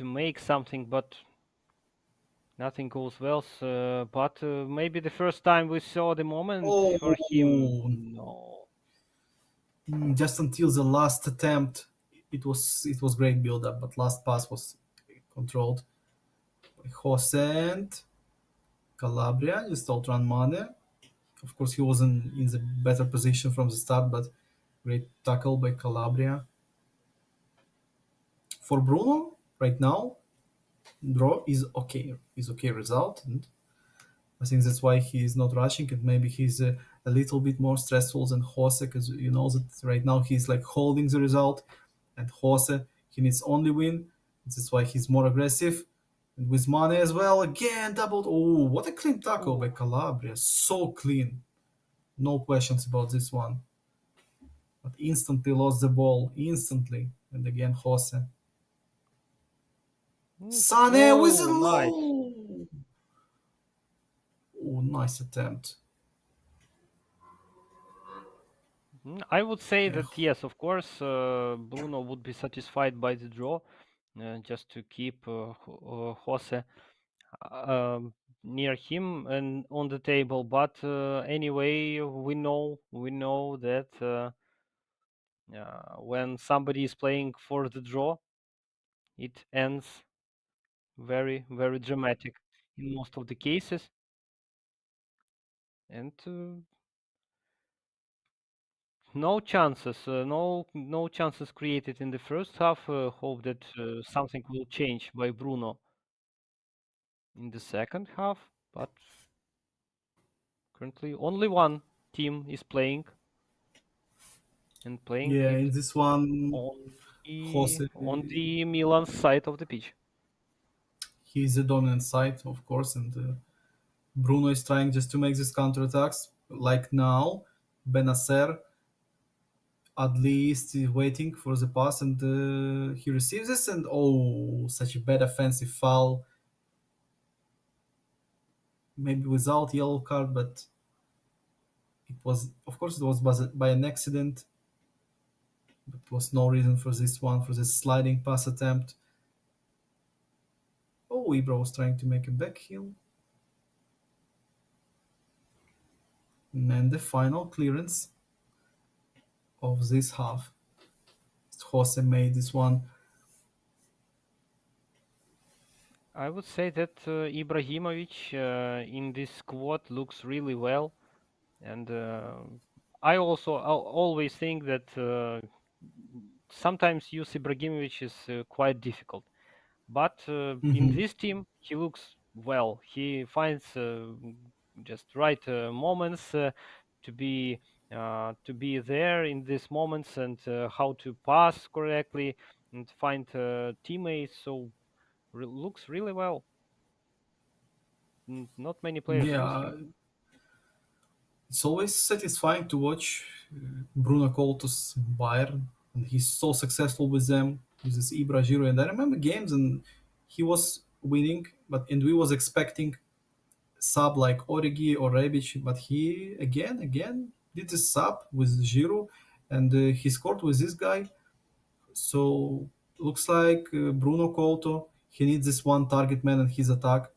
make something, but nothing goes well. But maybe the first time we saw the moment for him. Oh, No. just until the last attempt, it was great build up, but last pass was controlled by Jose and Calabria. Just outrun Mane. Of course, he wasn't in the better position from the start, but great tackle by Calabria. For Bruno, right now, draw is okay. Is okay result, and I think that's why he is not rushing, and maybe he's a little bit more stressful than Jose, because you know that right now he's like holding the result, and Jose, he needs only win. That's why he's more aggressive. And with Mane as well, again doubled. Oh, what a clean tackle by Oh, Calabria! So clean, no questions about this one. But instantly lost the ball, instantly, and again Jose. Sane with a oh, nice. low. Oh, nice attempt. I would say Yeah, that yes, of course, Bruno would be satisfied by the draw, just to keep Jose near him and on the table. But anyway, we know that when somebody is playing for the draw, it ends very, very dramatic in most of the cases. And no chances, no chances created in the first half. Hope that something will change by Bruno in the second half. But currently, only one team is playing and playing yeah. it In this one, on Jose. the Milan side of the pitch. he's the dominant side, of course, and Bruno is trying just to make these counterattacks. Like now, Benacer at least is waiting for the pass, and he receives this, and oh, such a bad offensive foul. Maybe without yellow card, but it was, of course, it was by an accident. But was no reason for this one, for this sliding pass attempt. Oh, Ibra was trying to make a back heel. And the final clearance of this half. Jose made this one. I would say that Ibrahimovic in this squad looks really well, and I also always think that sometimes use Ibrahimovic is quite difficult. But in Mhm. this team, he looks well. He finds just right moments to be there in these moments and how to pass correctly and find teammates. So looks really well. Not many players use Yeah, him. it's always satisfying to watch Bruno Couto's Bayern, and he's so successful with them, with this Ibra Giro. And I remember games, and he was winning, but and we was expecting sub like Origi or Rebic, but he again did the sub with Giro, and he scored with this guy. So looks like Bruno Couto, he needs this one target man in his attack,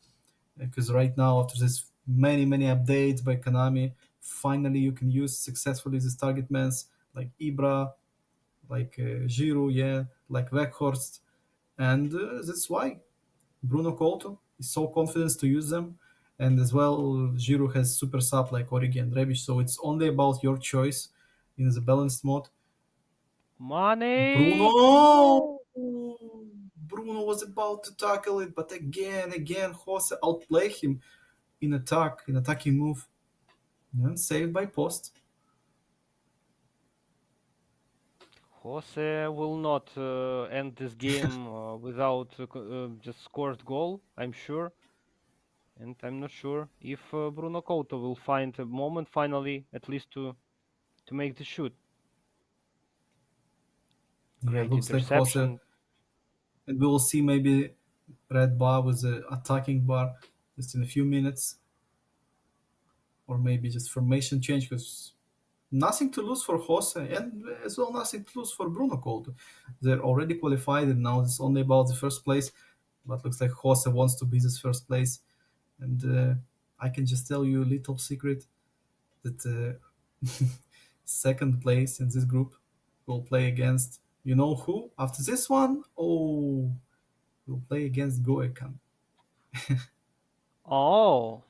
because right now after this many updates by Konami, finally you can use successfully these target mans like Ibra, like Giroud, yeah, like Weghorst, and that's why Bruno Couto is so confident to use them. And as well, Giroud has super sub like Origi and Rebic, so it's only about your choice in the balanced mode. Money! Bruno! No! Bruno was about to tackle it, but again, Jose outplayed him in attacking move, and saved by post. Jose will not end this game without just scored goal, I'm sure. And I'm not sure if Bruno Couto will find a moment finally, at least to make the shoot. Yeah, Great looks like Jose, interception. and we will see maybe red bar with the attacking bar just in a few minutes, or maybe just formation change because nothing to lose for Jose, and as well nothing to lose for Bruno Couto. They're already qualified, and now it's only about the first place. But looks like Jose wants to be this first place, and I can just tell you a little secret that second place in this group will play against, you know who after this one? Oh, we'll play against Goekan. Oh,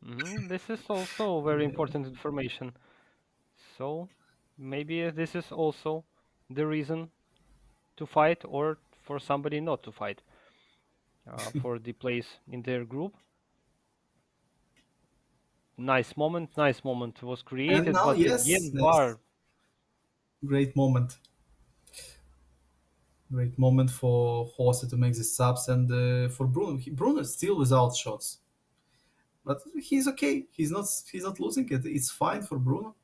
this is also very Yeah, important information. So maybe this is also the reason to fight or for somebody not to fight for the place in their group. Nice moment was and created, now but yes, again, yes, VAR. great moment, great moment for Jose to make the subs, and for Bruno. Bruno is still without shots, but he's okay. He's not losing it. It's fine for Bruno.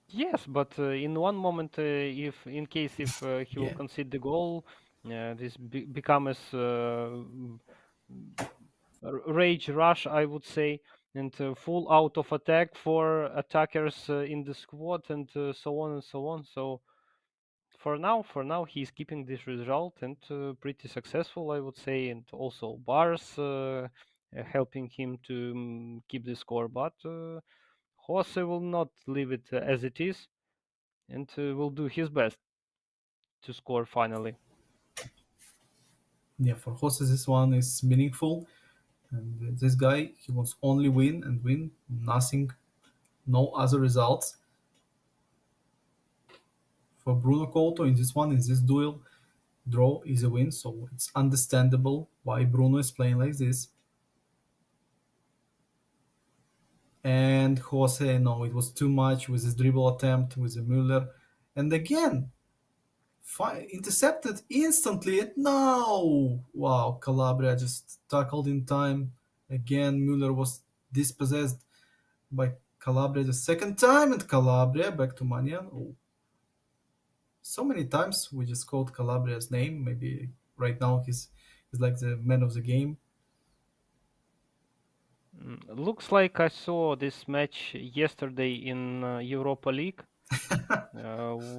Yes, but in one moment, if in case if he will Yeah, concede the goal, this becomes rage rush, I would say, and full out of attack for attackers in the squad, and so on and so on. So for now, he's keeping this result and pretty successful, I would say, and also bars helping him to keep the score. But Jose will not leave it as it is and will do his best to score finally. yeah. For Jose, this one is meaningful, and this guy he wants only win and win, nothing, no other results. For Bruno Couto in this one, in this duel, draw is a win, so it's understandable why Bruno is playing like this. And Jose, no, it was too much with his dribble attempt with the Müller. And again, Intercepted instantly. No! Wow, Calabria just tackled in time. Again, Müller was dispossessed by Calabria the second time, and Calabria back to Manian. Oh, so many times we just called Calabria's name. Maybe right now he's like the man of the game. Looks like I saw this match yesterday in Europa League,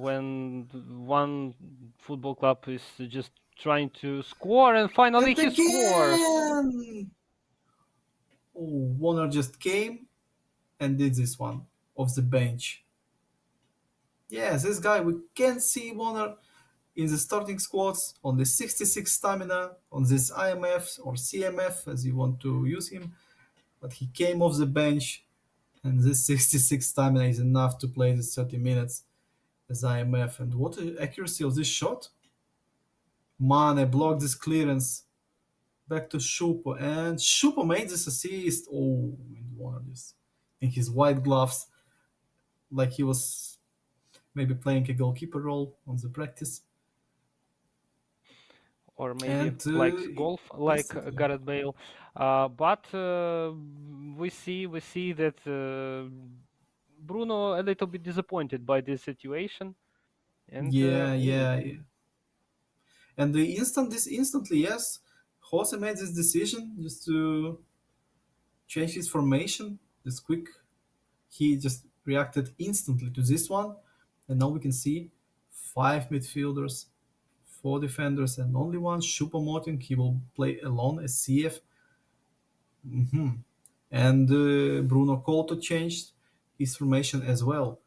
when one football club is just trying to score, and finally And he scores. again! Oh, Warner just came and did this one off the bench. Yes, this guy, we can see Warner in the starting squads on the 66 stamina, on this IMF or CMF as you want to use him, but he came off the bench, and this 66 stamina is enough to play the 30 minutes as IMF. And what accuracy of this shot! Mane blocked this clearance back to Schupo, and Schupo made this assist. Oh, and Warner just in his white gloves, like he was maybe playing a goalkeeper role on the practice. Or maybe And likes golf like instantly. Gareth Bale. But we see that Bruno a little bit disappointed by this situation, and Yeah, yeah, yeah. And this instantly, yes, Jose made this decision just to change his formation. This quick, he just reacted instantly to this one, and now we can see five midfielders, four defenders, and only one Choupo-Moting. He will play alone as CF. And Bruno Couto changed his formation as well.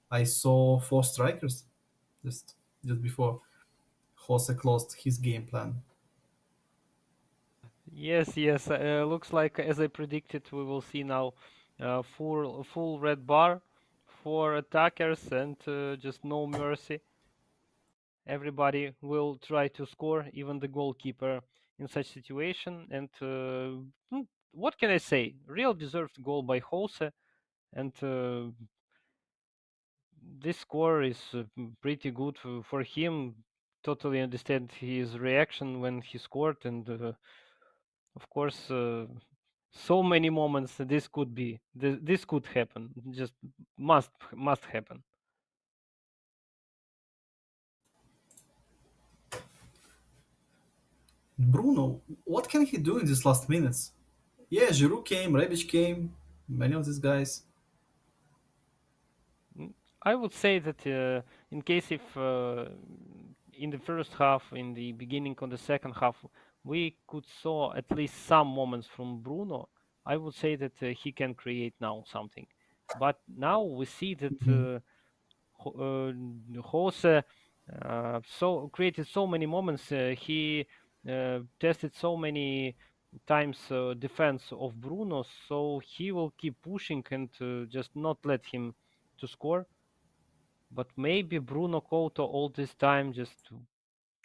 I saw four strikers just just before Jose closed his game plan. yes, yes, looks like as I predicted, we will see now full red bar for attackers and just no mercy. Everybody will try to score, even the goalkeeper in such situation. And what can I say? Real deserved goal by Jose, and this score is pretty good for him. Totally understand his reaction when he scored, and of course, so many moments this could be. This could happen. Just must happen. Bruno, what can he do in these last minutes? Yeah, Giroud came, Rebic came, many of these guys. I would say that in case if in the first half, in the beginning of the second half, we could saw at least some moments from Bruno, I would say that he can create now something. But now we see that Mhm. Jose so created so many moments. He tested so many times defense of Bruno, so he will keep pushing and just not let him to score. But maybe Bruno Couto all this time just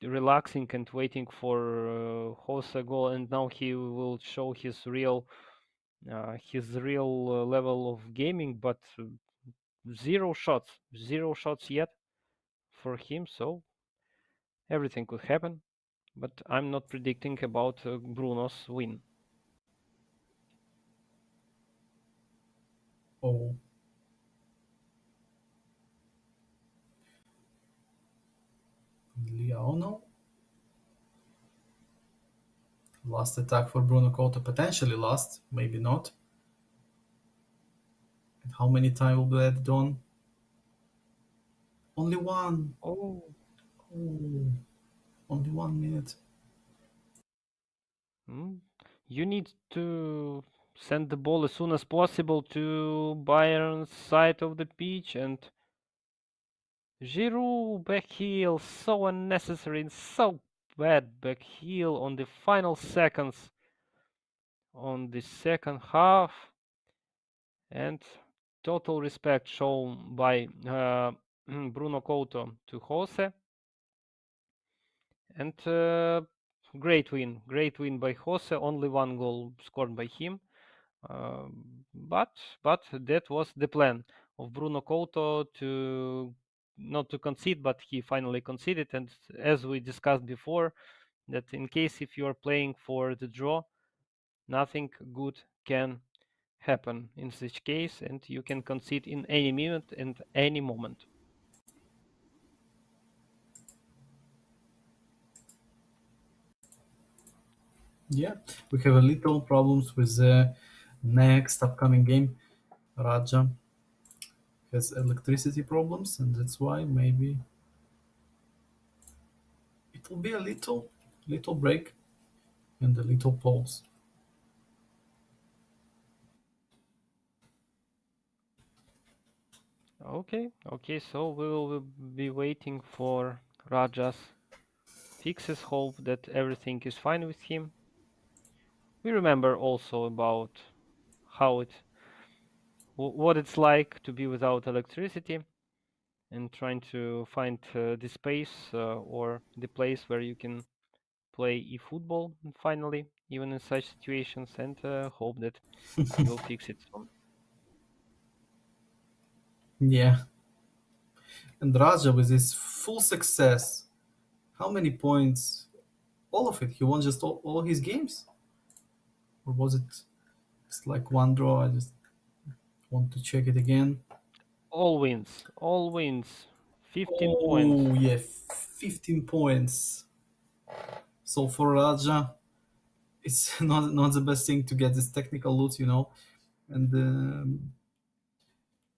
relaxing and waiting for Jose goal, and now he will show his real level of gaming. But zero shots yet for him. So everything could happen. But I'm not predicting about Bruno's win. Oh, Liano. Last attack for Bruno Couto, potentially last, maybe not. And how many time will be added on? Only one. Oh, Oh, only 1 minute. hmm. You need to send the ball as soon as possible to Bayern's side of the pitch, and Giroud back heel, so unnecessary and so bad back heel on the final seconds on the second half, and total respect shown by Bruno Couto to Jose, and great win by Jose. Only one goal scored by him, but that was the plan of Bruno Couto to not to concede, but he finally conceded. And as we discussed before, that in case if you are playing for the draw, nothing good can happen in such case, and you can concede in any minute and any moment. Yeah, we have a little problems with the next upcoming game. Raja has electricity problems, and that's why maybe it will be a little break and a little pause. Okay, so we will be waiting for Raja's fixes, hope that everything is fine with him. We remember also about how what it's like to be without electricity and trying to find the space or the place where you can play eFootball finally, even in such situations, and hope that he will fix it soon. Yeah, and Raja with his full success, how many points? All of it. He won just all his games, or was it just like one draw? I just want to check it again. All wins, 15 points. Oh yeah, 15 points. So for Raja, it's not the best thing to get this technical loot. And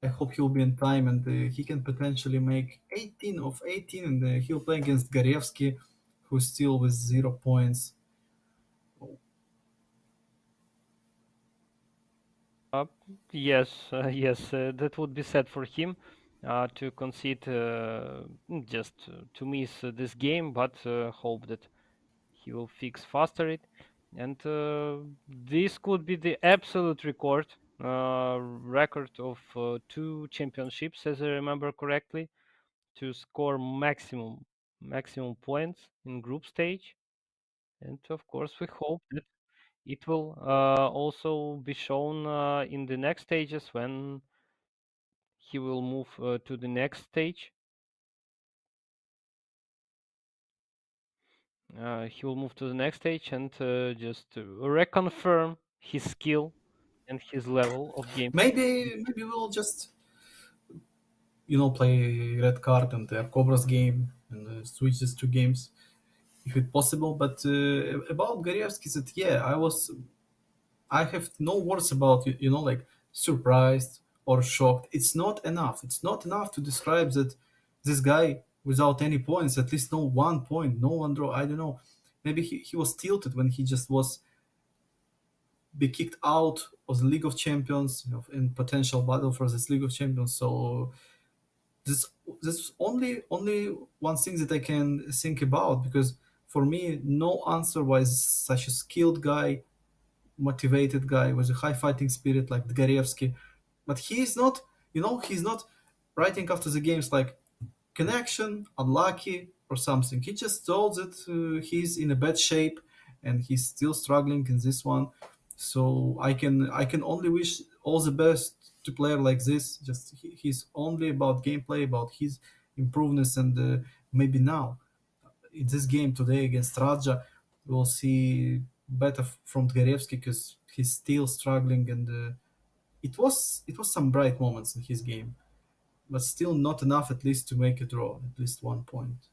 I hope he'll be in time and he can potentially make 18 of 18 and he'll play against Garevsky, who's still with 0 points. Uh, yes, yes, that would be sad for him to concede just to miss this game, but hope that he will fix faster it. And this could be the absolute record of two championships, as I remember correctly, to score maximum points in group stage. And of course, we hope that it will also be shown in the next stages when he will move to the next stage. He will move to the next stage and just to reconfirm his skill and his level of gameplay. Maybe we'll just play red card and Cobra's game and switch these two games if it's possible. But about Garevsky, that yeah, I have no words about like surprised or shocked. It's not enough. It's not enough to describe that this guy without any points, at least no 1 point, no one draw. I don't know. Maybe he was tilted when he just was be kicked out of the League of Champions, in potential battle for this League of Champions. So this this is only one thing that I can think about because for me, no answer was such a skilled guy, motivated guy with a high fighting spirit like Dgarevsky. But he's not writing after the games like connection, unlucky, or something. He just told that he's in a bad shape and he's still struggling in this one. So I can only wish all the best to player like this. Just he's only about gameplay, about his improvements, and maybe now in this game today against Raja, we'll see better from Tgarevsky because he's still struggling, and it was some bright moments in his game, but still not enough at least to make a draw, at least 1 point.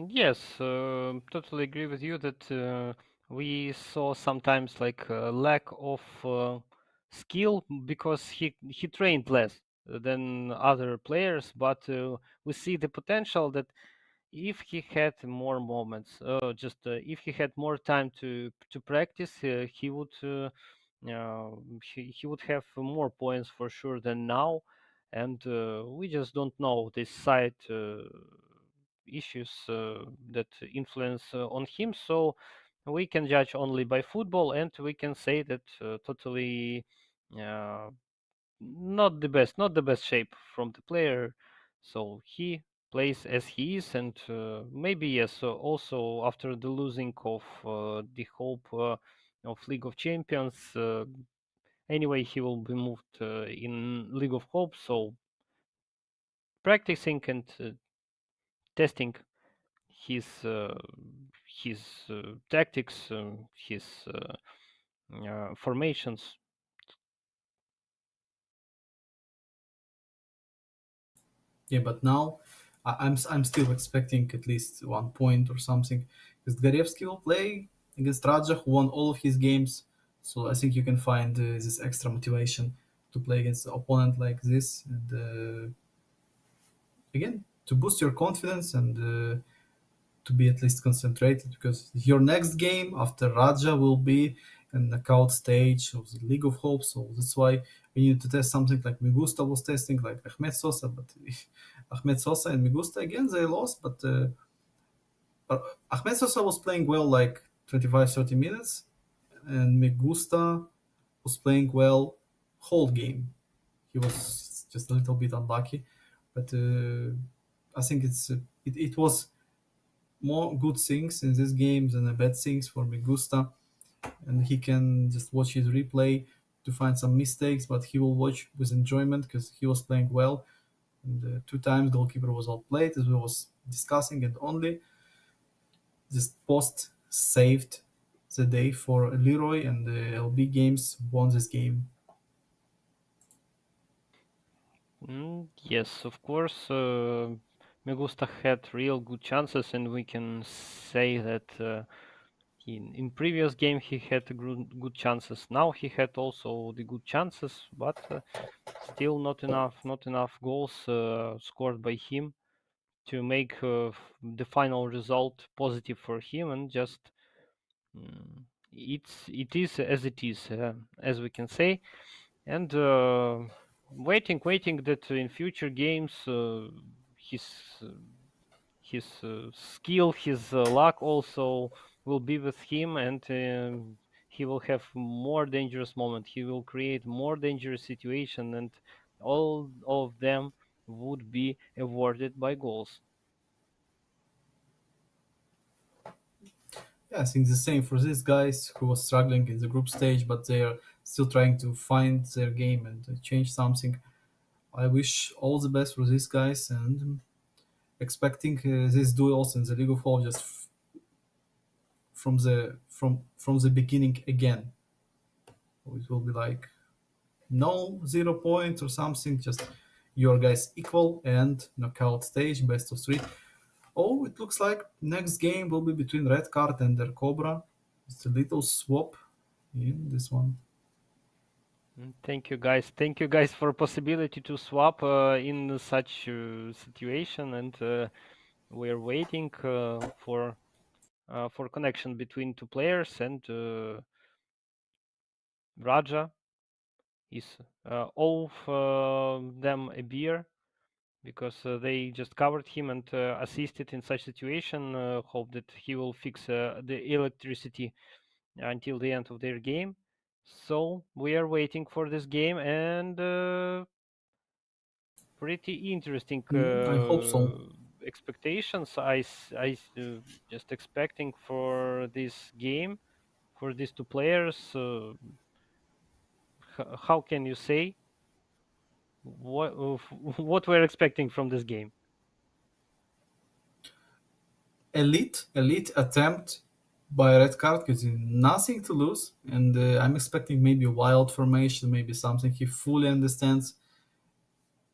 Yes, totally agree with you that we saw sometimes like a lack of skill because he trained less than other players, but we see the potential that if he had more moments, just if he had more time to practice, he would have more points for sure than now, and we just don't know this side issues that influence on him. So we can judge only by football, and we can say that totally uh, not the best shape from the player. So he plays as he is, and maybe yes. Also after the losing of the hope of League of Champions, anyway he will be moved in League of Hope. So practicing and testing his uh, his tactics, his formations. Yeah, but now I'm still expecting at least 1 point or something because Garevsky will play against Raja, who won all of his games. So I think you can find this extra motivation to play against an opponent like this, and again to boost your confidence and to be at least concentrated because your next game after Raja will be an knockout stage of the League of Hope. So that's why we need to test something like Migusta was testing, like Ahmed Sosa. But Ahmed Sosa and Migusta again they lost, but Ahmed Sosa was playing well like 25-30 minutes, and Migusta was playing well whole game. He was just a little bit unlucky, but I think it was more good things in this game than bad things for Migusta, and he can just watch his replay to find some mistakes, but he will watch with enjoyment because he was playing well. And 2 times goalkeeper was outplayed, as we was discussing, and only this post saved the day for Leroy, and the LB games won this game. Yes, of course. Megusta had real good chances, and we can say that in previous game he had good chances. Now he had also the good chances, but still not enough goals scored by him to make the final result positive for him, and just it is as it is, as we can say, and waiting that in future games his uh, his skill, his luck also will be with him, and he will have more dangerous moment. He will create more dangerous situation, and all of them would be awarded by goals. Yeah, I think the same for these guys who was struggling in the group stage, but they are still trying to find their game and change something. I wish all the best for these guys, and expecting these duels in the League of Hope just from the beginning again. It will be like no 0 points or something, just your guys equal and knockout stage, best of three. Oh, it looks like next game will be between Red Card and their Cobra. It's a little swap in this one. Thank you guys. Thank you guys for possibility to swap in such situation, and we're waiting for connection between two players, and Raja is owe them a beer because they just covered him and assisted in such situation. Hope that he will fix the electricity until the end of their game. So we are waiting for this game, and pretty interesting I hope so. expectations. Just expecting for this game, for these two players. How can you say what what we're expecting from this game? Elite attempt by Red Card because nothing to lose, and I'm expecting maybe a wild formation, maybe something he fully understands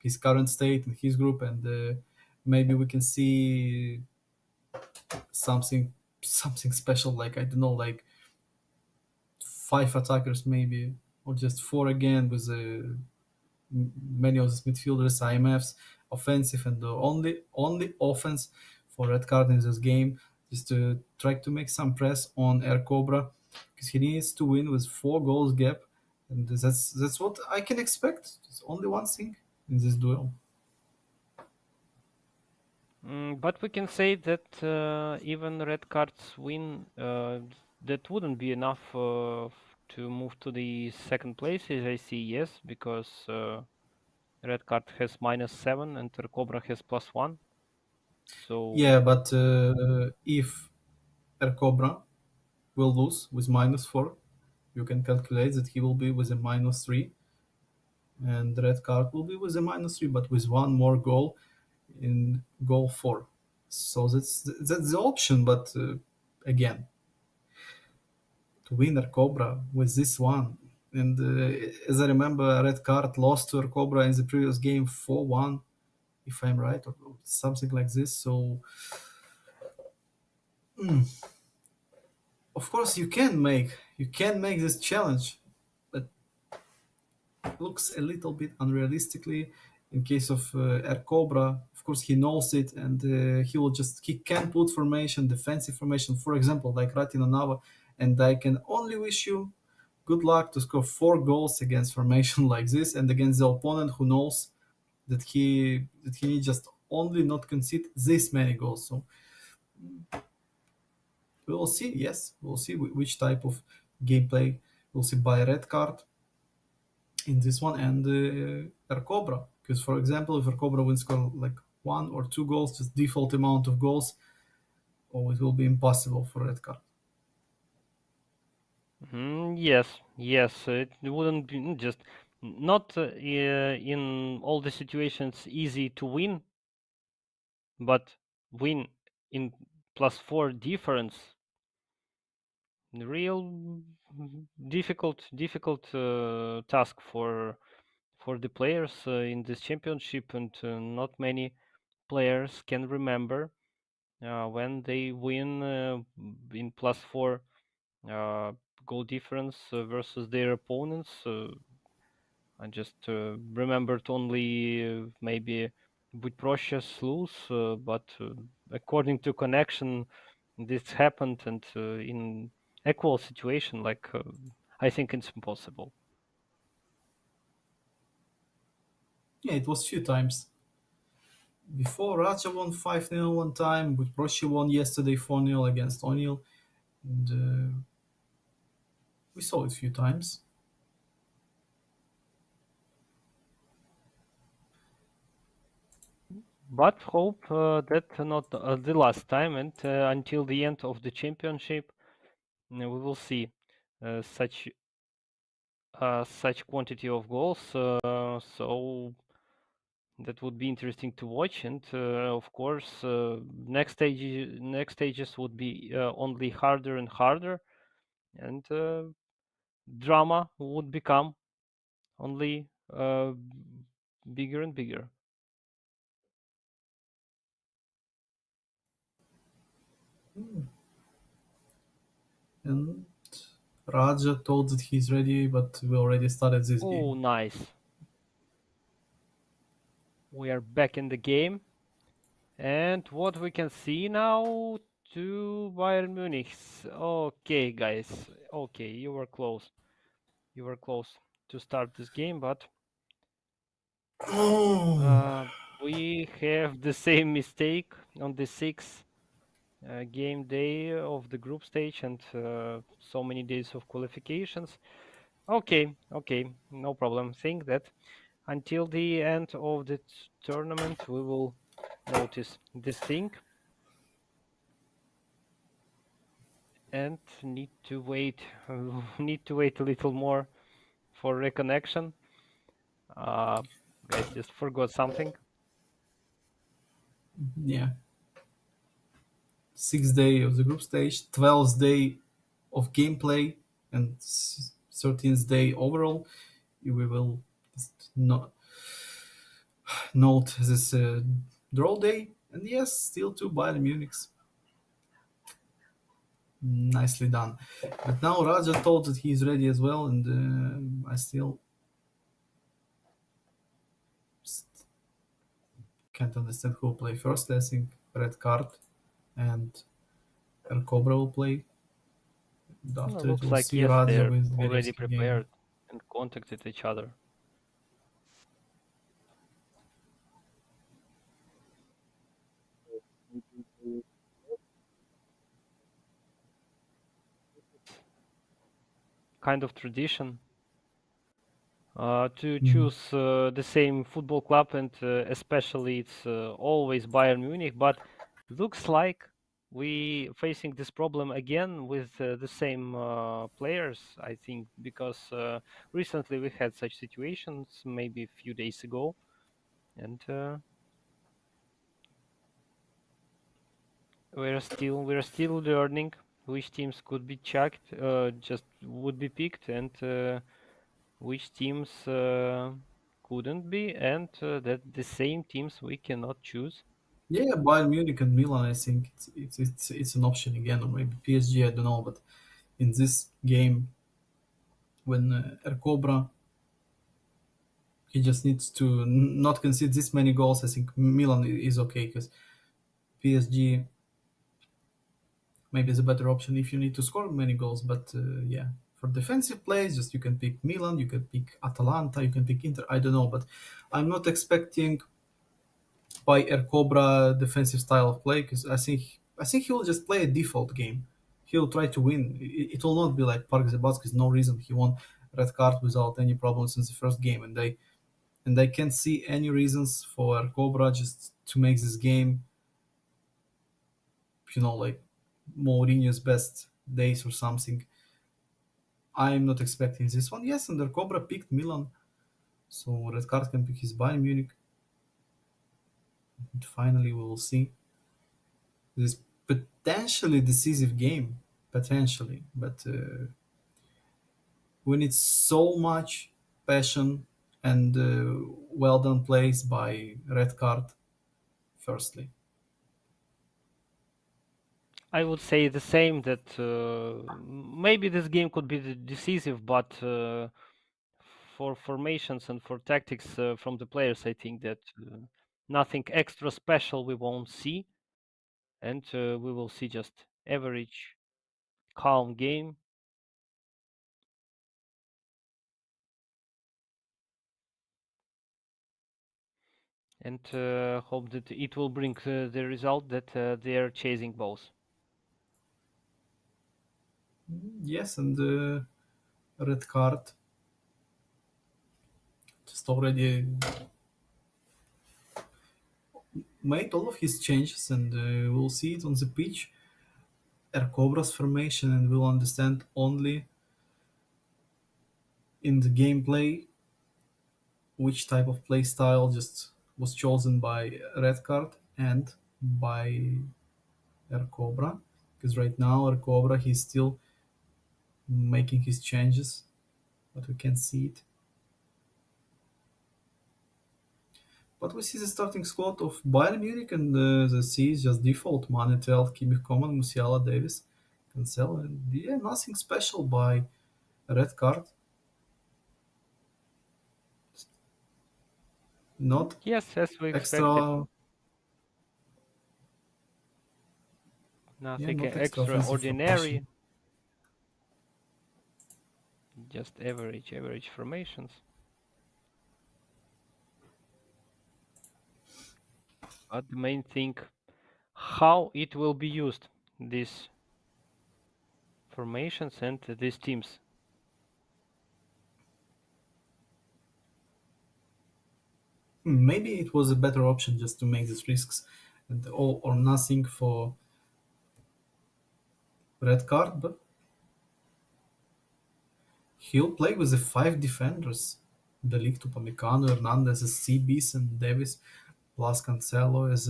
his current state and his group, and maybe we can see something special, like I don't know, like five attackers maybe, or just four again with many of these midfielders, IMFs, offensive, and the only offense for Red Card in this game is to try to make some press on Air Cobra because he needs to win with 4 goals gap, and that's what I can expect. It's only one thing in this duel. But we can say that even red cards win, that wouldn't be enough to move to the second place, as I see, yes, because red card has -7 and Cobra has +1. So Yeah, but if Air Cobra will lose with -4, you can calculate that he will be with a -3, and the Red Card will be with a -3, but with one more goal. in goal 4. So that's the option, but again, to win Cobra with this one. And as I remember, Red Card lost to Cobra in the previous game 4-1, if I'm right, or something like this. So, of course, you can make this challenge, but it looks a little bit unrealistically. In case of Air Cobra, of course, he knows it, and he can put formation, defensive formation, for example, like Ratina Nava, and I can only wish you good luck to score 4 goals against formation like this and against the opponent who knows that he needs just only not concede this many goals. So we will see. Yes, we'll see which type of gameplay we'll see by red card in this one and Cobra. Because for example, if Cobra will score like 1 or 2 goals, just default amount of goals, oh, it will be impossible for red card. Yes, yes, it wouldn't be just not in all the situations easy to win, but win in +4 difference. Real difficult task for the players in this championship, and not many players can remember when they win in +4 uh, goal difference versus their opponents. I just remembered only maybe Budprocious lose, but according to connection, this happened, and in equal situation, like I think it's impossible. Yeah, it was few times. Before Raja won 5-0 one time, but Proshi won yesterday 4-0 against O'Neill. And we saw it a few times. But hope that not the last time, and until the end of the championship, we will see such quantity of goals. So that would be interesting to watch, and of course, next stages would be only harder and harder, and drama would become only bigger and bigger. And Raja told that he's ready, but we already started this Oh, game. nice! We are back in the game, and what we can see now to Bayern Munich. Okay, guys. Okay, you were close. You were close to start this game, but Oh, Uh, we have the same mistake on the sixth game day of the group stage, and so many days of qualifications. Okay, okay, no problem. Think that until the end of the tournament, we will notice this thing and need to wait. Need to wait a little more for reconnection. Uh, guys, just forgot something. yeah. 6th day of the group stage, 12th day of gameplay, and 13th day overall. We will not note this draw day. And yes, still two Bayern Munichs. Nicely done. But now Raja told that he's ready as well, and I still can't understand who will play first. I think red card and El Cobra will play. And after it, Looks we'll like see yes, Raja they're with already Garivsky again. prepared and contacted each other. Kind of tradition to Mm. choose the same football club, and especially it's always Bayern Munich. But looks like we facing this problem again with the same players. I think because recently we had such situations, maybe a few days ago, and we're still learning which teams could be checked, just would be picked, and which teams couldn't be, and that the same teams we cannot choose. Yeah, Bayern Munich and Milan. I think it's an option again, or maybe PSG. I don't know, but in this game, when Cobra, he just needs to not concede this many goals. I think Milan is okay because PSG maybe is a better option if you need to score many goals. But yeah, for defensive plays, just you can pick Milan, you can pick Atalanta, you can pick Inter. I don't know, but I'm not expecting by Cobra defensive style of play because I think he will just play a default game. He'll try to win. It will not be like Park Zabatskis. No reason he won red card without any problems since the first game, and I can't see any reasons for Cobra just to make this game, like Mourinho's best days or something. I'm not expecting this one. Yes, and Cobra picked Milan, so red card can pick his Bayern Munich. And finally, we will see this potentially decisive game, potentially, but we need so much passion and well done plays by red card. Firstly, I would say the same that maybe this game could be decisive, but for formations and for tactics from the players, I think that nothing extra special we won't see, and we will see just average, calm game, and hope that it will bring the result that they are chasing both. yes, and red card just already made all of his changes, and we'll see it on the pitch. Cobra's formation, and we'll understand only in the gameplay which type of play style just was chosen by red card and by Cobra. Because right now Cobra he's still making his changes, but we can't see it. But we see the starting squad of Bayern Munich, and the C is just default: Manetel, Kimmich, Coman, Musiala, Davis, Cancel, and yeah, nothing special by red card. Not Yes, as we expected, extra, yeah, nothing not extra offensive extraordinary, formation. just average formations. But the main thing, how it will be used, these formations and these teams. Maybe it was a better option just to make these risks and all or nothing for red card, but he'll play with the five defenders. Delict, Upamecano, Hernandez as CBs and Davis, plus Cancelo as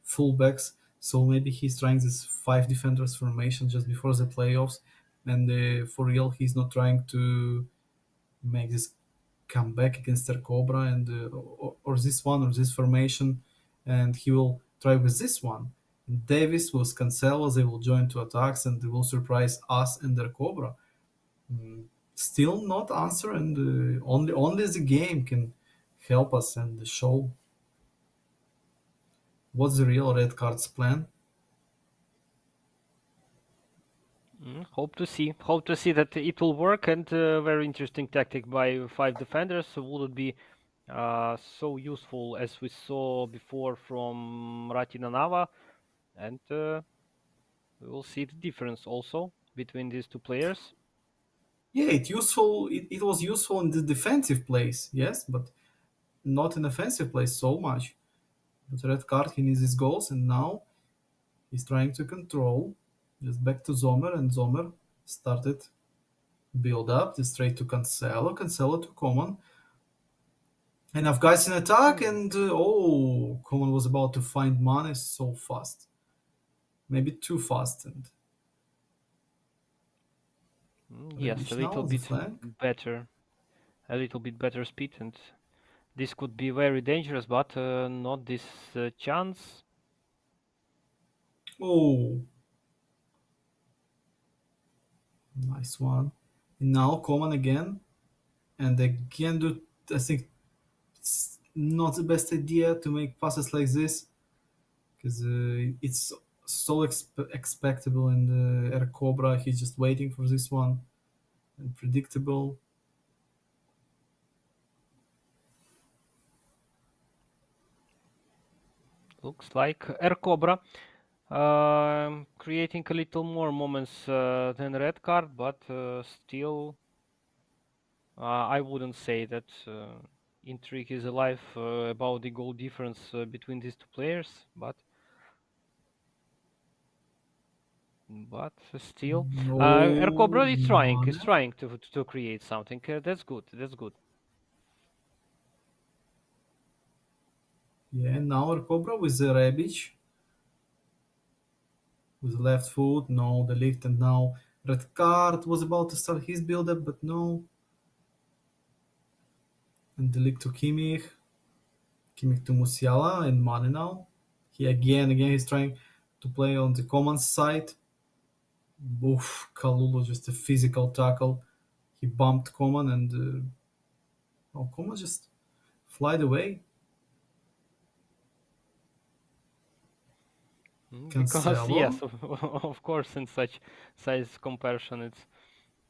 fullbacks. So maybe he's trying this five defenders formation just before the playoffs, and for real, he's not trying to make this comeback against their Cobra and or this one or this formation, and he will try with this one. Davis was Cancelo, they will join two attacks and they will surprise us and their Cobra. Mm, Still not answer, and only the game can help us and show what's the real red cards plan. Hope to see that it will work, and very interesting tactic by five defenders. So would it be so useful as we saw before from Ratinanava, and we will see the difference also between these two players. Yeah, it was useful in the defensive plays, yes, but not in offensive plays so much. With red card, he needs his goals, and now he's trying to control. Just back to Zomer, and Zomer started build up, just straight to Cancelo, Cancelo to Coman. Enough guys in attack, Hmm. and Coman was about to find Mane so fast. maybe too fast. And Yes, a Rebic now little on the bit flank. better, a little bit better speed, and this could be very dangerous, but not this chance. Oh, nice one. And now Coman again, and again, I think it's not the best idea to make passes like this because it's so expectable. And Air Cobra, he's just waiting for this one and predictable. Looks like Air Cobra creating a little more moments than red card, but still, I wouldn't say that intrigue is alive about the goal difference between these two players. But still, Air Oh, Cobra is trying, man. to create something. That's good. That's good. Yeah, now Air Cobra with the Rebic with the left foot. No, the lift, and now red card was about to start his build up, but no. And the leak to Kimmich. Kimmich to Musiala and Mane now. He again, he's trying to play on the command side. Oof, Kalulu just a physical tackle. He bumped Coman and Coman just flied away. Because yes, Cancelo. of course, in such size comparison, it's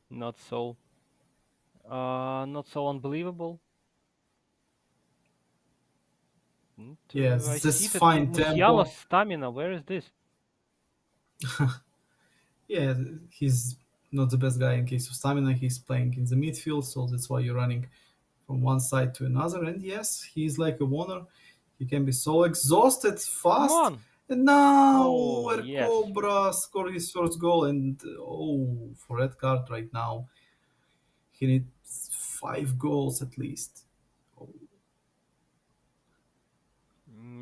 not so not so unbelievable. And, I Yes, see this that fine Musiala's tempo. stamina. Where is this? Yeah, he's not the best guy in case of stamina. He's playing in the midfield, so that's why you're running from one side to another. And yes, he's like a Warner. He can be so exhausted Come fast. on! And now Oh El yes, Cobra scored his first goal. And for red card right now, he needs 5 goals at least. Oh,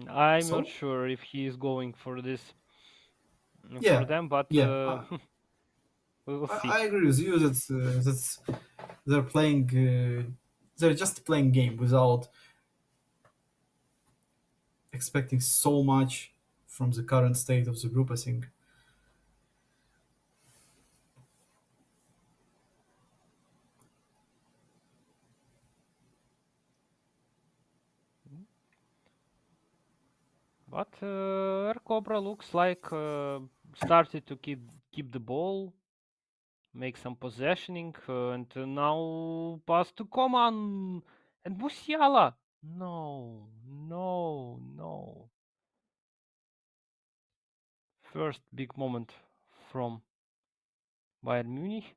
I'm not so sure if he is going for this for yeah, them, but yeah, we will see. I agree with you. That's they're playing. They're just playing game without expecting so much from the current state of the group. I think. But Air Cobra looks like started to keep the ball, make some possessioning, and now pass to Coman and Musiala. No, no, no. First big moment from Bayern Munich.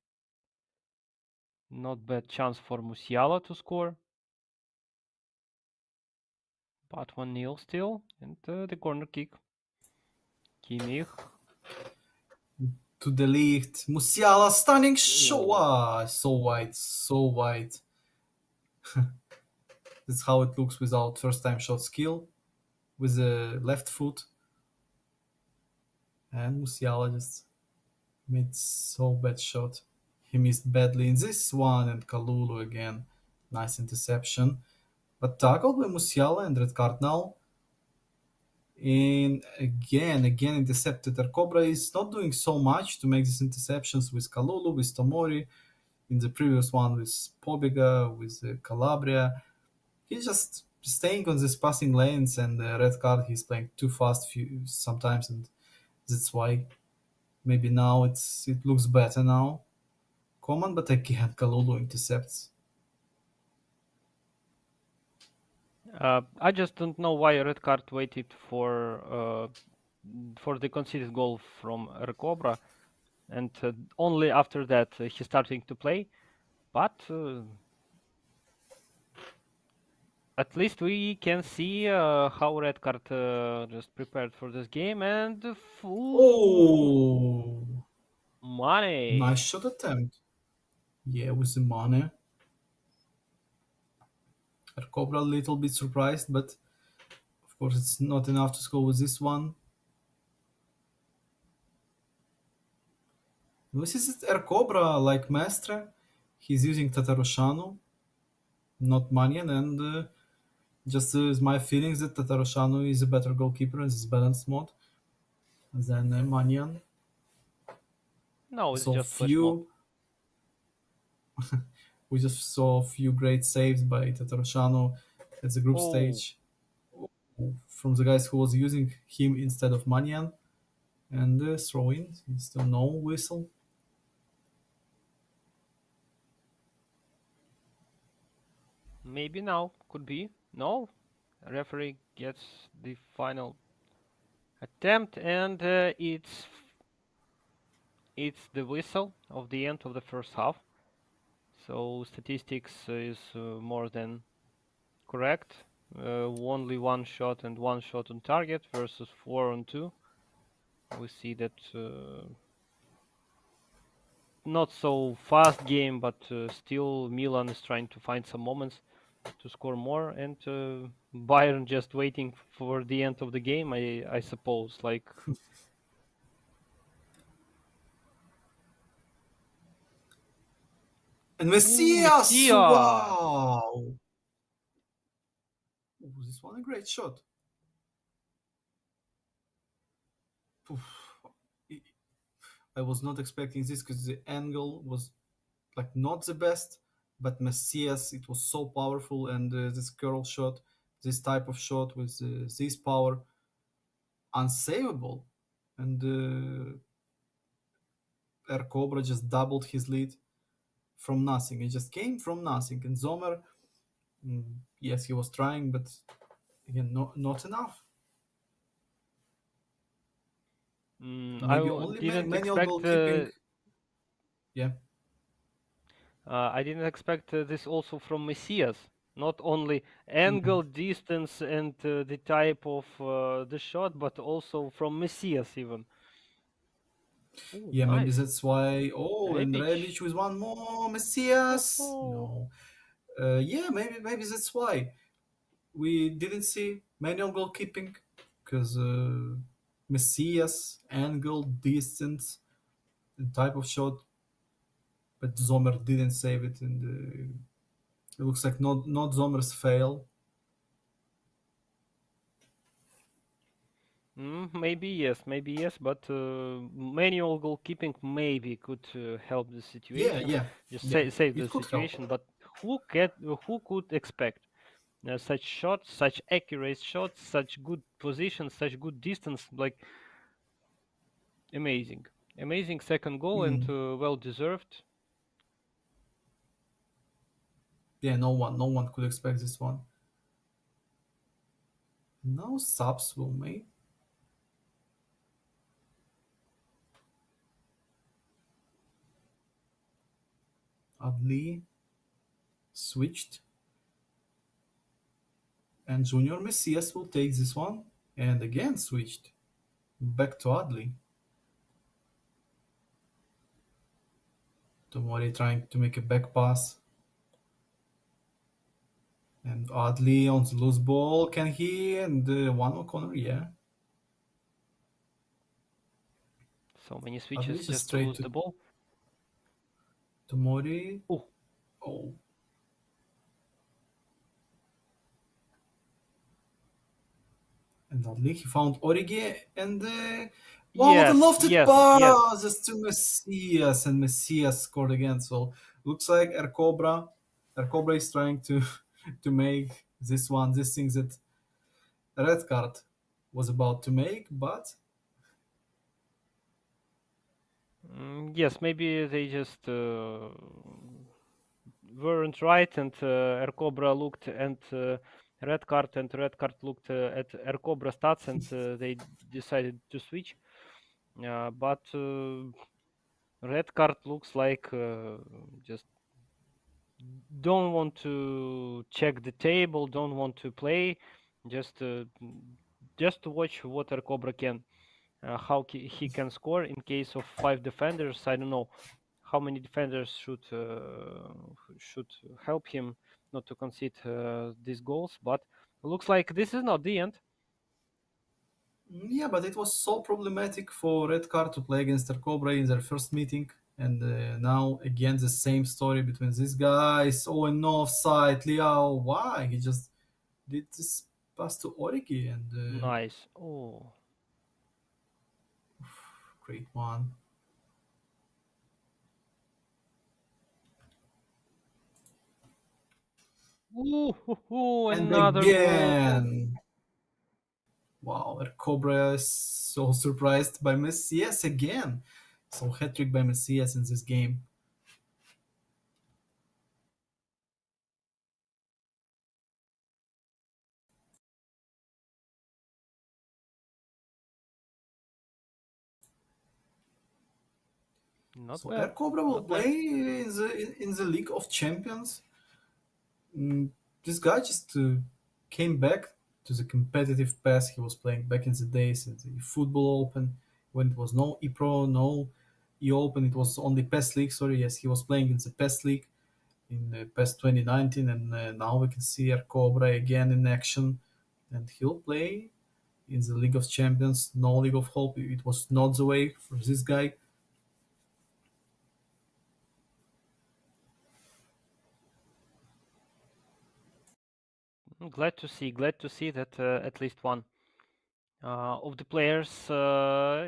Not bad chance for Musiala to score, but 1-0 still, and the corner kick. Kimmich. To the lift, Musiala stunning shot. Oh. So wide, so wide. That's how it looks without first time shot skill with the left foot. And Musiala just made so bad shot. He missed badly in this one, and Kalulu again. Nice interception. But tackled by Musiala and red card now. And again intercepted. Cobra is not doing so much to make these interceptions with Kalulu, with Tomori, in the previous one with Pobega, with Calabria. He's just staying on these passing lanes, and red card, he's playing too fast sometimes, and that's why maybe now it looks better now. Common, but again, Kalulu intercepts. I just don't know why red card waited for the conceded goal from Cobra, and only after that he's starting to play. But at least we can see how red card just prepared for this game and full Oh, nice money. shot attempt. Yeah, with the money. Cobra a little bit surprised, but of course it's not enough to score with this one. This is Air Cobra like Mestre. He's using Tatarushanu, not Manyan, and just is my feelings that Tatarushanu is a better goalkeeper in this balanced mode than Manyan. No, it's So just flash mob. few, we just saw a few great saves by Tatarushanu at the group Oh, stage from the guys who was using him instead of Manyan, and throw in. Still no whistle. maybe now. Could be. No. Referee gets the final attempt, and it's the whistle of the end of the first half. So statistics is more than correct. Only one shot and one shot on target versus 4 on 2. We see that not so fast game, but still Milan is trying to find some moments to score more, and Bayern just waiting for the end of the game. I suppose. Like, And ooh, Messias! Messias. Wow! Ooh, this one a great shot. Oof. I was not expecting this because the angle was like not the best, but Messias it was so powerful, and this curl shot, this type of shot with this power, unsavable, and Air Cobra just doubled his lead from nothing. It just came from nothing, and Zomer, yes, he was trying, but again, not enough. Maybe only Didn't manual expect. goalkeeping. Yeah. I didn't expect this also from Messias. Not only Mm. angle, distance, and the type of the shot, but also from Messias even. Oh, Yeah, maybe nice. that's why. Oh, and Rebic. Rebic with one more Messias. Oh, No. Yeah, maybe that's why we didn't see manual goalkeeping because Messias, angle, distance, and type of shot, but Zomer didn't save it, and it looks like not Zomer's fail. maybe yes, but manual goalkeeping maybe could help the Yeah, situation, yeah, just yeah. save the It could help. situation. But who could expect such shots, such accurate shots, such good position, such good distance? Like, amazing, amazing second goal, and Mm. well deserved. Yeah, no one could expect this one. Now subs will make Adli switched, and Junior Messias will take this one, and again switched back to Adli. Tomori trying to make a back pass, and Adli on the loose ball. Can he? And one more corner, yeah. So many Adli switches just just to straight lose to the ball. Tomori. Oh, Oh, and Adli he found Origi, and wow, the yes, lofted yes, yes. pass just to Messias, and Messias scored again. So looks like Air Cobra is trying to to make this thing that red card was about to make, but Yes, maybe they just weren't right, and Air Cobra looked and red card looked at Air Cobra stats, and they decided to switch. But red card looks like just don't want to check the table, don't want to play, just uh, just to watch what Air Cobra can, how he can score in case of 5 defenders. I don't know how many defenders should help him not to concede these goals, but looks like this is not the end. yeah, but it was so problematic for red card to play against Air Cobra in their first meeting. And now again the same story between these guys. Oh, and no offside. Liao, why? He just did this pass to Origi and Nice. Oh. great one. Ooh, hoo, hoo, And another goal. again, wow, Cobra is so surprised by Messias again. So hat trick by Messias in this game. Not So Air bad. Cobra will Not bad. play in the League of Champions. Mm, this guy just came back to the competitive path he was playing back in the days in the Football Open when it was no ePro, no E-Open. It was only PES League. Sorry, yes, he was playing in the PES League in PES 2019, and now we can see Air Cobra again in action, and he'll play in the League of Champions. No League of Hope. It was not the way for this guy. Glad to see. Glad to see that at least one of the players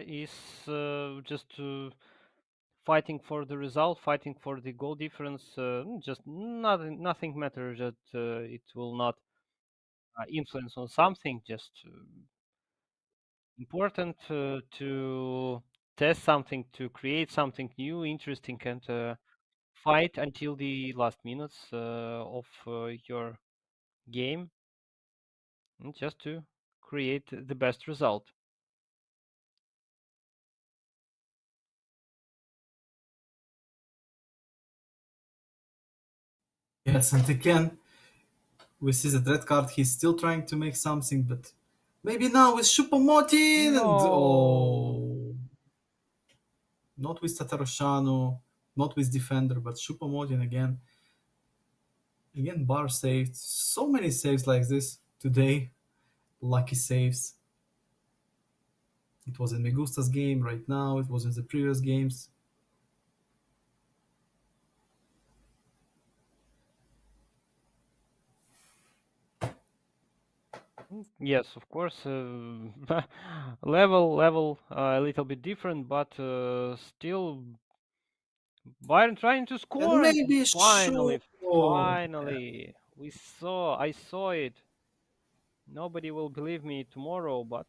is just fighting for the result, fighting for the goal difference. Just nothing matters that it will not influence on something. Just important to test something, to create something new, interesting, and fight until the last minutes of your game, and just to create the best result. Yes, and again we see that red card. He's still trying to make something, but maybe now with Shupomotin and No. oh, not with Tatarosano, not with defender, but Shupomotin again. Again, bar saved. So many saves like this today. Lucky saves. It was in Megusta's game right now. It was in the previous games. Yes, of course. Level a little bit different, but still Bayern trying to And score, and maybe finally, sure. finally, I saw it. Nobody will believe me tomorrow, but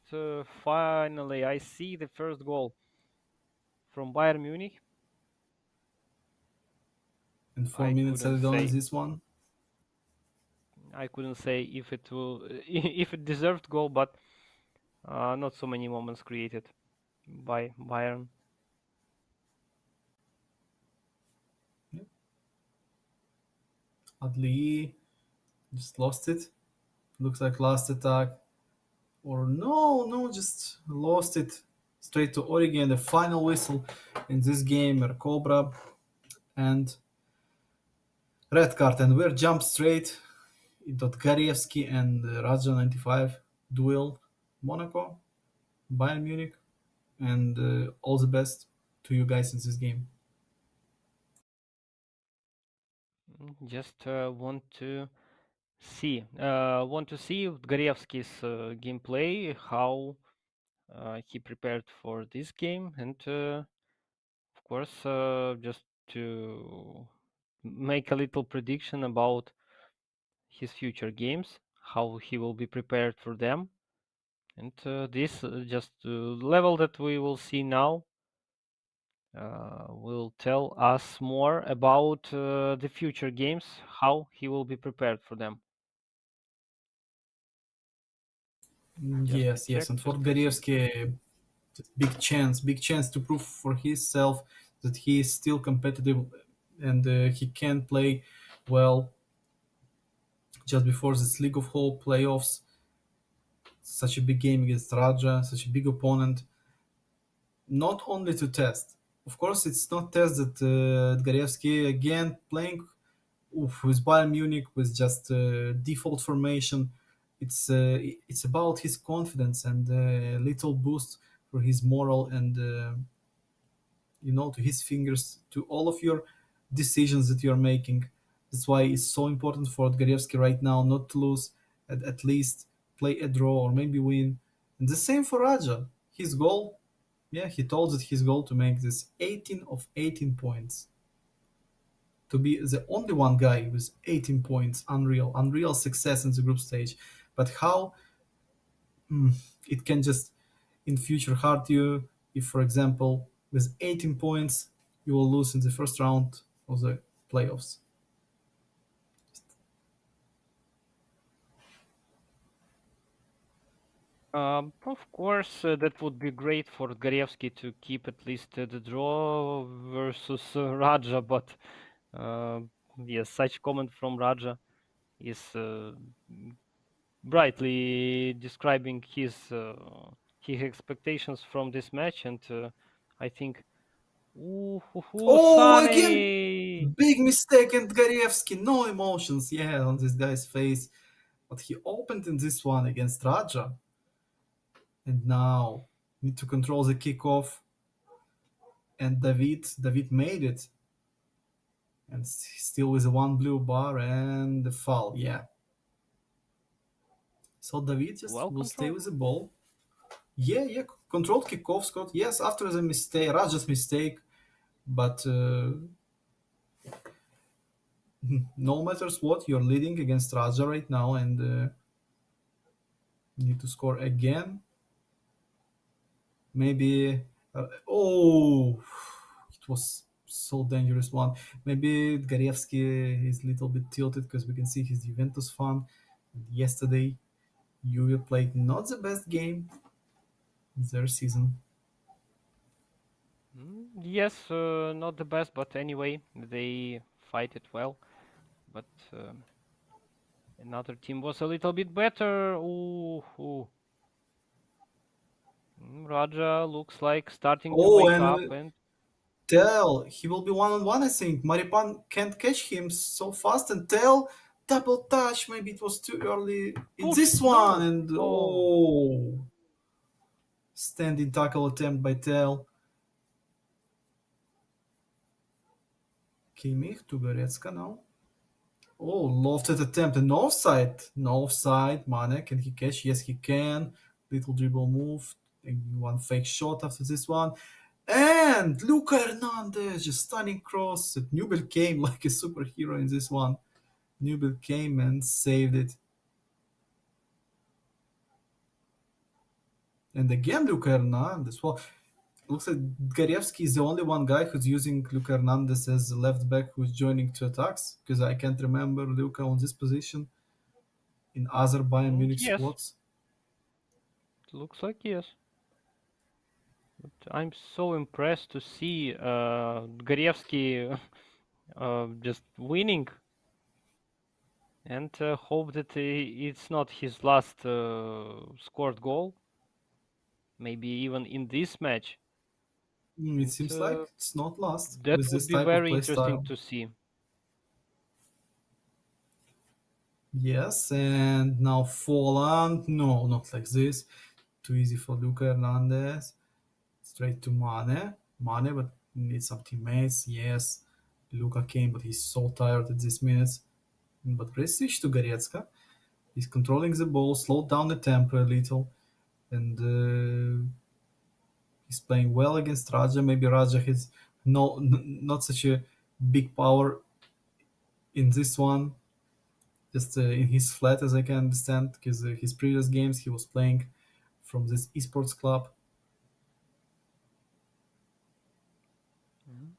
finally I see the first goal from Bayern Munich. And four I minutes couldn't added on say, this one. I couldn't say if it will, if it deserved goal, but not so many moments created by Bayern. Adli just lost it. Looks like last attack. Or no, no, just lost it straight to Oregon. The final whistle in this game are Cobra and red card. And we're jump straight into Garievsky and Raja 95 duel. Monaco, Bayern Munich, and all the best to you guys in this game. Just want to see Gorievsky's gameplay, how he prepared for this game, and of course, just to make a little prediction about his future games, how he will be prepared for them, and this just level that we will see now will tell us more about the future games, how he will be prepared for them. Just to Yes, check, yes, and for just to see. Garievsky, big chance to prove for himself that he is still competitive and he can play well just before this League of Hope playoffs. Such a big game against Raja, such a big opponent. Not only to test. Of course, it's not test that Dgarevsky again playing with Bayern Munich with just default formation. It's about his confidence and a little boost for his moral and to his fingers, to all of your decisions that you're making. That's why it's so important for Dgarievsky right now not to lose, at least play a draw or maybe win. And the same for Raja. His goal, yeah, he told it his goal to make this 18 of 18 points. To be the only one guy with 18 points, unreal success in the group stage. But how it can just in future hurt you if, for example, with 18 points you will lose in the first round of the playoffs. Of course, that would be great for Gorevsky to keep at least the draw versus Raja, but uh, yes, such comment from Raja is brightly describing his expectations from this match, and I think, ooh, Oh, again, Sunny! big mistake, and Garevsky, no emotions, yeah, on this guy's face. But he opened in this one against Raja, and now need to control the kickoff. And David made it, and still with a one blue bar and the foul. Yeah, so David just Well will stay controlled. with the ball. Yeah, yeah, controlled kickoff, Scott. Yes, after the mistake, Raja's mistake, but no matters what, you're leading against Raja right now, and need to score again. Maybe. Oh, it was so dangerous one. Maybe Garievsky is a little bit tilted because we can see his Juventus fan. And yesterday, Juve played not the best game in their season. Yes, not the best, but anyway, they fight it well. But another team was a little bit better. Ooh. Raja looks like starting to Oh, wake and up, and Tell, he will be one on one, I think. Maripan can't catch him so fast, and Tell, double touch. Maybe it was too early in push. this one, No. and Oh. oh, standing tackle attempt by Tell. Kimmich to Goretzka now. Oh, lofted attempt and no offside. No offside. Mane, can he catch? Yes, he can. Little dribble move. And one fake shot after this one. And Luca Hernandez just stunning cross. Nubel came like a superhero in this one. Nubel came and saved it. And again, Luca Hernandez. Well, looks like Garievsky is the only one guy who's using Luca Hernandez as a left back who's joining two attacks because I can't remember Luca on this position in other Bayern Munich Yes, squads. looks like yes. But I'm so impressed to see Gorevsky just winning, and hope that it's not his last scored goal. Maybe even in this match, It and seems like it's not last that with would this be type of very play interesting style. to see. Yes, and now Folland. No, not like this. Too easy for Luca Hernandez. Straight to Mane. Mane, but needs some teammates. Yes, Luca came, but he's so tired at this minutes. But let's switch to Goretzka. He's controlling the ball, slowed down the tempo a little, and he's playing well against Raja. Maybe Raja has not such a big power in this one, just in his flat, as I can understand, because his previous games he was playing from this esports club. Mhm.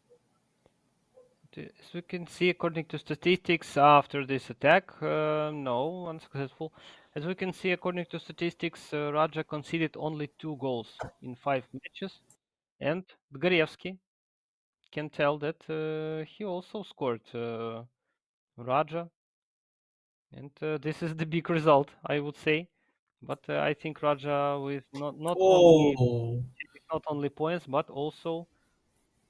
As we can see, according to statistics, after this attack, no, unsuccessful. As we can see, according to statistics, Raja conceded only 2 goals in 5 matches, and Dgarievsky can tell that he also scored Raja, and this is the big result, I would say. But I think Raja with Oh, not only points but also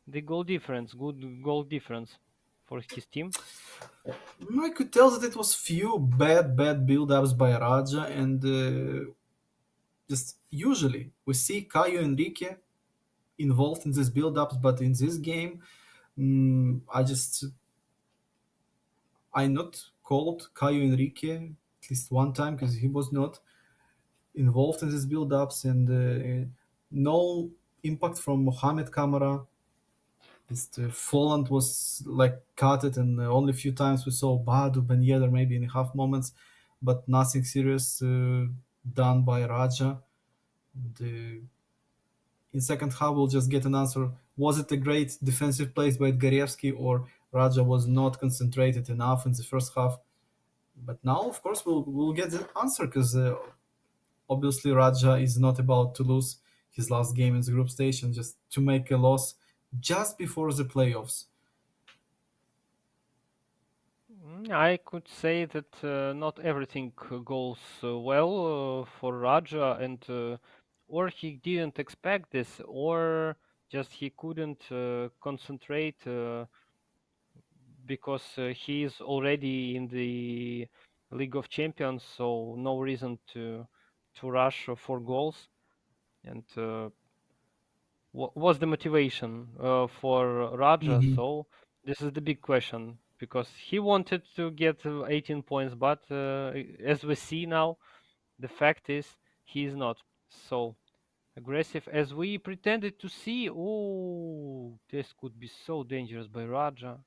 the goal difference, good goal difference for his team. I could tell that it was few bad build-ups by Raja, and just usually we see Caio Henrique involved in these build-ups, but in this game, I not called Caio Henrique at least one time because he was not involved in these build-ups, and no impact from Mohamed Kamara. This Folland was like cut it, and only a few times we saw Badu Ben Yedder maybe in half moments, but nothing serious done by Raja. The In second half, we'll just get an answer. Was it a great defensive play by Dgarievsky, or Raja was not concentrated enough in the first half? But now, of course, we'll get the answer because obviously Raja is not about to lose his last game in the group stage and just to make a loss just before the playoffs. I could say that not everything goes well for Raja, and or he didn't expect this, or just he couldn't concentrate because he is already in the League of Champions, so no reason to rush for goals. And what was the motivation for Raja? Hmm. So this is the big question because he wanted to get 18 points, but as we see now, the fact is he is not so aggressive as we pretended to see. Oh, this could be so dangerous by Raja.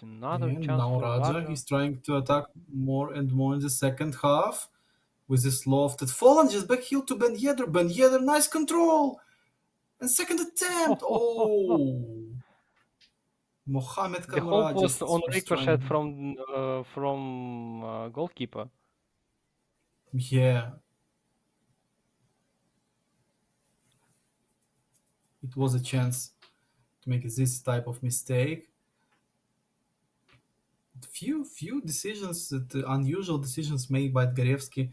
Another And chance now for Raja, Raja. he's trying to attack more and more in the second half with this lofted phalanges back heel to Ben Yedder. Ben Yedder, nice control! And second attempt! Oh! Mohamed The hope Kamara was on just was ricochet trying. from goalkeeper. Yeah, it was a chance to make this type of mistake. Few decisions, that unusual decisions made by Dgarevsky.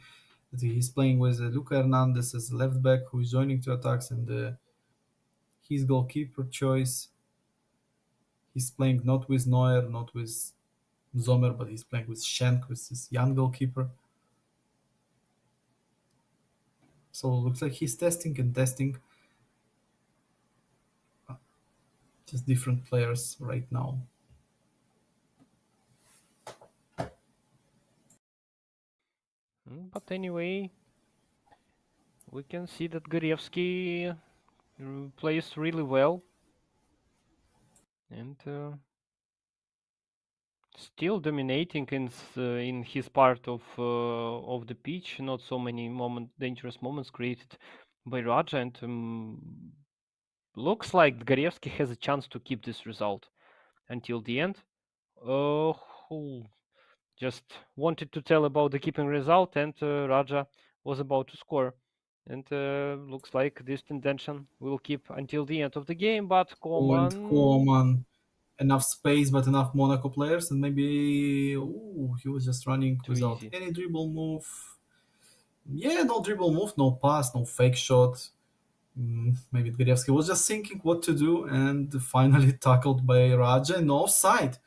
That he's playing with Luca Hernandez as left back, who is joining two attacks, and his goalkeeper choice. He's playing not with Neuer, not with Zomer, but he's playing with Schenk, with this young goalkeeper. So it looks like he's testing and testing just different players right now. But anyway, we can see that Gorevsky plays really well and still dominating in his part of the pitch. Not so many dangerous moments created by Raja, and looks like Gorevsky has a chance to keep this result until the end. Who just wanted to tell about the keeping result, and Raja was about to score. And looks like this tension will keep until the end of the game. But Oh, and Coman, Koeman, enough space, but enough Monaco players, and maybe he was just running too without easy. any dribble move. Yeah, no dribble move, no pass, no fake shot. Maybe Dgarievsky was just thinking what to do, and finally tackled by Raja and offside.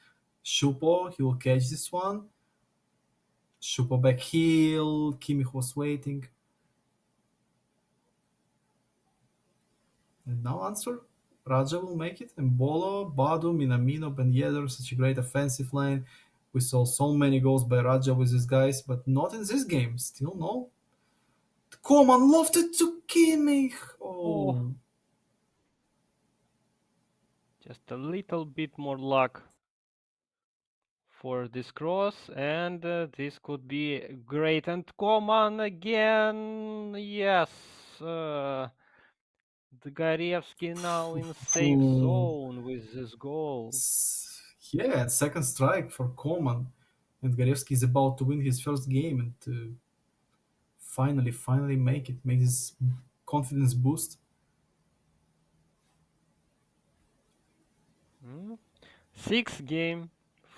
Shupo, he will catch this one. Shupo back heel. Kimmich was waiting. And now answer. Raja will make it. And Bolo, Badu, Minamino, Ben Yedder, such a great offensive line. We saw so many goals by Raja with these guys, but not in this game. Still no. Koman lofted to Kimmich. Oh, Oh, just a little bit more luck for this cross, and this could be great. And Coman again, yes. Dgarievsky now in safe Ooh. zone with this goal. Yeah, second strike for Koman. And Garevsky is about to win his first game and to finally make this confidence boost. Mm. Sixth game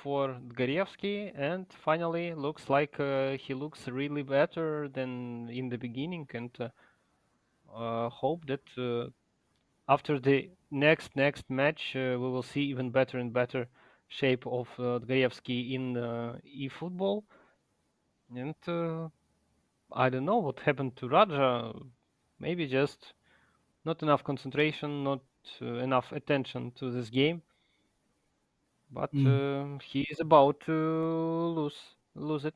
for Dgarievsky, and finally looks like he looks really better than in the beginning, and hope that after the next match we will see even better and better shape of Dgarievsky in eFootball, and I don't know what happened to Raja. Maybe just not enough concentration, not enough attention to this game. But Mm. he is about to lose it.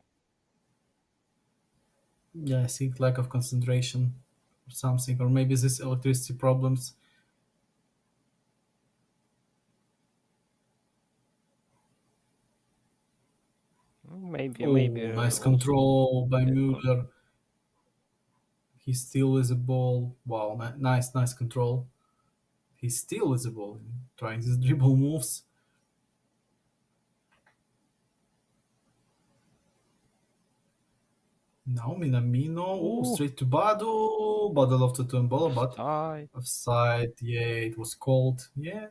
Yeah, I think lack of concentration or something, or maybe this electricity problems. Maybe Oh, nice also control by that cause. Müller. He still with the ball. Wow, nice control. He still with the ball, trying these dribble moves. Now Minamino, Ooh, straight to Badu. Badu left to Mbola, but offside. offside. Yeah, it was called. Yeah,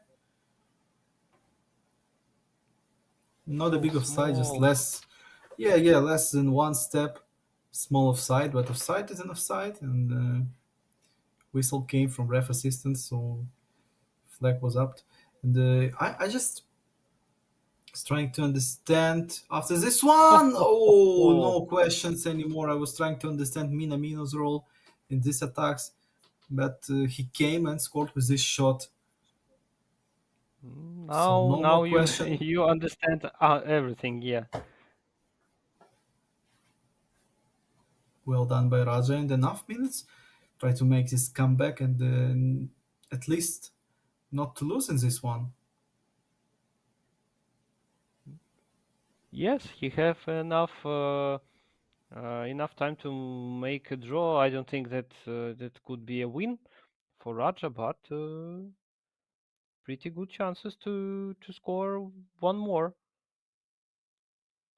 not a So big offside, just small. less. Yeah, less than one step. Small offside, but offside is an offside, and whistle came from ref assistance, so flag was up. And I just was trying to understand after this one. Oh, no questions anymore. I was trying to understand Minamino's role in these attacks, but he came and scored with this shot. So no Now more you question. you understand everything. Yeah. Well done by Raja in enough minutes. Try to make this comeback and at least not to lose in this one. Yes, he have enough time to make a draw. I don't think that that could be a win for Raja, but pretty good chances to score one more.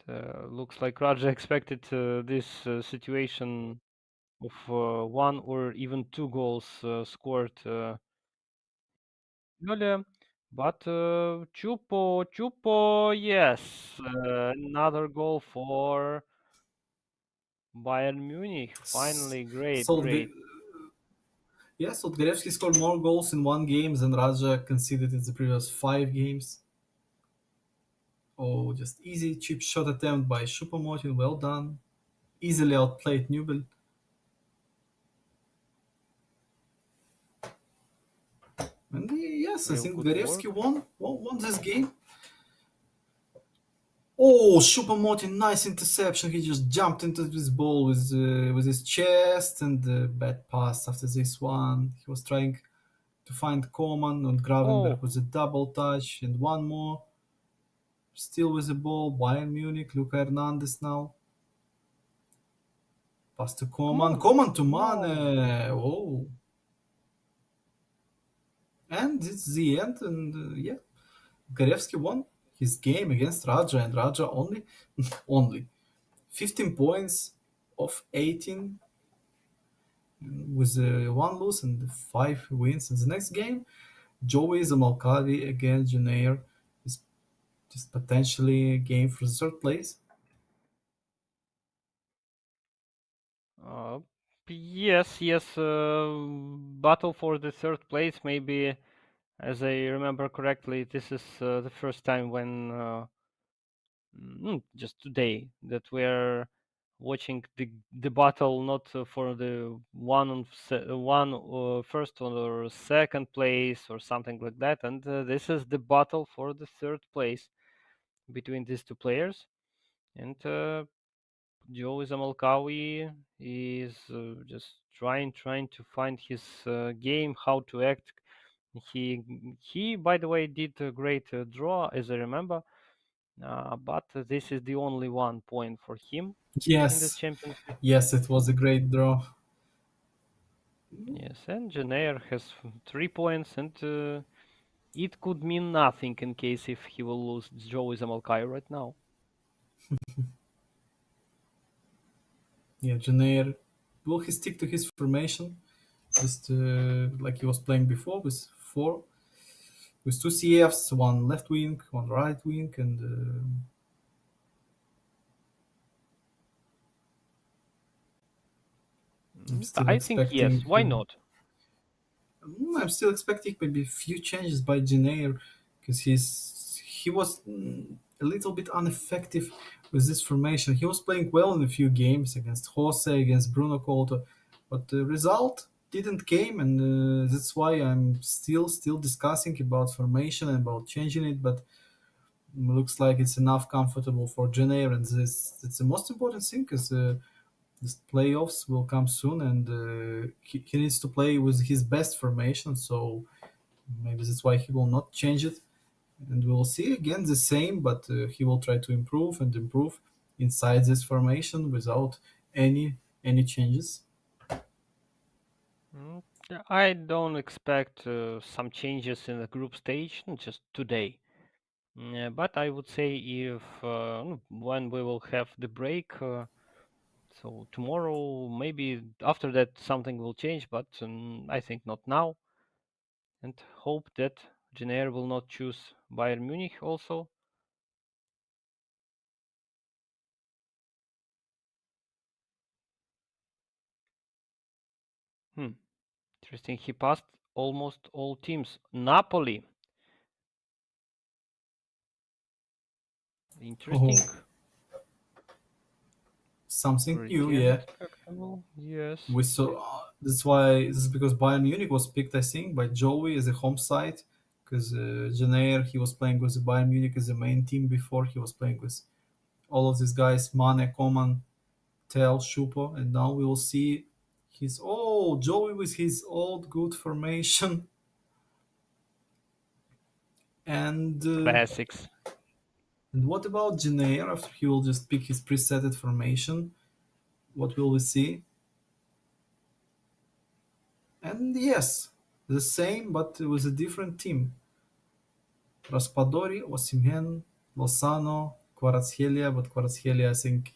Looks like Raja expected this situation of one or even two goals scored earlier. But Chupo, yes, another goal for Bayern Munich. S- Finally, great, Solg- great. yeah, Solgarievsky scored more goals in one game than Raja conceded in the previous 5 games. Oh, just easy, cheap shot attempt by Choupo-Moting. Well done. Easily outplayed Nubel. And yes, I Real think good Garevsky work. won this game. Oh, Choupo-Moting, nice interception. He just jumped into this ball with his chest and bad pass after this one. He was trying to find Coman and Gravenberg Oh, with a double touch and one more. Still with the ball, Bayern Munich, Luca Hernandez now. Pass to come Coman. on. Coman to No. Mane. Oh. And it's the end. And yeah, Garevsky won his game against Raja. And Raja only 15 points of 18 with one loss and 5 wins in the next game. Joey Zamalkavi against Junair is just potentially a game for the third place. Uh, yes. Battle for the third place. Maybe, as I remember correctly, this is the first time when just today that we're watching the battle not for the one first or second place or something like that, and this is the battle for the third place between these two players. And Joe Zamalkawi is just trying to find his game, how to act. He by the way did a great draw, as I remember, but this is the only 1 point for him in this Yes, championship. yes, it was a great draw. Yes, and Jenner has 3 points, and it could mean nothing in case if he will lose Joey Zamalkai right now. Yeah, Junair, will he stick to his formation? Just like he was playing before with two CFs, one left wing, one right wing, and I'm still I think yes. expecting. Why not? I'm still expecting maybe a few changes by Junair because he was a little bit ineffective with this formation. He was playing well in a few games against Jose, against Bruno Couto, but the result didn't came, and that's why I'm still discussing about formation and about changing it. But looks like it's enough comfortable for Jenner, and this it's the most important thing because the playoffs will come soon, and he needs to play with his best formation. So maybe that's why he will not change it, and we'll see again the same. But he will try to improve and improve inside this formation without any changes. Mm, yeah, I don't expect some changes in the group stage just today. Yeah, but I would say if when we will have the break, so tomorrow, maybe after that something will change, but I think not now. And hope that Jenner will not choose Bayern Munich also. Hmm. Interesting. He passed almost all teams. Napoli. Oh, Interesting. something Pretty new, yeah. unexpectable. Yes. We saw that's why this is because Bayern Munich was picked, I think, by Joey as a home side because Jenner he was playing with the Bayern Munich as the main team before. He was playing with all of these guys, Mane, Coman, Tel, Schupo, and now we will see his Joey with his old good formation. And Classics. and what about Jenner after he will just pick his presetted formation? What will we see? And yes, the same but with a different team. Raspadori, Osimhen, Lozano, Kvaratskhelia, but Kvaratskhelia, I think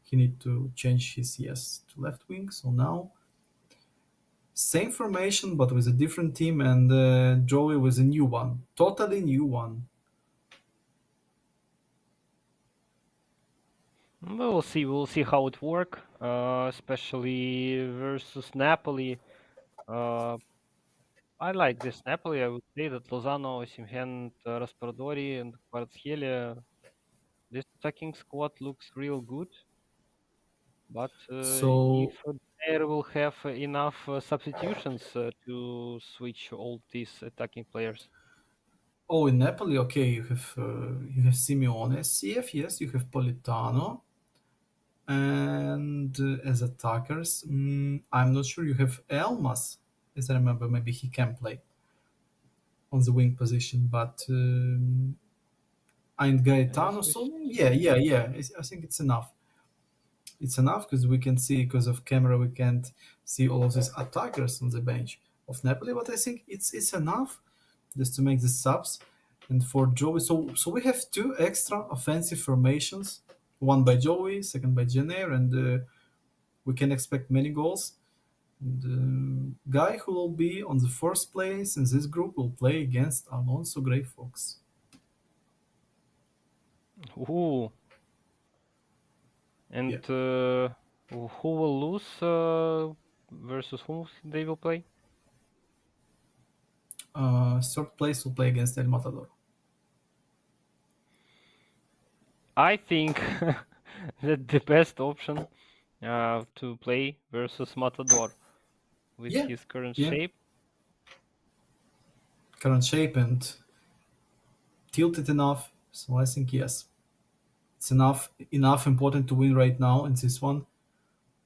he need to change his yes to left wing. So now same formation but with a different team, and Joey with a new one, totally new one. We will see. We will see how it work, especially versus Napoli. Uh, I like this Napoli. I would say that Lozano, Osimhen, Raspadori, and Kvaratskhelia. This attacking squad looks real good. But if So there will have enough substitutions to switch all these attacking players. in Napoli, okay, you have Simeone, CF, yes, you have Politano, and as attackers, I'm not sure you have Elmas. As I remember, maybe he can play on the wing position, but and Gaetano. Yes, we So see. yeah. I think it's enough. It's enough because we can see because of camera we can't see all of these attackers on the bench of Napoli. But I think it's enough just to make the subs. And for Joey, so we have two extra offensive formations, one by Joey, second by Jenner, and we can expect many goals. The guy who will be on the first place in this group will play against Alonso Grey Fox. Ooh, and Yeah. who will lose versus whom they will play? Third place will play against El Matador. I think that the best option to play versus Matador with Yeah, his current yeah. shape. Current shape and tilted enough. So I think yes, it's enough important to win right now in this one.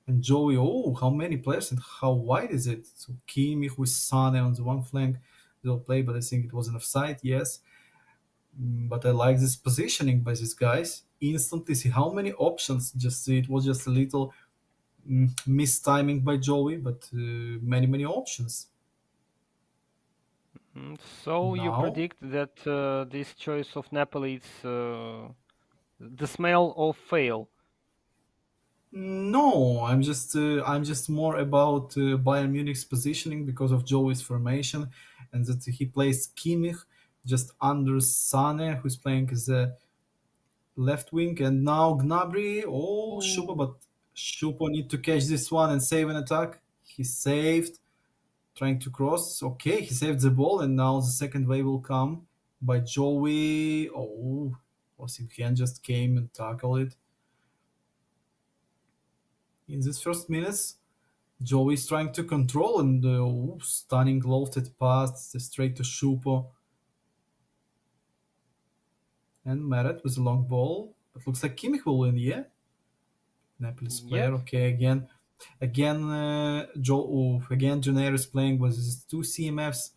And Joey, how many players and how wide is it? So Kimmich with Sane on the one flank, they'll play, but I think it was an offside, yes. But I like this positioning by these guys. Instantly see how many options. Just see it was just a little mistiming by Joey, but many options. So you Now, predict that this choice of Napoli is the smell of fail. no, I'm just more about Bayern Munich's positioning because of Joey's formation, and that he plays Kimmich just under Sane, who's playing as a left wing, and now Gnabry. Shupo, Ooh. but Shupo need to catch this one and save an attack. He saved, trying to cross. Okay, he saved the ball, and now the second wave will come by Joey. Osimhen just came and tackled it. In these first minutes, Joey is trying to control and stunning lofted pass straight to Shupo and Meret with a long ball. But looks like Kimmich will win, yeah? Naples player, Yes. okay, again, Janeiro is playing with his two CMFs.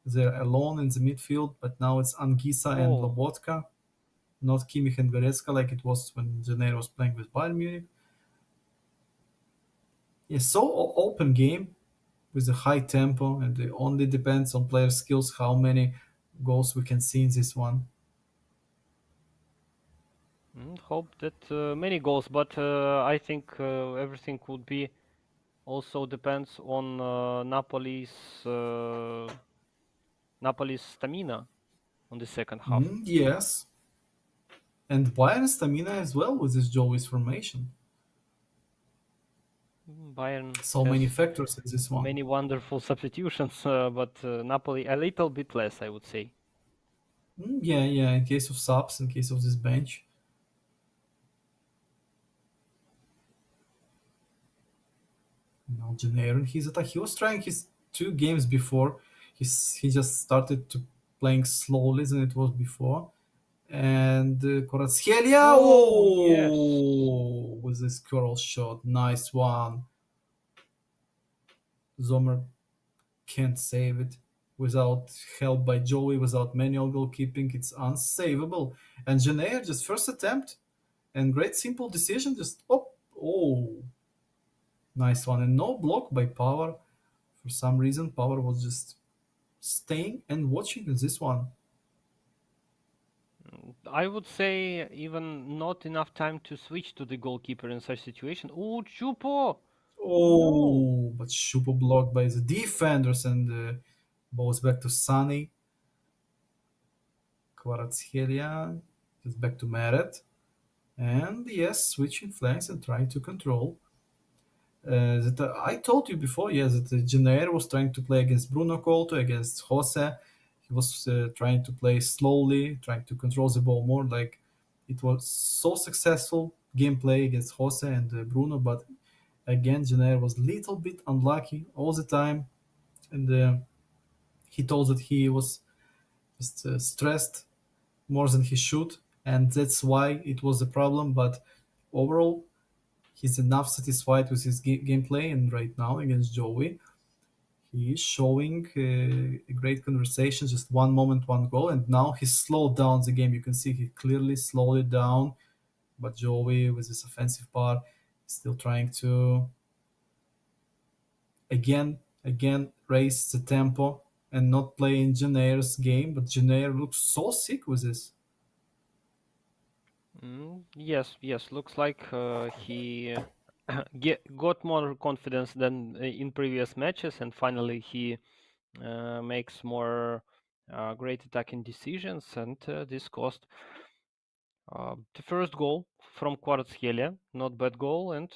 They're alone in the midfield, but now it's Anguissa and Oh. Lobotka, not Kimmich and Goretzka like it was when Janeiro was playing with Bayern Munich. Yeah, so open game with a high tempo, and it only depends on player skills how many goals we can see in this one. Hope that many goals, but I think everything would be also depends on Napoli's stamina on the second half. Yes, and Bayern stamina as well with this Joey's formation. Bayern So many has factors in this one. many wonderful substitutions, but Napoli a little bit less, I would say. Yeah, yeah. In case of subs, in case of this bench, now Janeiro, he's attack. He was trying his two games before. He just started to playing slowly than it was before. And Kvaratskhelia, Oh yes. oh, with this curl shot, nice one. Zomer can't save it without help by Joey, without manual goalkeeping. It's unsavable. And Janeiro just first attempt and great simple decision, just oh, nice one, and no block by Power. For some reason, Power was just staying and watching this one. I would say even not enough time to switch to the goalkeeper in such situation. Oh, Chupo! No. Oh, but super blocked by the defenders and balls back to Sunny. Kvaratskhelia just back to Meret. And yes, switching flanks and trying to control. I told you before, yes, that Jenner was trying to play against Bruno Couto, against Jose. He was trying to play slowly, trying to control the ball more. Like it was so successful gameplay against Jose and Bruno, but again, Jenner was little bit unlucky all the time, and he told that he was just stressed more than he should, and that's why it was a problem. But overall, he's enough satisfied with his gameplay, and right now against Joey, he is showing a great conversation. Just one moment, one goal, and now he slowed down the game. You can see he clearly slowed it down. But Joey, with his offensive part, is still trying to again raise the tempo and not play in Janairo's game. But Janairo looks so sick with this. Yes, yes. Looks like he got more confidence than in previous matches, and finally he makes more great attacking decisions, and this cost the first goal from Kvaratskhelia. Not bad goal, and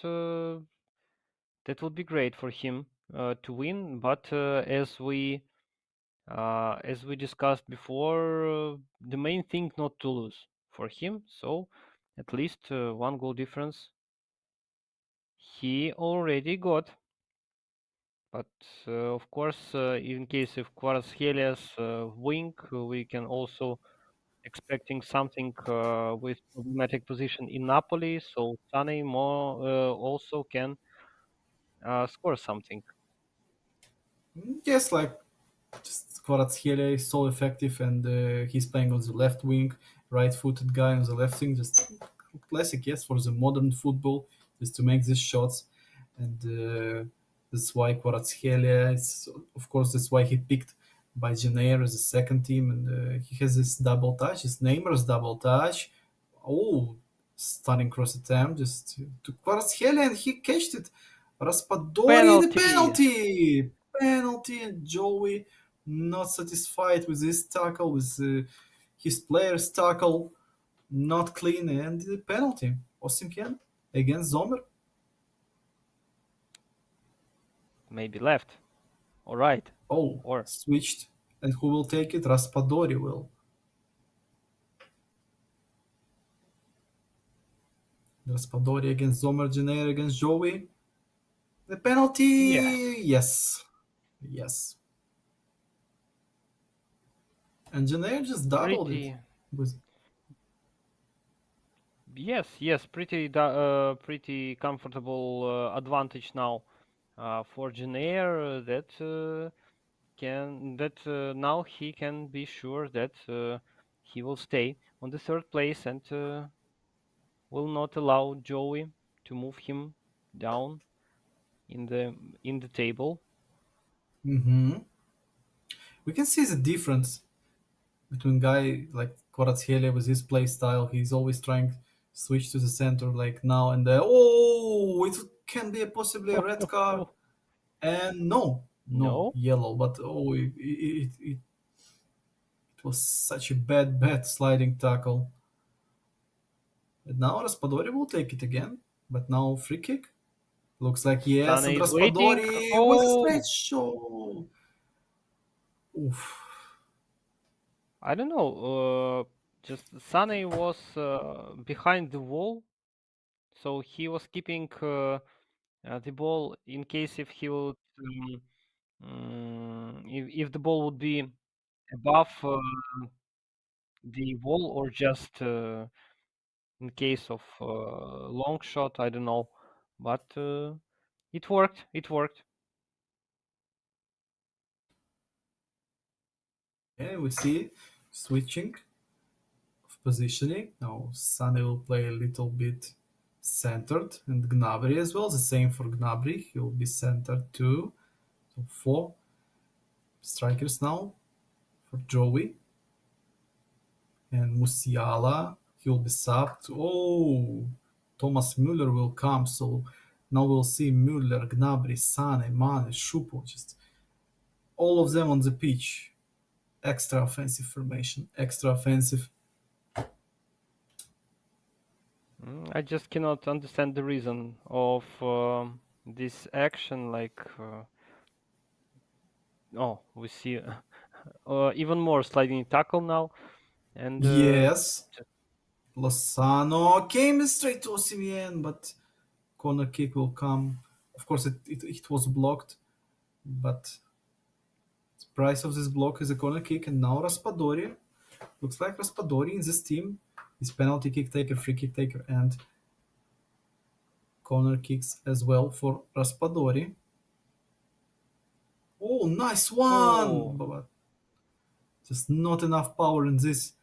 that would be great for him to win. But as we discussed before, the main thing not to lose for him. So at least one goal difference he already got. But of course, in case of Kvaratskhelia wing, we can also expecting something with problematic position in Napoli. So Sane more also can score something. Yes, like just Kvaratskhelia is so effective, and he's playing on the left wing, right-footed guy on the left wing. Just classic, yes, for the modern football, is to make these shots, and that's why Kvaratskhelia is, of course, that's why he picked by Janeiro as a second team, and he has this double touch, his Neymar's double touch. Oh, stunning cross attempt, just to Kvaratskhelia, and he catched it. Raspadori, the Penalty. penalty, and Joey not satisfied with this tackle, with his player's tackle, not clean, and the penalty. Osimhen against Zomer. Maybe left or right Oh, or switched, and who will take it? Raspadori will. Raspadori against Zomer, Jenner against Joey. The Yes, penalty, yes, yes. And Jenner just doubled it. pretty. With Yes, pretty comfortable advantage now for Janair that now he can be sure that he will stay on the third place and will not allow Joey to move him down in the table. hmm we can see the difference between guy like Kvaratskhelia with his play style. He's always trying to switch to the center like now and there. Oh, it can be possibly a red card. And no, no, No, yellow. But oh, it was such a bad sliding tackle. And now Raspadori will take it again. But now free kick. Looks like yes, and Sane is waiting. Raspadori with a Oh, straight shot. Oof. I don't know. Just Sane was behind the wall, so he was keeping the ball in case if he would, if the ball would be above the wall or just in case of long shot. I don't know, but it worked. It worked. Yeah, we see switching of positioning. Now Sane will play a little bit centered and Gnabry as well. The same for Gnabry. He will be centered too. So four strikers now for Joey and Musiala. He will be subbed. Oh, Thomas Müller will come. So now we'll see Müller, Gnabry, Sane, Mane, Shupo, just all of them on the pitch. Extra offensive formation, extra offensive. I just cannot understand the reason of this action. Like, oh, we see even more sliding tackle now, and Yes, Lozano came straight to Osimhen, but corner kick will come. Of course, it was blocked, but the price of this block is a corner kick, and now Raspadori. Looks like Raspadori in this team is penalty kick taker, free kick taker, and corner kicks as well for Raspadori. Oh, nice one! oh, But just not enough power in this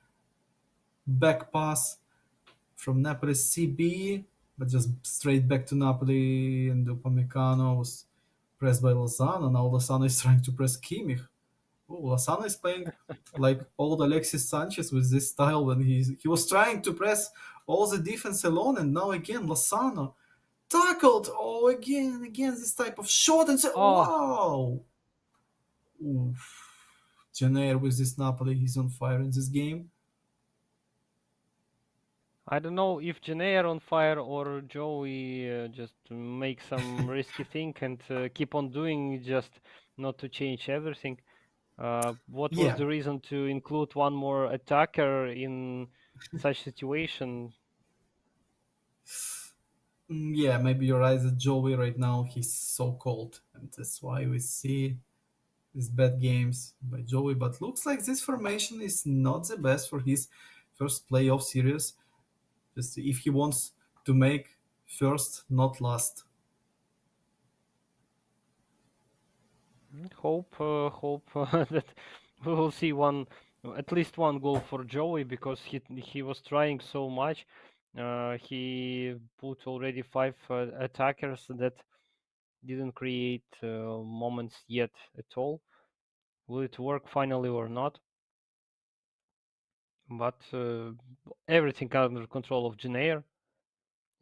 back pass from Napoli CB, but just straight back to Napoli, and Upamecano was pressed by Lozano. Now Lozano is trying to press Kimmich. Oh, Lozano is playing like old Alexis Sanchez with this style when he was trying to press all the defense alone, and now again Lozano tackled. Oh, again this type of shot and say, oh! wow. Oof. Jenner with this Napoli, he's on fire in this game. I don't know if Janae on fire or Joey just make some risky thing and keep on doing just not to change everything. What was Yeah, the reason to include one more attacker in such situation? Yeah, maybe you're right that Joey right now he's so cold, and that's why we see these bad games by Joey. But looks like this formation is not the best for his first playoff series. Just if he wants to make first, not last. Hope that we will see at least one goal for Joey because he was trying so much. He put already five attackers that didn't create moments yet at all. Will it work finally or not? But everything under control of Janair.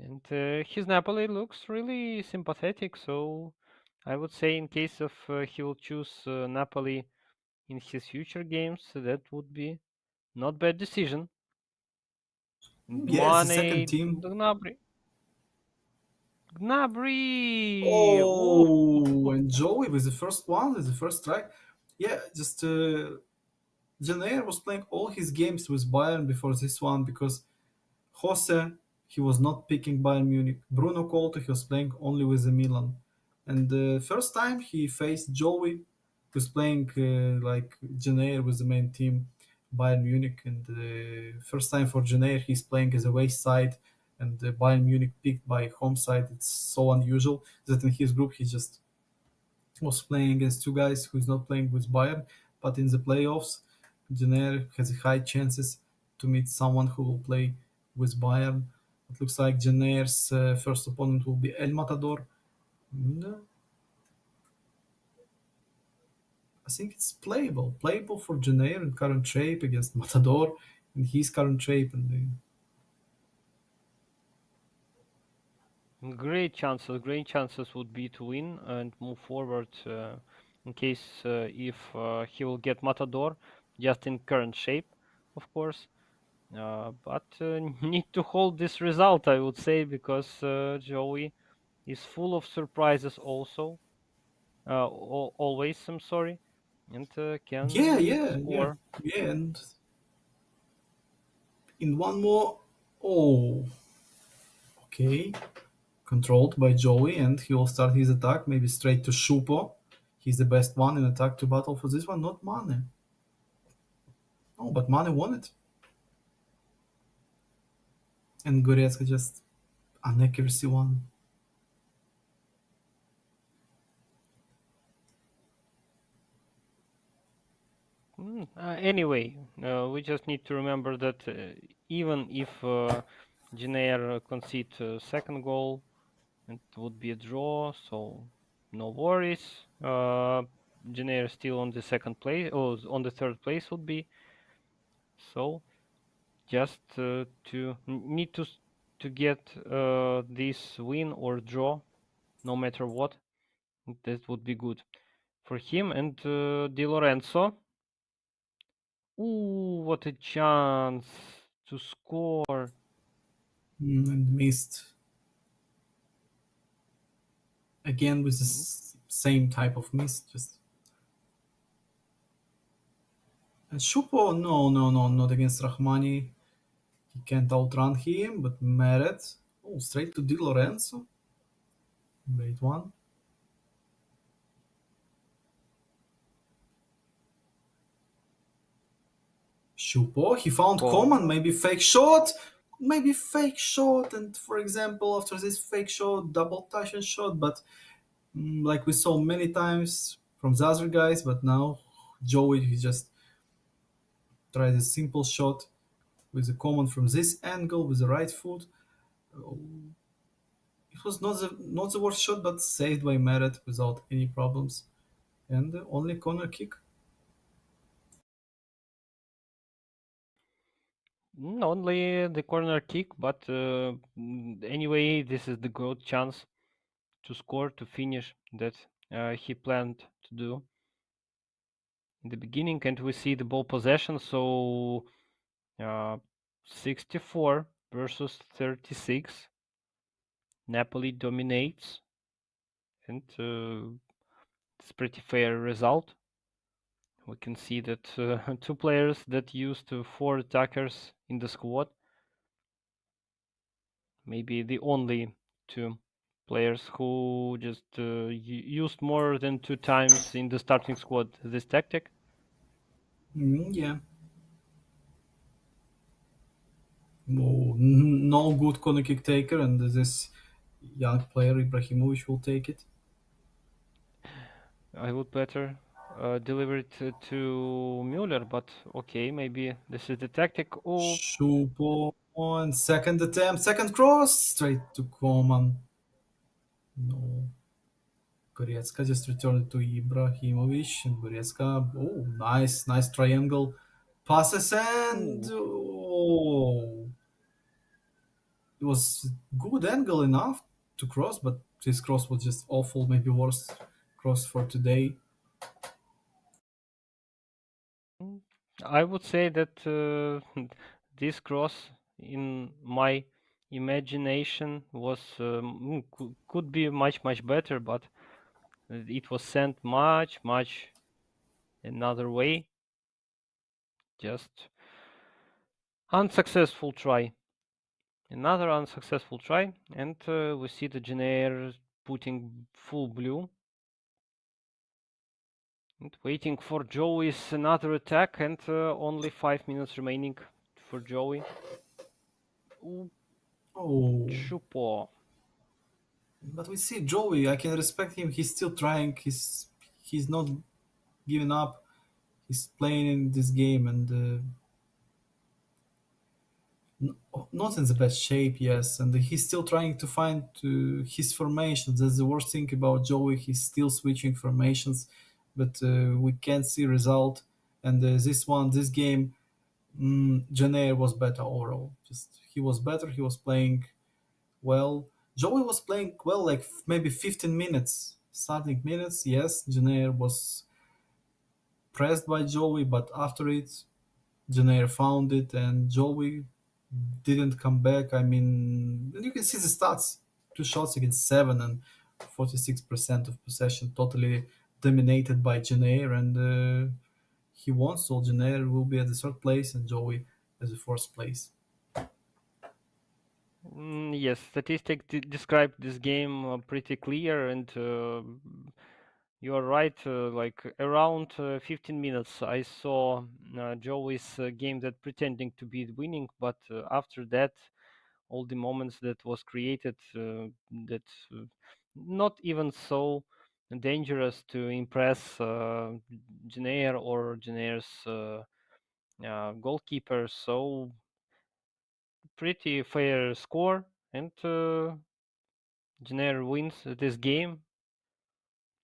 And his Napoli looks really sympathetic. So I would say, in case of he will choose Napoli in his future games, that would be not bad decision. And Yes, the second Mane, team. Gnabry, Gnabry. Oh, Oh, and Joey with the first one, with the first strike. Yeah, just Jenner was playing all his games with Bayern before this one because Jose he was not picking Bayern Munich. Bruno Couto, he was playing only with the Milan. And the first time he faced Joey, who's playing like Janair with the main team, Bayern Munich. And first time for Janair, he's playing as a away side, and Bayern Munich picked by home side. It's so unusual that in his group he just was playing against two guys who's not playing with Bayern, but in the playoffs, Jenner has high chances to meet someone who will play with Bayern. It looks like Jenner's first opponent will be El Matador. Mm, I think it's playable for Jenner in current shape against Matador in his current shape, and Great chances would be to win and move forward in case if he will get Matador just in current shape, of course. But need to hold this result, I would say, because Joey is full of surprises also. Always, I'm sorry, and yeah, can yeah, yeah, score. yeah, and in one more, oh, okay. Controlled by Joey, and he will start his attack maybe straight to Shupo. He's the best one in attack to battle for this one, not Mane. Oh, but Mane won it. And Goretzka just an accuracy one. Anyway, we just need to remember that even if Janair concede second goal, it would be a draw, so no worries. Janair still on the second place, or on the third place would be. So just to need to get this win or draw, no matter what. That would be good for him and Di Lorenzo. Ooh, what a chance to score. And missed again with the Mm, same type of miss. Just and Shupo, no, not against Rahmani. He can't outrun him, but Meret. Oh, straight to Di Lorenzo. Great one. Shupo, he found Coman, Coman. maybe fake shot, and for example, after this fake shot, double touch and shot, but like we saw many times from the other guys, but now Joey, he just tried a simple shot with a Coman from this angle with the right foot. Oh, it was not the worst shot, but saved by Meret without any problems, and only corner kick. Only the corner kick, but anyway, this is the good chance to score, to finish that he planned to do in the beginning. And we see the ball possession, so uh, 64 versus 36. Napoli dominates, and it's pretty fair result. We can see that two players that used four attackers in the squad, maybe the only two players who just used more than two times in the starting squad this tactic. Yeah, no good corner kick taker, and this young player Ibrahimovic will take it. I would better deliver it to Müller, but okay, maybe this is the tactic. Oh, Shupo on second attempt, second cross, straight to Coman. No, Goretzka just returned to Ibrahimovic, and Goretzka, oh, nice triangle passes, and ooh. oh, it was good angle enough to cross, but this cross was just awful, maybe worst cross for today. Mm, I would say that this cross, in my imagination, was could be much better, but it was sent much another way. Just unsuccessful try Another unsuccessful try, and we see the Janair putting full blue and waiting for Joey's another attack, and only 5 minutes remaining for Joey. Ooh, Oh, Chupo. but we see Joey. I can respect him. He's still trying. He's not giving up. He's playing in this game and not in the best shape. Yes, and he's still trying to find his formations. That's the worst thing about Joey. He's still switching formations, but we can't see result. And this game, Janair was better overall. Just he was better. He was playing well. Joey was playing well, like maybe 15 minutes, starting minutes. Yes, Janair was pressed by Joey, but after it, Janair found it, and Joey didn't come back. I mean, you can see the stats: 2 shots against seven, and 46% of possession, totally dominated by Janair, and he won. So Janair will be at the third place, and Joey at the fourth place. Yes, statistics describe this game pretty clear, and you are right. Like around 15 minutes, I saw Joey's game that pretending to be winning, but after that, all the moments that was created, that not even so dangerous to impress Janair or Janair's goalkeeper. So pretty fair score, and Jenner wins this game.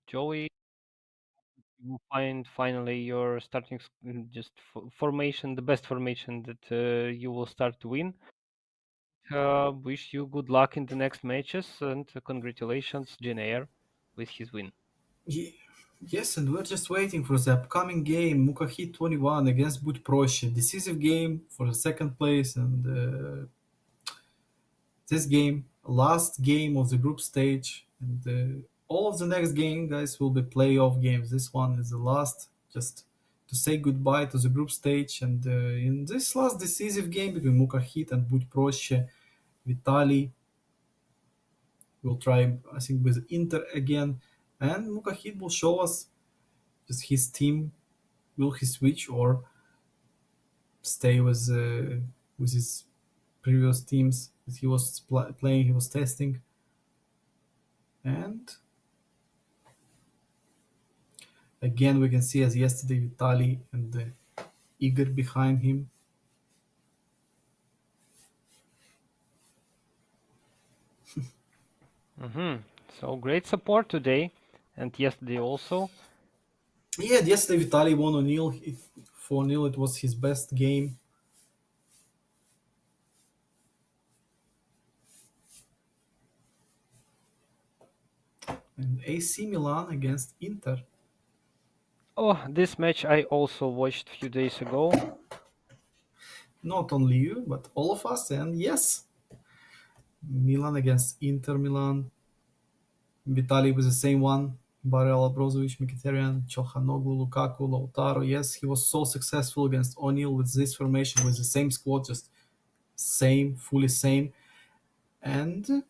Joey, you find finally your starting just formation, the best formation that you will start to win. Wish you good luck in the next matches, and congratulations, Jenner, with his win. Ye- Yes, and we're just waiting for the upcoming game, Mukahit 21 against Budproще. Decisive game for the second place, and this game, last game of the group stage, and all of the next game, guys, will be playoff games. This one is the last, just to say goodbye to the group stage. And in this last decisive game between Mukahit and Budproще, Vitaly will try, I think, with Inter again, and Mukahit will show us just his team. Will he switch or stay with his previous teams that he was playing? He was testing, and again we can see as yesterday Vitali and Igor behind him. So great support today, and yesterday also. Yeah, yesterday Vitali won on nil. 4-0. It was his best game. And AC Milan against Inter. Oh, this match I also watched a few days ago. Not only you, but all of us. And yes, Milan against Inter Milan. Vitali was the same one. Barella, Brozovic, Mkhitaryan, Chalhanoglu, Lukaku, Lautaro. Yes, he was so successful against O'Neill with this formation, with the same squad, just same, fully same. And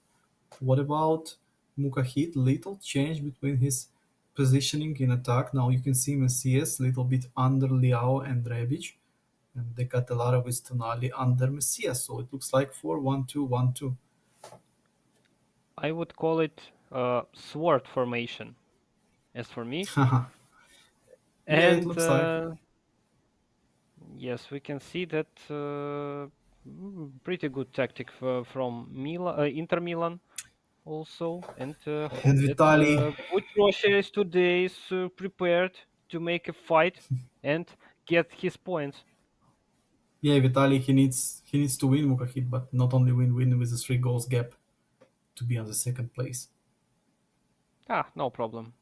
what about Mukahit? Little change between his positioning in attack. Now you can see Messias a little bit under Liao and Rebic, and De Catelara with Tonali under Messias. So it looks like 4-1-2-1-2. I would call it sword formation, as for me. Yeah, it And looks like. yes, we can see that pretty good tactic from Inter Milan also, and And hope that Vitali, Butroshe today is prepared to make a fight and get his points. yeah, Vitali, he needs to win Mukahit, but not only win with a 3 goals gap to be on the second place. Ah, no problem.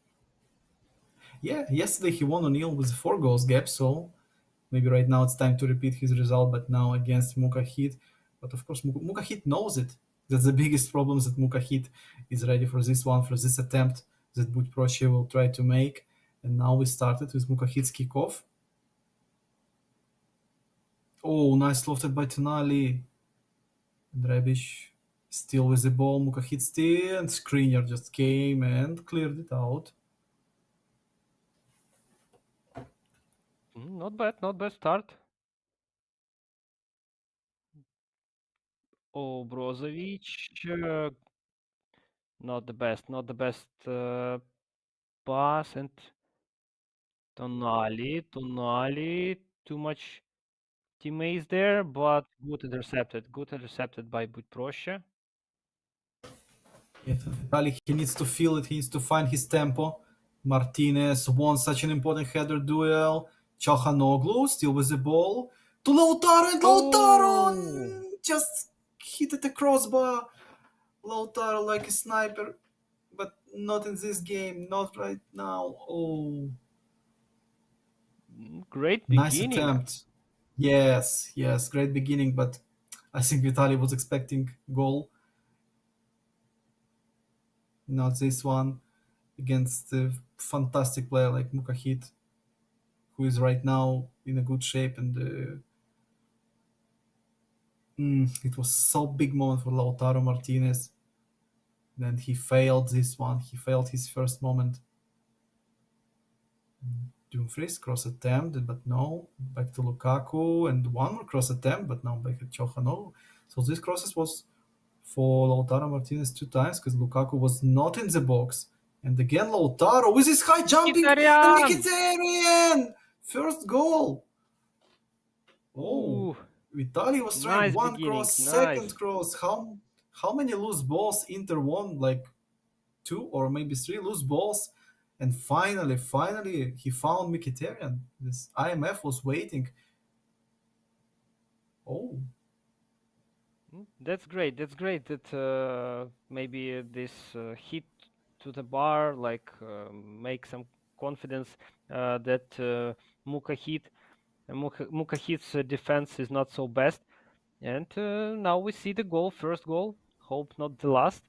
Yeah, yesterday he won O'Neill with a 4 goals gap, so maybe right now it's time to repeat his result, but now against Mukahit. But of course, Mukahit knows it. That's the biggest problem, that Mukahit is ready for this one, for this attempt that Budproще will try to make. And now we started with Mukahit's kickoff. Oh, nice lofted by Tonali. And Rebic still with the ball. Muka hits still, and Skriniar just came and cleared it out. Not bad, not bad start. Oh, Brozovic, not the best, not the best pass, and Tonali, too much teammates there, but good intercepted by Butrosha. Yeah, Vitali, he needs to feel it. He needs to find his tempo. Martinez won such an important header duel. Çalhanoğlu still with the ball. To Lautaro, and Lautaro Oh, just hit at the crossbar. Lautaro like a sniper, but not in this game, not right now. Oh, great nice beginning. attempt. Yes, yes, great beginning, but I think Vitali was expecting goal, not this one against a fantastic player like Mukahit, who is right now in a good shape. And it was so big moment for Lautaro Martinez. Then he failed this one. He failed his first moment. Dumfries cross attempt, but no. Back to Lukaku and one more cross attempt, but now back at Çalhanoğlu. So this crosses was for Lautaro Martinez two times because Lukaku was not in the box. And again, Lautaro with his high jumping and Mkhitaryan! Mkhitaryan! First goal. Oh, Ooh, Vitali was trying nice one beginning, cross, second nice. cross. How many loose balls Inter won? Like two or maybe three loose balls. And finally, he found Mkhitaryan. This IMF was waiting. Oh, That's great. That's great that maybe this hit to the bar like make some confidence that Muka hit's defense is not so best. And now we see the goal, first goal. Hope not the last.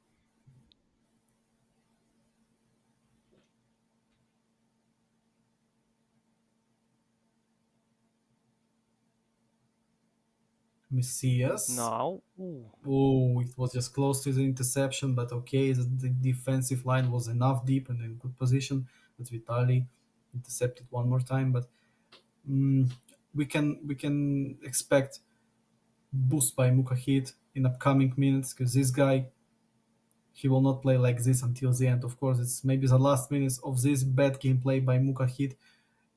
Messias. Now, ooh, Oh, it was just close to the interception, but okay, the defensive line was enough deep and in good position that Vitali intercepted one more time. But mm, we can expect boost by Mukahit in upcoming minutes because this guy he will not play like this until the end. Of course, it's maybe the last minutes of this bad gameplay by Mukahit,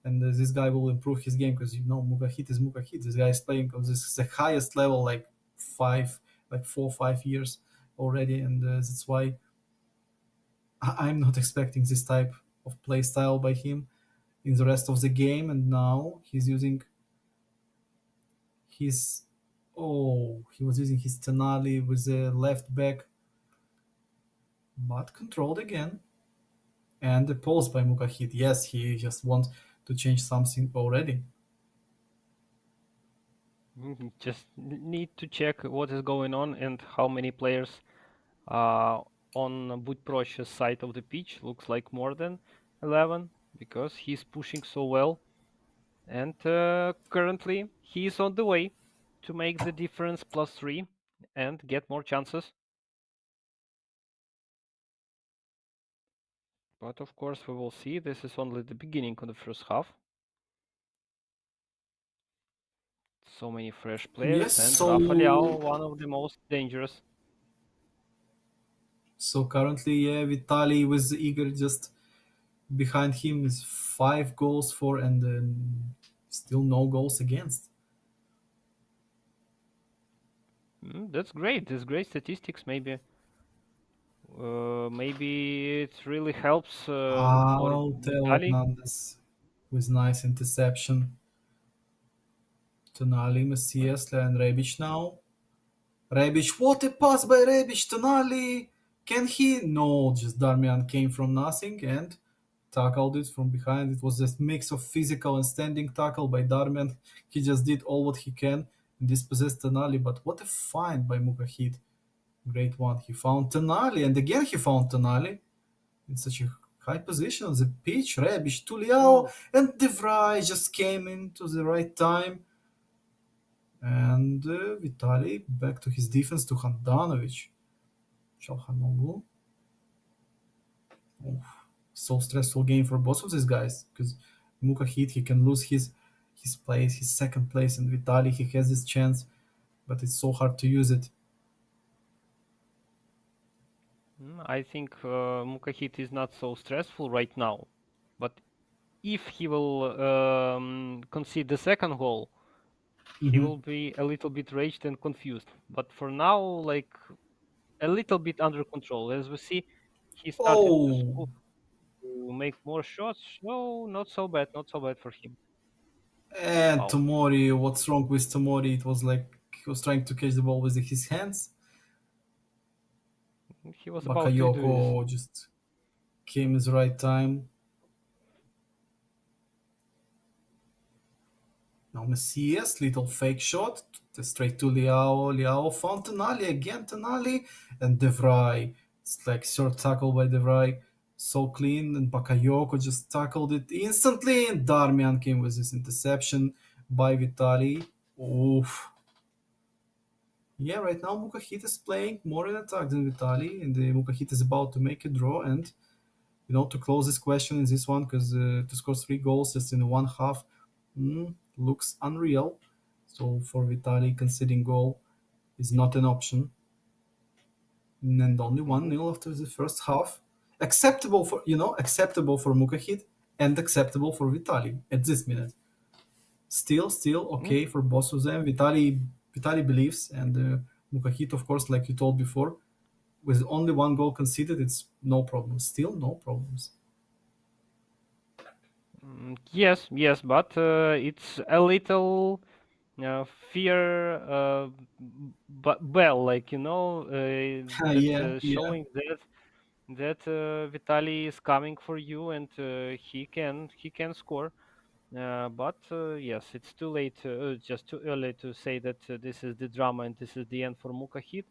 and this guy will improve his game because Mukahit is Mukahit. This guy is playing on this the highest level like 4 or 5 years already, and that's why I'm not expecting this type of play style by him in the rest of the game. And now he's using his he was using his Tenali with the left back, but controlled again. And the pulse by Mukahit. Yes, he just wants to change something already. just need to check what is going on and how many players on Budprosh's side of the pitch. Looks like more than 11 because he's pushing so well. And currently, he is on the way to make the difference +3 and get more chances. But of course, we will see. This is only the beginning of the first half. So many fresh Yes, players, and Rafa Leao, so one of the most dangerous. currently, yeah, Vitali with Igor just behind him is 5 goals for and still no goals against. That's great. That's great statistics. Maybe it really helps for Out Theo Vitaly. Hernandez with nice interception. Tonali, Messias, and Rebic now. Rebic, what a pass by Rebic! Tonali, can he? No, just Darmian came from nothing and tackled it from behind. It was just mix of physical and standing tackle by Darmian. He just did all what he can and dispossessed Tonali. But what a find by Mukahid! Great one. He found Tonali and again he found Tonali in such a high position on the pitch. Rebic, Tuliao, Oh, and De Vrij just came into the right time. And Vitali back to his defense to Handanovic. Çalhanoğlu. Oof. So stressful game for both of these guys because Mukahit he can lose his place, his second place, and Vitali he has this chance, but it's so hard to use it. I think Mukahit is not so stressful right now, but if he will concede the second goal, he Hmm. will be a little bit raged and confused. But for now, like a little bit under control. As we see, he started to Oh, score, to make more shots. So not so bad, not so bad for him. and Wow, Tomori, what's wrong with Tomori? It was like he was trying to catch the ball with his hands. he was about to do this. Bakayoko just came at the right time. Now Messias, little fake shot, straight to Liao. Liao found Tonali again, Tonali, and De Vrij. It's like short tackle by De Vrij. So clean, and Bakayoko just tackled it instantly, and Darmian came with this interception by Vitali. Oof. Yeah, right now Mukahit is playing more in attack than Vitali, and Mukahit is about to make a draw. And to close this question is this one because to score 3 goals just in one half looks unreal. So for Vitali, conceding goal is not an option, and only one Mhm. nil after the first half. Acceptable for Mukahit and acceptable for Vitali at this minute. Still Mm, okay for both of them. Vitali believes, and Mukahit, of course, like you told before, with only one goal conceded, it's no problem. Still no problems. yes, yes, but it's a little fear bell, like that Yeah, yeah. showing that Vitali is coming for you and he can score. But yes, it's too late, just too early to say that this is the drama and this is the end for Mukahit.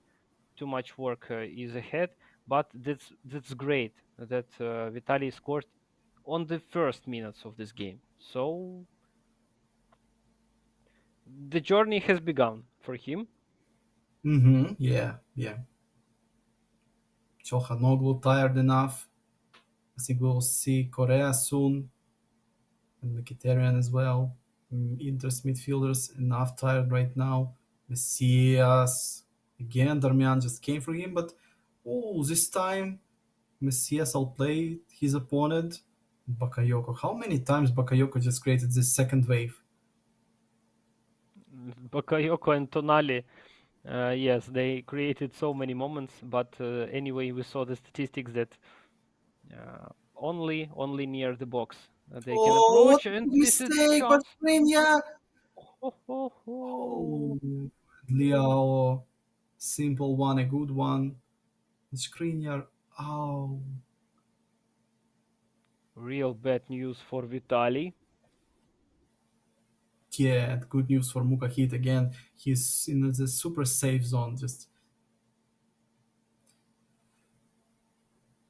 Too much work is ahead, but that's great that Vitali scored on the first minutes of this game. So the journey has begun for him. Mm-hmm. Yeah, yeah. Çalhanoğlu tired enough. I think we'll see Korea soon and Mkhitaryan as well. Interest midfielders enough tired right now. Messias again. Darmian just came for him, but this time Messias outplayed his opponent. Bakayoko. How many times Bakayoko just created this second wave? Bakayoko and Tonali, yes, they created so many moments, but anyway, we saw the statistics that only near the box they can Oh, what approach, a and this is the mistake! But chance. Skriniar. Ho, ho, ho. Oh, Liao. Simple one, a good one. Skriniar. Oh, Real bad news for Vitali. yeah. Good news for Mukahit again. He's in the super safe zone. Just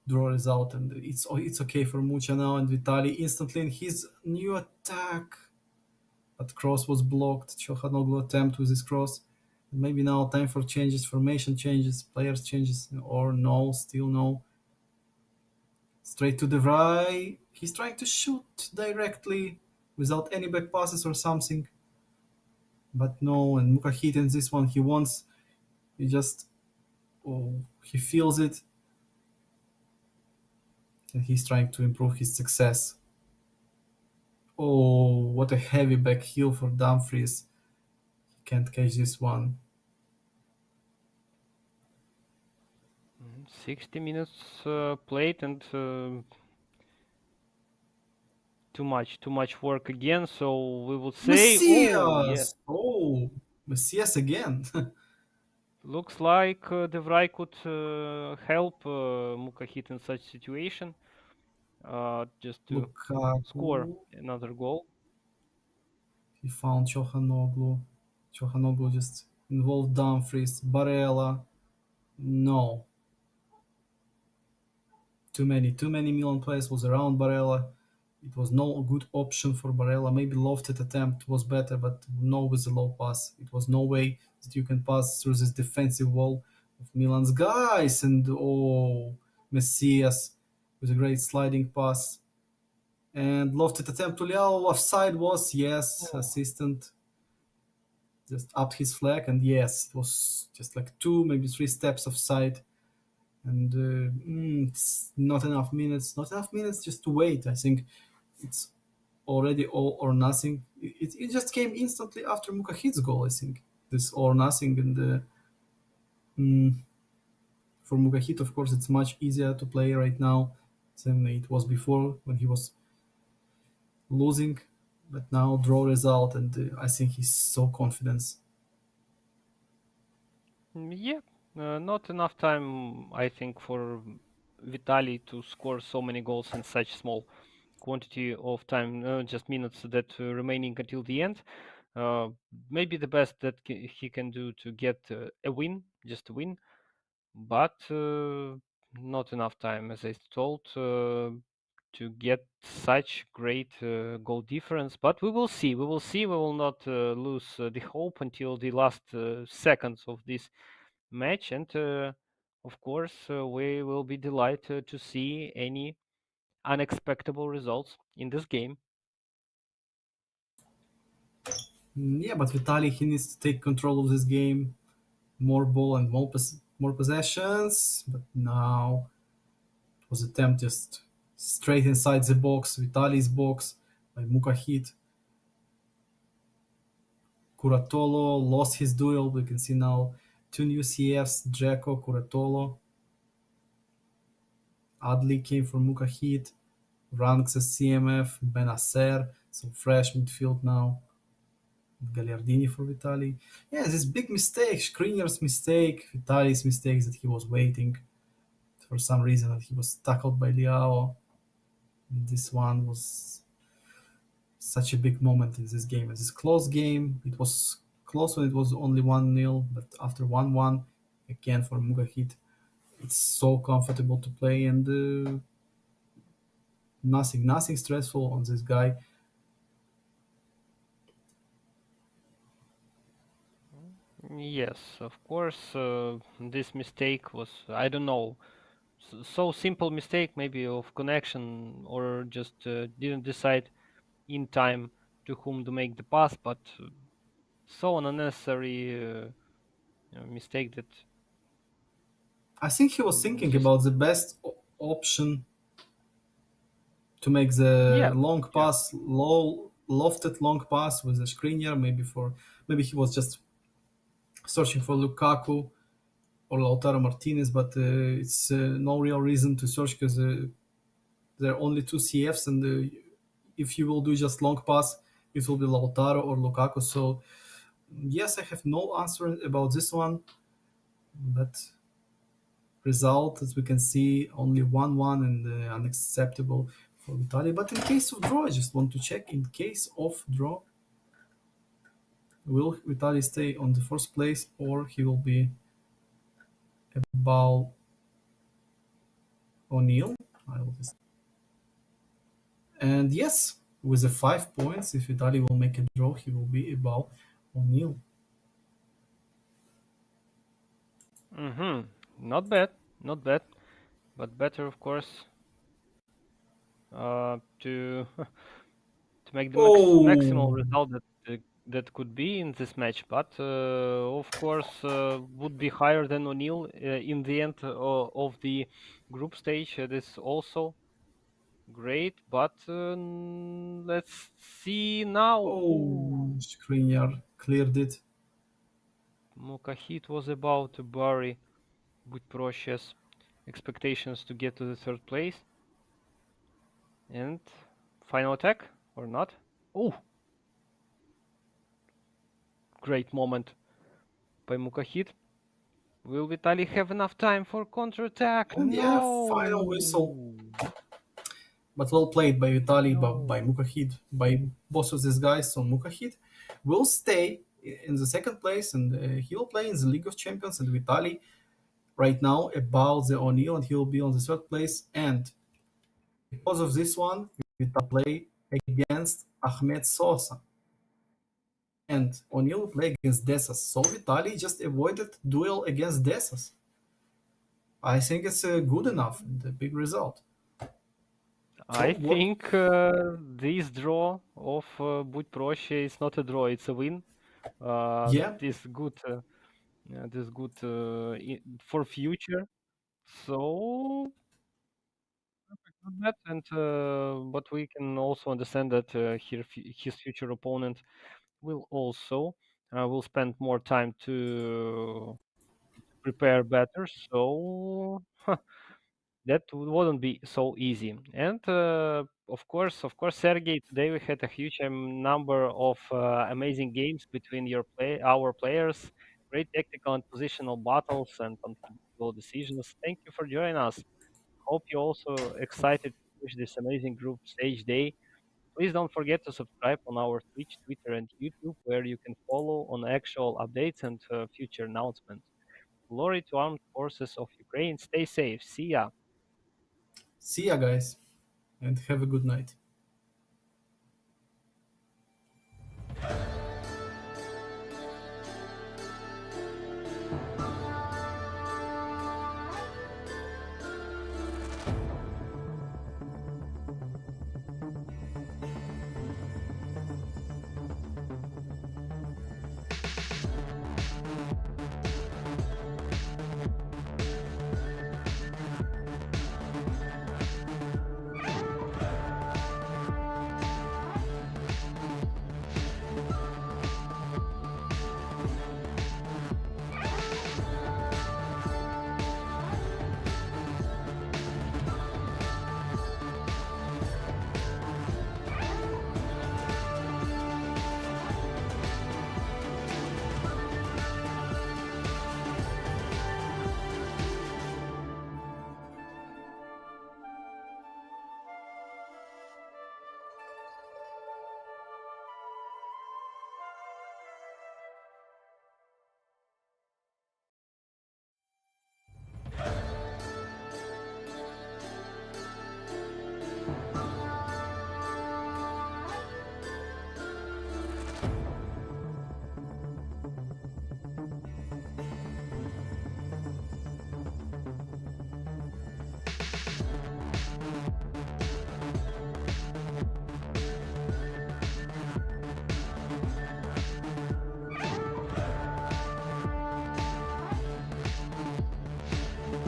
draw is out, and it's okay for Mucha now. And Vitali instantly in his new attack. But cross was blocked. Çalhanoğlu attempt with his cross. Maybe now time for changes, formation changes, players changes, or no, still no. Straight to the right. He's trying to shoot directly without any back passes or something. But no, and Mukahit in this one, he just, he feels it, and he's trying to improve his success. Oh, what a heavy back heel for Dumfries. He can't catch this one. 60 minutes played and too much work again. So we would say, oh yeah, Messias! Oh, Messias again. looks like De Vrij could help Mukahit in such situation, just to Lukaku. score another goal. He found Çalhanoğlu. Çalhanoğlu just involved Dumfries. Barella. No. Too many Milan players was around Barella. It was no good option for Barella. Maybe lofted attempt was better, but no with a low pass. It was no way that you can pass through this defensive wall of Milan's guys. And oh, Messias with a great sliding pass. And lofted attempt to Leao. Offside was, yes, Oh. assistant just upped his flag. And yes, it was just like two, maybe three steps offside. And it's not enough minutes. Not enough minutes just to wait. I think it's already all or nothing. It just came instantly after Mukahid's goal, I think. This all or nothing. And mm, for Mukahid, of course, it's much easier to play right now than it was before when he was losing. But now draw result, and I think he's so confident. Yeah, not enough time, I think, for Vitaly to score so many goals in such small quantity of time, just minutes that remaining until the end. Uh, Maybe the best that he can do to get a win, just a win, but not enough time, as I told, to get such great goal difference. But we will see. We will see. We will not lose the hope until the last seconds of this match, and of course, we will be delighted to see any unexpected results in this game. Yeah, but Vitaly, he needs to take control of this game, more ball and more possessions. But now it was attempt just straight inside the box, Vitaly's box by Mukahid. Curatolo lost his duel. We can see now two new CFs, Dzeko, Curatolo. Adli came from Mukahid. Ranks as CMF, Benacer, so fresh midfield now. Gagliardini for Vitali. Yeah, this big mistake, Skriniar's mistake, Vitali's mistake that he was waiting for some reason that he was tackled by Liao. This one was such a big moment in this game. It's a close game. It was close when it was only 1-0, but after 1-1, again for Mugahit, it's so comfortable to play and nothing stressful on this guy. Yes, of course, this mistake was, I don't know, so simple mistake maybe of connection, or just didn't decide in time to whom to make the pass, but so an unnecessary mistake that I think he was thinking just, about the best option to make the yeah, long yeah. pass, low lofted long pass with the Skriniar. Maybe he was just searching for Lukaku or Lautaro Martinez, but it's no real reason to search because there are only two CFs, and if you will do just long pass, it will be Lautaro or Lukaku. So yes, I have no answer about this one, but result as we can see only 1-1 and unacceptable for Italy. But in case of draw, I just want to check. In case of draw, will Italy stay on the first place or he will be above O'Neill? I will just And yes, with the 5 points, if Italy will make a draw, he will be above O'Neill. Not bad, not bad, but better, of course, to to make the maximal Oh, result that that could be in this match. But of course, would be higher than O'Neill in the end of the group stage. This also great, but let's see now. oh, Ooh, Skriniar cleared it. Mukahit was about to bury with Procia's expectations to get to the third place. And final attack or not? Oh, great moment by Mukahit. Will Vitali have enough time for counterattack? And yeah, final whistle. No. But well played by Vitali, by No. Mukahid, by both of these guys. So Mukahid will stay in the second place and he will play in the League of Champions. And Vitali right now above the O'Neill and he will be on the third place. And because of this one, Vital play against Ahmed Sosa, and O'Neill play against Desas. So Vitali just avoided duel against Desas. I think it's good enough and a big result. So I what? think this draw of Будь проще is not a draw, it's a win. That Yeah, is good. That is good for future. So not bad, and but we can also understand that his future opponent will also will spend more time to prepare better. So that wouldn't be so easy. And of course, Sergey, today we had a huge number of amazing games between our players, great tactical and positional battles, and unpredictable decisions. Thank you for joining us. Hope you also excited to watch this amazing group stage day. Please don't forget to subscribe on our Twitch, Twitter, and YouTube, where you can follow on actual updates and future announcements. Glory to armed forces of Ukraine. Stay safe. See ya. see ya, guys, and have a good night.